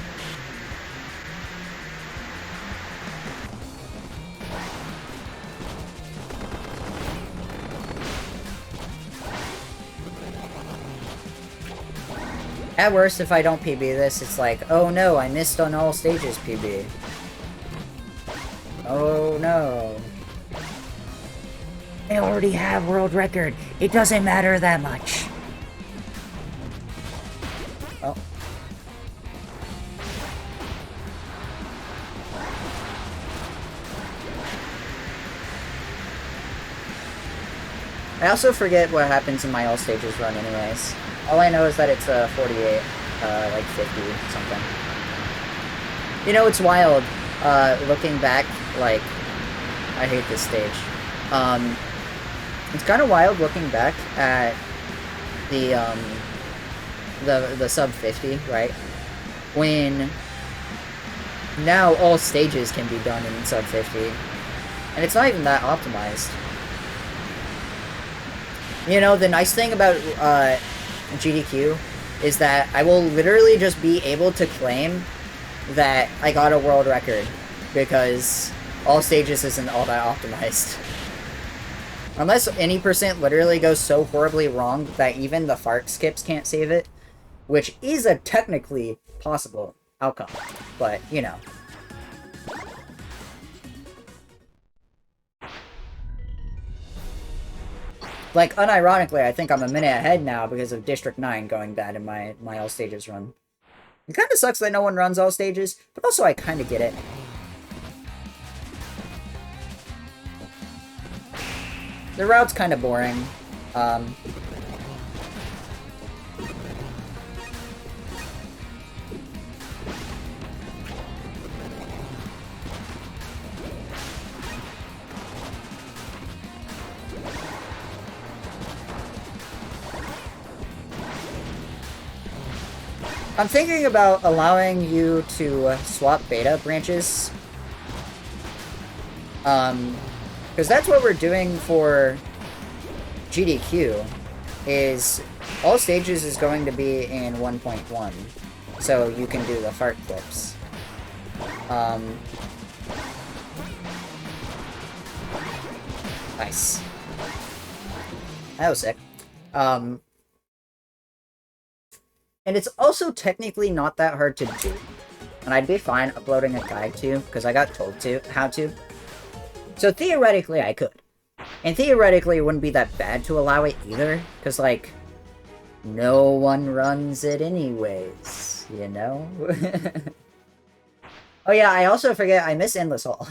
S1: At worst, if I don't PB this, it's like, oh no, I missed on all stages PB. Oh no. I already have world record. It doesn't matter that much. Oh. I also forget what happens in my all stages run anyways. All I know is that it's a 48, like 50 something. You know, it's wild, looking back, like, I hate this stage. It's kind of wild looking back at the sub 50, right? When now all stages can be done in sub 50, and it's not even that optimized. You know, the nice thing about GDQ is that I will literally just be able to claim that I got a world record because all stages isn't all that optimized. Unless any percent literally goes so horribly wrong that even the fart skips can't save it, which is a technically possible outcome, but, you know. Like, unironically, I think I'm a minute ahead now because of District 9 going bad in my all stages run. It kind of sucks that no one runs all stages, but also I kind of get it. The route's kind of boring. I'm thinking about allowing you to swap beta branches. Because that's what we're doing for GDQ, is all stages is going to be in 1.1, so you can do the fart clips. Nice. That was sick. And it's also technically not that hard to do. And I'd be fine uploading a guide to, because I got told to, how to. So theoretically, I could. And theoretically, it wouldn't be that bad to allow it either, because, like, no one runs it anyways, you know? Oh yeah, I also forget, I miss Endless Hall.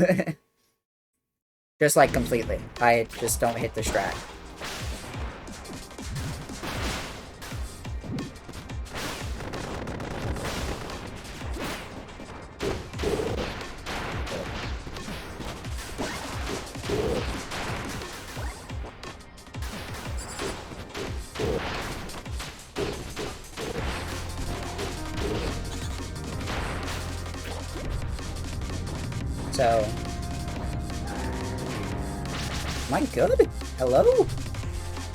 S1: Just, like, completely. I just don't hit the strat. So, am I good? Hello?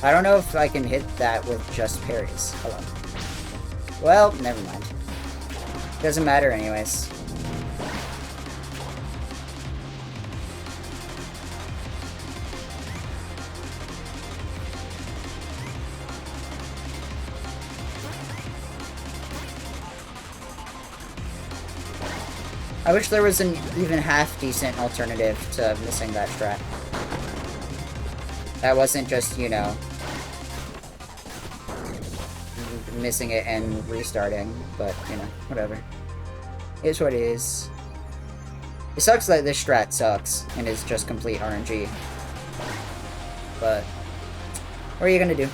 S1: I don't know if I can hit that with just parries. Hello. Well, never mind. Doesn't matter anyways. I wish there was an even half-decent alternative to missing that strat. That wasn't just, you know, missing it and restarting, but, you know, whatever. It is what it is. It sucks that this strat sucks, and is just complete RNG. But, what are you gonna do?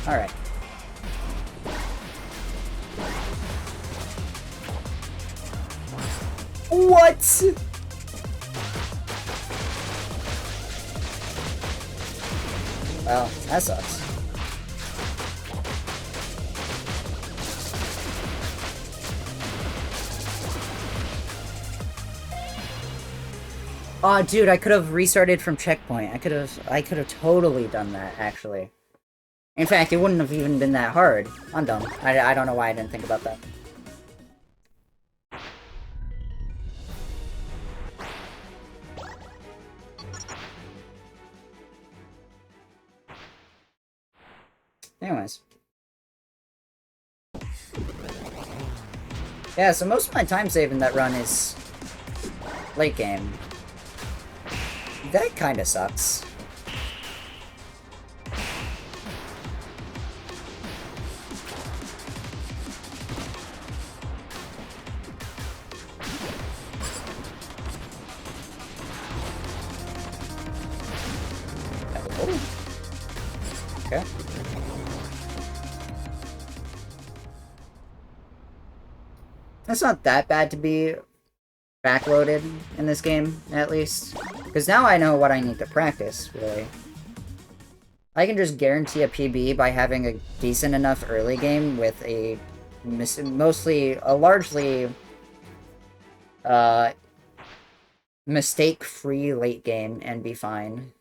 S1: Alright. What? Well, that sucks. Oh, dude, I could have restarted from checkpoint. I could have totally done that, actually. In fact, it wouldn't have even been that hard. I'm dumb. I don't know why I didn't think about that. Anyways. Yeah, so most of my time saving that run is late game. That kinda sucks. Oh. Okay. It's not that bad to be backloaded in this game, at least. Because now I know what I need to practice, really. I can just guarantee a PB by having a decent enough early game with a largely mistake-free late game and be fine.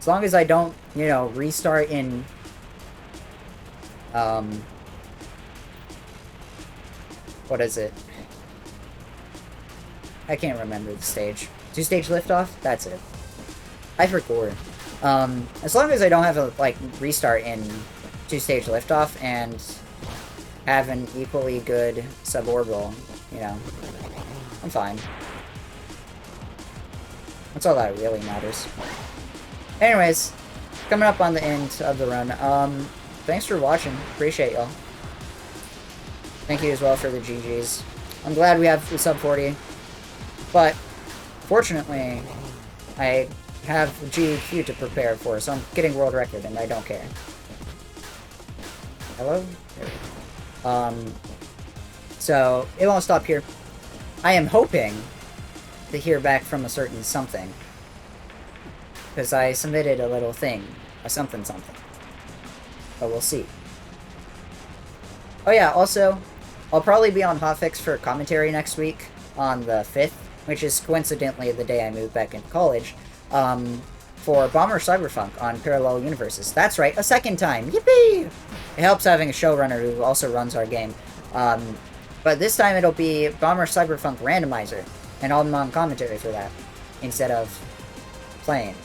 S1: As long as I don't, you know, restart in, what is it? I can't remember the stage. 2-stage liftoff? That's it. I forgot. As long as I don't have a, like, restart in 2-stage liftoff and have an equally good suborbital, you know, I'm fine. That's all that really matters. Anyways, coming up on the end of the run, thanks for watching. Appreciate y'all. Thank you as well for the GGs. I'm glad we have the sub 40, but fortunately, I have GQ to prepare for, so I'm getting world record, and I don't care. Hello? There we go. So, it won't stop here. I am hoping to hear back from a certain something. Because I submitted a little thing. A something. But we'll see. Oh yeah, also, I'll probably be on Hotfix for commentary next week on the 5th, which is coincidentally the day I moved back into college, for Bomber Cyberpunk on Parallel Universes. That's right, a second time! Yippee! It helps having a showrunner who also runs our game. But this time it'll be Bomber Cyberpunk Randomizer, and I'll be on commentary for that, instead of playing.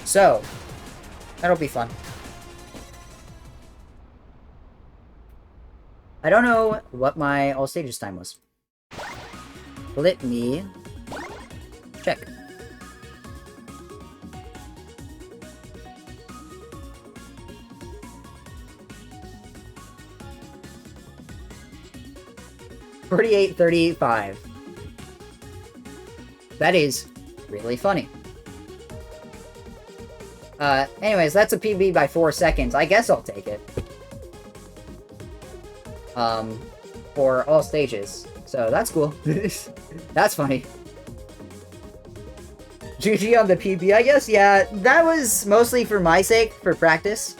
S1: So, that'll be fun. I don't know what my all stages time was. Let me check. $48.35. That is really funny. Anyways, that's a PB by 4 seconds. I guess I'll take it. For all stages. So, that's cool. That's funny. GG on the PB, I guess? Yeah, that was mostly for my sake, for practice.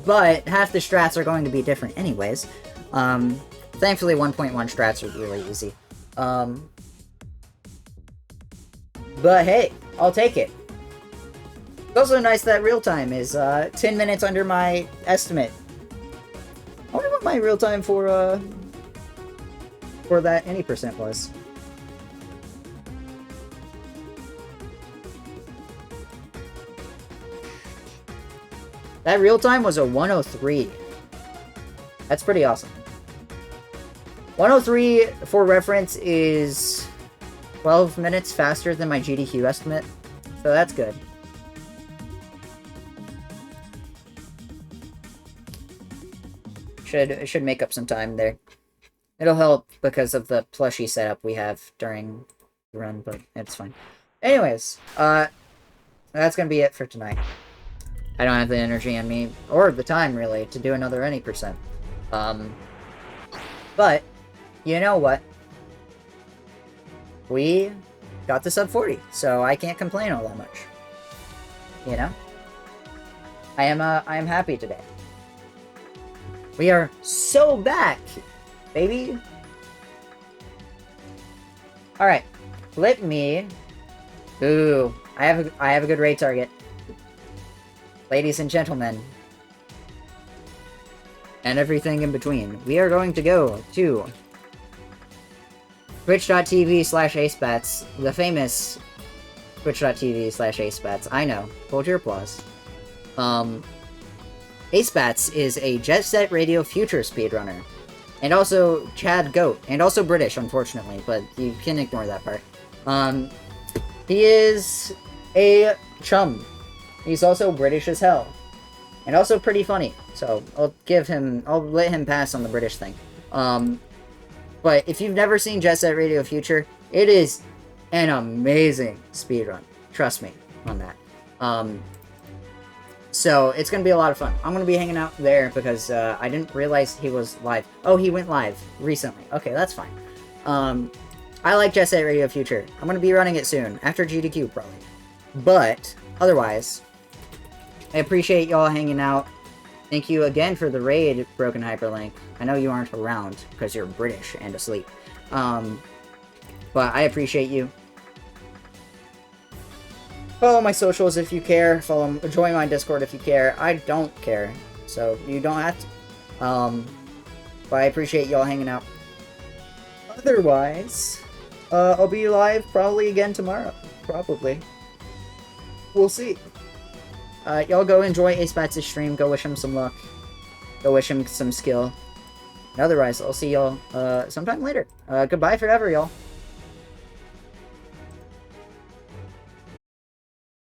S1: But half the strats are going to be different anyways. Thankfully 1.1 strats are really easy. But hey, I'll take it. It's also nice that real time is 10 minutes under my estimate. I wonder what my real time for that any percent was. That real time was a 103. That's pretty awesome. 103, for reference, is 12 minutes faster than my GDQ estimate. So that's good. Should make up some time there. It'll help because of the plushie setup we have during the run, but it's fine. Anyways, that's gonna be it for tonight. I don't have the energy in me, or the time, really, to do another any percent. But, you know what? We got to sub 40, so I can't complain all that much. You know? I am happy today. We are so back, baby! Alright, let me... Ooh, I have a good raid target. Ladies and gentlemen, and everything in between, we are going to go to twitch.tv/acebats, the famous twitch.tv/acebats. I know, hold your applause. Acebats is a Jet Set Radio Future speedrunner, and also Chad Goat, and also British, unfortunately, but you can ignore that part. He is a chum. He's also British as hell. And also pretty funny. So, I'll let him pass on the British thing. But if you've never seen Jet Set Radio Future, it is an amazing speedrun. Trust me on that. So, it's going to be a lot of fun. I'm going to be hanging out there because I didn't realize he was live. Oh, he went live recently. Okay, that's fine. I like Jet Set Radio Future. I'm going to be running it soon. After GDQ, probably. But, otherwise... I appreciate y'all hanging out. Thank you again for the raid, Broken Hyperlink. I know you aren't around because you're British and asleep. But I appreciate you. Follow my socials if you care. Join my Discord if you care. I don't care, so you don't have to. But I appreciate y'all hanging out. Otherwise, I'll be live probably again tomorrow. Probably. We'll see. Y'all go enjoy Acebats' stream. Go wish him some luck. Go wish him some skill. And otherwise, I'll see y'all sometime later. Goodbye forever, y'all.